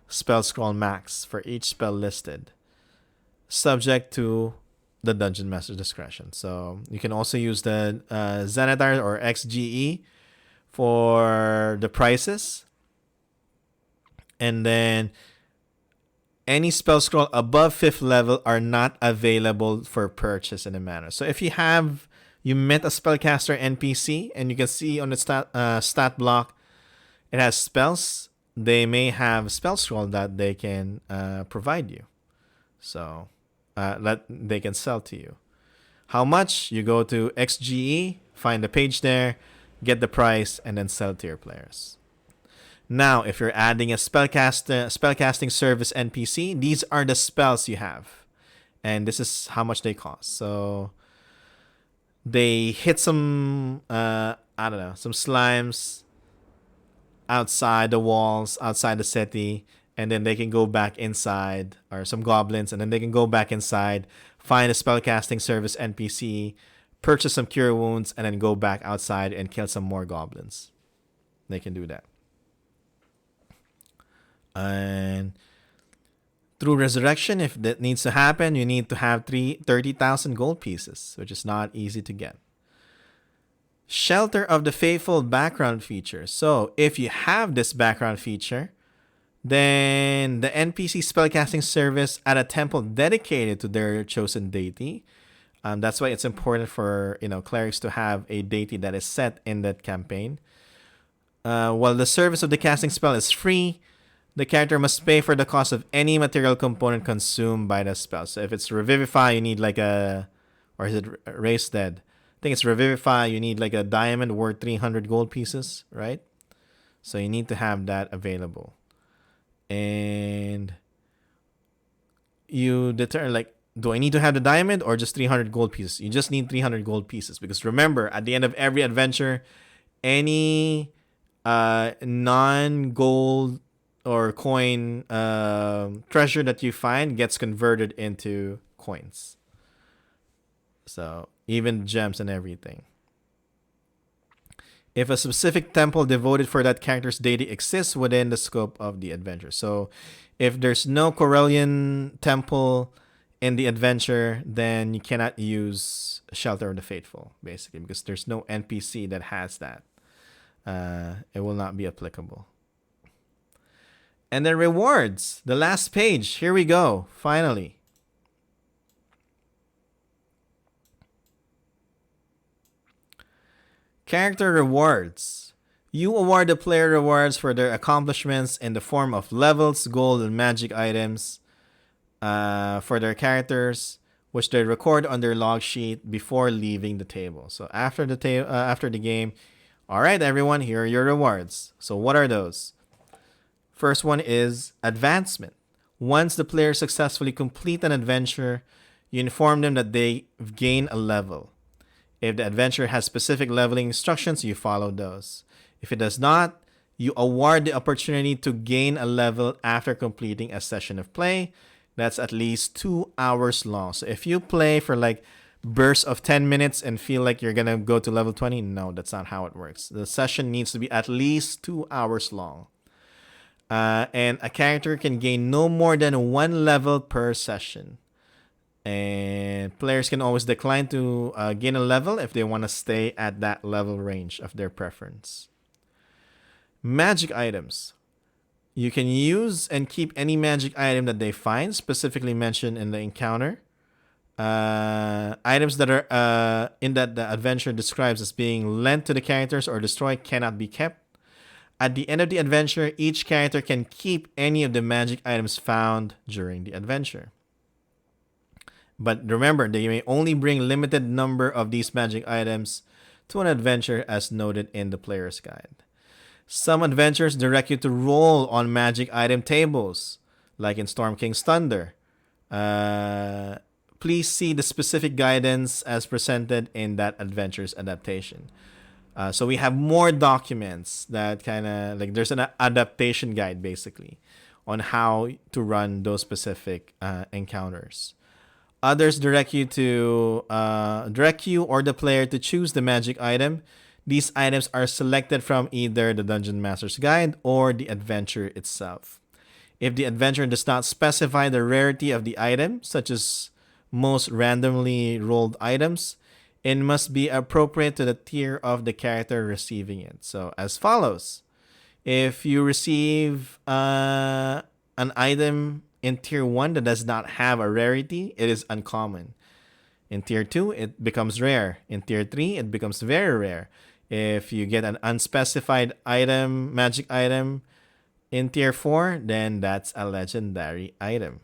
spell scroll max for each spell listed, subject to the Dungeon Master's discretion. So you can also use the Xanathar or XGE for the prices. And then any spell scroll above 5th level are not available for purchase in the manner. So if you met a spellcaster NPC and you can see on the stat block it has spells, they may have spell scroll that they can provide you. So that they can sell to you. How much? You go to XGE, find the page there, get the price, and then sell to your players. Now, if you're adding a spellcasting service NPC, these are the spells you have. And this is how much they cost. So they hit some, some slimes outside the walls, outside the city, and then they can go back inside, or some goblins, and then they can go back inside, find a spellcasting service NPC, purchase some cure wounds, and then go back outside and kill some more goblins. They can do that. And through resurrection, if that needs to happen, you need to have 30,000 gold pieces, which is not easy to get. Shelter of the Faithful background feature. So if you have this background feature, then the NPC spellcasting service at a temple dedicated to their chosen deity. That's why it's important for clerics to have a deity that is set in that campaign. While the service of the casting spell is free, the character must pay for the cost of any material component consumed by the spell. So if it's Revivify, you need or is it Raise Dead? I think it's Revivify, you need like a diamond worth 300 gold pieces, right? So you need to have that available. And you determine, do I need to have the diamond or just 300 gold pieces? You just need 300 gold pieces, because remember, at the end of every adventure, any non-gold or coin treasure that you find gets converted into coins. So even gems and everything. If a specific temple devoted for that character's deity exists within the scope of the adventure. So if there's no Corellian temple in the adventure, then you cannot use Shelter of the Faithful, basically, because there's no NPC that has that. It will not be applicable. And then rewards. The last page. Here we go. Finally. Character rewards. You award the player rewards for their accomplishments in the form of levels, gold, and magic items for their characters, which they record on their log sheet before leaving the table. So after the game, all right, everyone, here are your rewards. So what are those? First one is advancement. Once the players successfully complete an adventure, you inform them that they've gained a level. If the adventure has specific leveling instructions, you follow those. If it does not, you award the opportunity to gain a level after completing a session of play that's at least 2 hours long. So if you play for bursts of 10 minutes and feel like you're going to go to level 20, no, that's not how it works. The session needs to be at least 2 hours long. And a character can gain no more than 1 level per session. And players can always decline to gain a level if they want to stay at that level range of their preference. Magic items. You can use and keep any magic item that they find, specifically mentioned in the encounter. Items that are in that the adventure describes as being lent to the characters or destroyed cannot be kept. At the end of the adventure, each character can keep any of the magic items found during the adventure. But remember, they may only bring limited number of these magic items to an adventure as noted in the player's guide. Some adventures direct you to roll on magic item tables, like in Storm King's Thunder. Please see the specific guidance as presented in that adventure's adaptation. So we have more documents that kind of like there's an adaptation guide basically on how to run those specific encounters. Others direct you or the player to choose the magic item. These items are selected from either the Dungeon Master's Guide or the adventure itself. If the adventure does not specify the rarity of the item, such as most randomly rolled items, it must be appropriate to the tier of the character receiving it. So, as follows: if you receive an item in tier 1 that does not have a rarity, it is uncommon. In tier 2, it becomes rare. In tier 3, it becomes very rare. If you get an unspecified item, magic item, in tier 4, then that's a legendary item.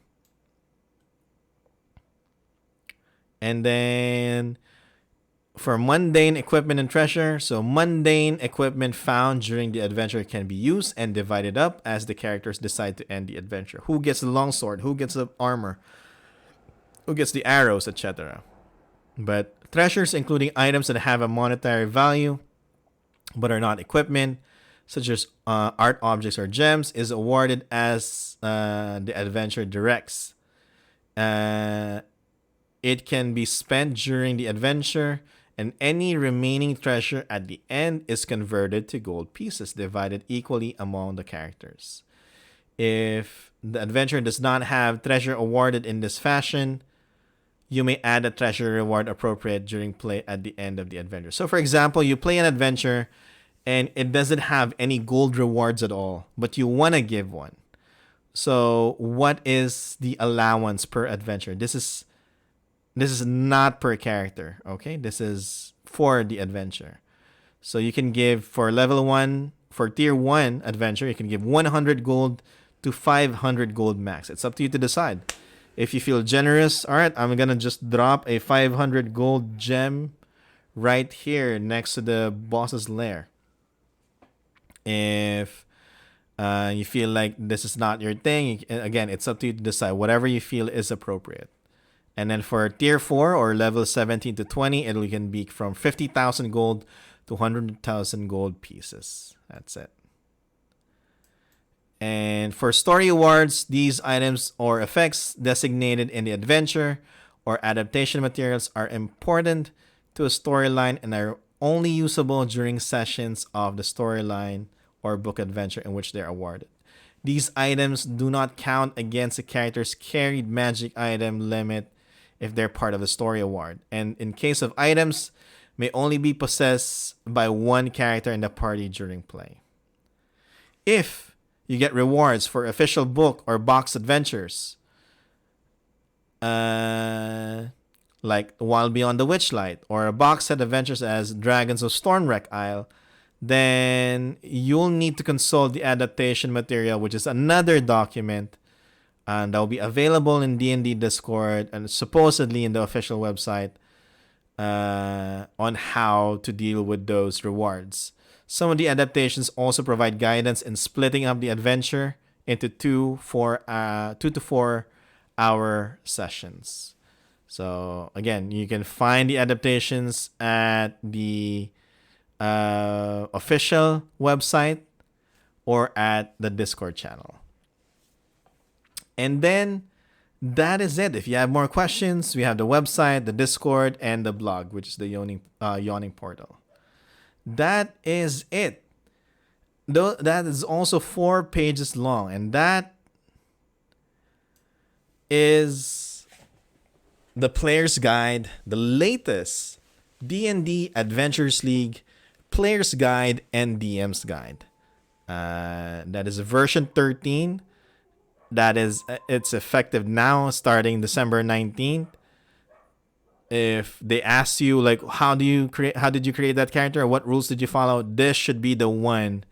And then for mundane equipment and treasure, so mundane equipment found during the adventure can be used and divided up as the characters decide to end the adventure. Who gets the longsword? Who gets the armor? Who gets the arrows, etc. But treasures, including items that have a monetary value but are not equipment, such as art objects or gems, is awarded as the adventure directs. It can be spent during the adventure, and any remaining treasure at the end is converted to gold pieces, divided equally among the characters. If the adventure does not have treasure awarded in this fashion, you may add a treasure reward appropriate during play at the end of the adventure. So, for example, you play an adventure and it doesn't have any gold rewards at all, but you want to give one. So, what is the allowance per adventure? This is not per character, okay? This is for the adventure. So you can give for level 1, for tier 1 adventure, you can give 100 gold to 500 gold max. It's up to you to decide. If you feel generous, all right, I'm going to just drop a 500 gold gem right here next to the boss's lair. If you feel like this is not your thing, again, it's up to you to decide whatever you feel is appropriate. And then for tier 4 or level 17 to 20, it can be from 50,000 gold to 100,000 gold pieces. That's it. And for story awards, these items or effects designated in the adventure or adaptation materials are important to a storyline and are only usable during sessions of the storyline or book adventure in which they're awarded. These items do not count against a character's carried magic item limit if they're part of a story award. And in case of items, may only be possessed by one character in the party during play. If you get rewards for official book or box adventures, like Wild Beyond the Witchlight, or a box set adventures as Dragons of Stormwreck Isle, then you'll need to consult the adaptation material, which is another document, and that will be available in D&D Discord and supposedly in the official website on how to deal with those rewards. Some of the adaptations also provide guidance in splitting up the adventure into 2 to 4 hour sessions. So again, you can find the adaptations at the official website or at the Discord channel. And then that is it. If you have more questions, we have the website, the Discord, and the blog, which is the Yawning Portal. That is it. Though that is also 4 pages long, and that is the Player's Guide, the latest D&D Adventures League Player's Guide and DM's Guide. That is version 13. It's effective now, starting December 19th. If they ask you like how did you create that character, or what rules did you follow, this should be the one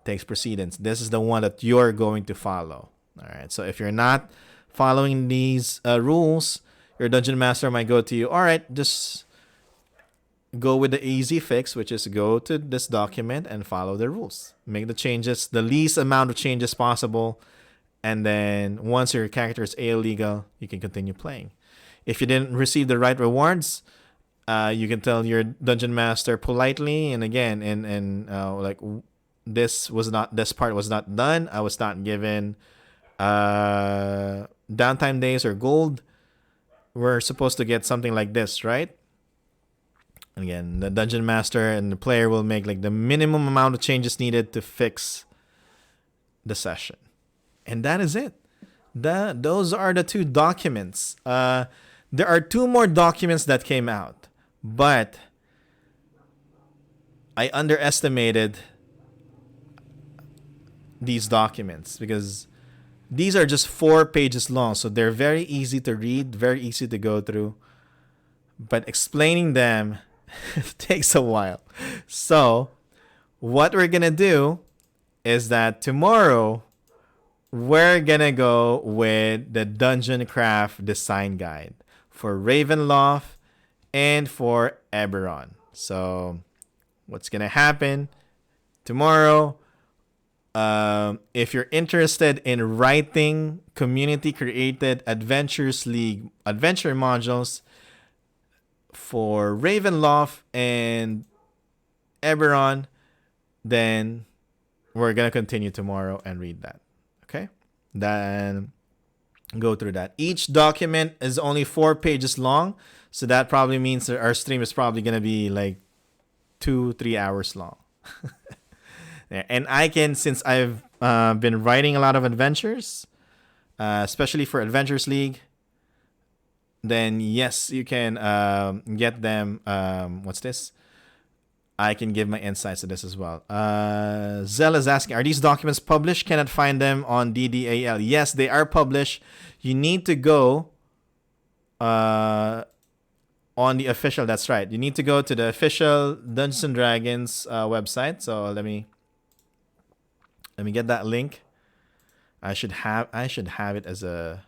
takes precedence. This is the one that you're going to follow. All right. So if you're not following these rules, your dungeon master might go to you, all right, just go with the easy fix, which is go to this document and follow the rules. Make the changes, the least amount of changes possible. And then once your character is illegal, you can continue playing. If you didn't receive the right rewards, You can tell your dungeon master politely, and again, like this part was not done. I was not given downtime days or gold. We're supposed to get something like this, right? Again, the dungeon master and the player will make like the minimum amount of changes needed to fix the session, and that is it. Those are the 2 documents. There are 2 more documents that came out, but I underestimated these documents because these are just 4 pages long, so they're very easy to read, very easy to go through, but explaining them takes a while. So what we're gonna do is that tomorrow we're gonna go with the Dungeoncraft design guide for Ravenloft and for Eberron. So what's gonna happen tomorrow? If you're interested in writing community created Adventures League adventure modules for Ravenloft and Eberron, then we're gonna continue tomorrow and read that. Okay? Then go through that. Each document is only 4 pages long, so that probably means that our stream is probably gonna be like 2-3 hours long. And I can, since I've been writing a lot of adventures, especially for Adventures League, then yes, you can get them. What's this? I can give my insights to this as well. Zell is asking, are these documents published? Cannot find them on DDAL. Yes, they are published. You need to go on the official, that's right. You need to go to the official Dungeons and Dragons website. So let me get that link. I should have it as a...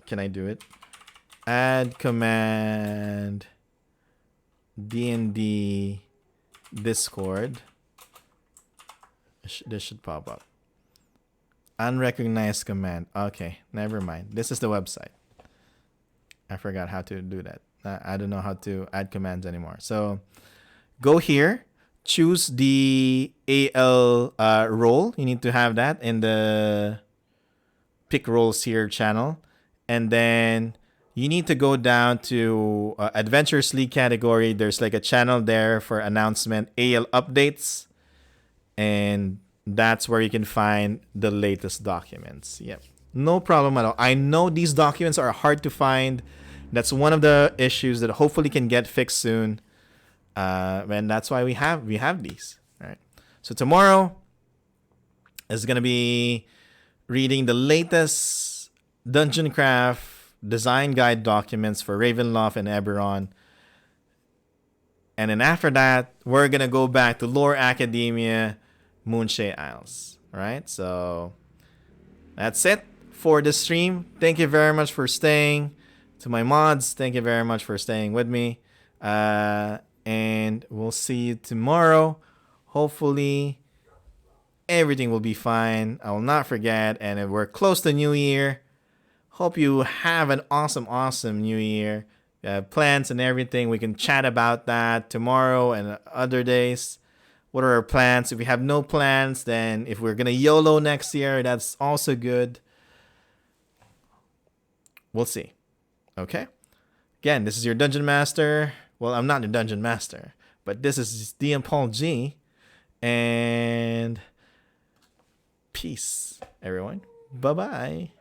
Can I do it? Add command D&D Discord. This should pop up. Unrecognized command. Okay, never mind. This is the website. I forgot how to do that. I don't know how to add commands anymore. So go here. Choose the AL role. You need to have that in the pick roles here channel. And then you need to go down to Adventures League category. There's like a channel there for announcement, AL updates. And that's where you can find the latest documents. Yep. No problem at all. I know these documents are hard to find. That's one of the issues that hopefully can get fixed soon. And that's why we have these. All right. So tomorrow is going to be reading the latest Dungeoncraft design guide documents for Ravenloft and Eberron. And then after that, we're going to go back to Lore Academia, Moonshade Isles. All right. So that's it for the stream. Thank you very much for staying. To my mods, thank you very much for staying with me. And we'll see you tomorrow. Hopefully, everything will be fine. I will not forget. And we're close to New Year. Hope you have an awesome New Year. Plans and everything. We can chat about that tomorrow and other days. What are our plans? If we have no plans, then if we're going to YOLO next year, that's also good. We'll see. Okay. Again, this is your Dungeon Master. Well, I'm not the Dungeon Master, but this is DMPaulG. And peace, everyone. Bye-bye.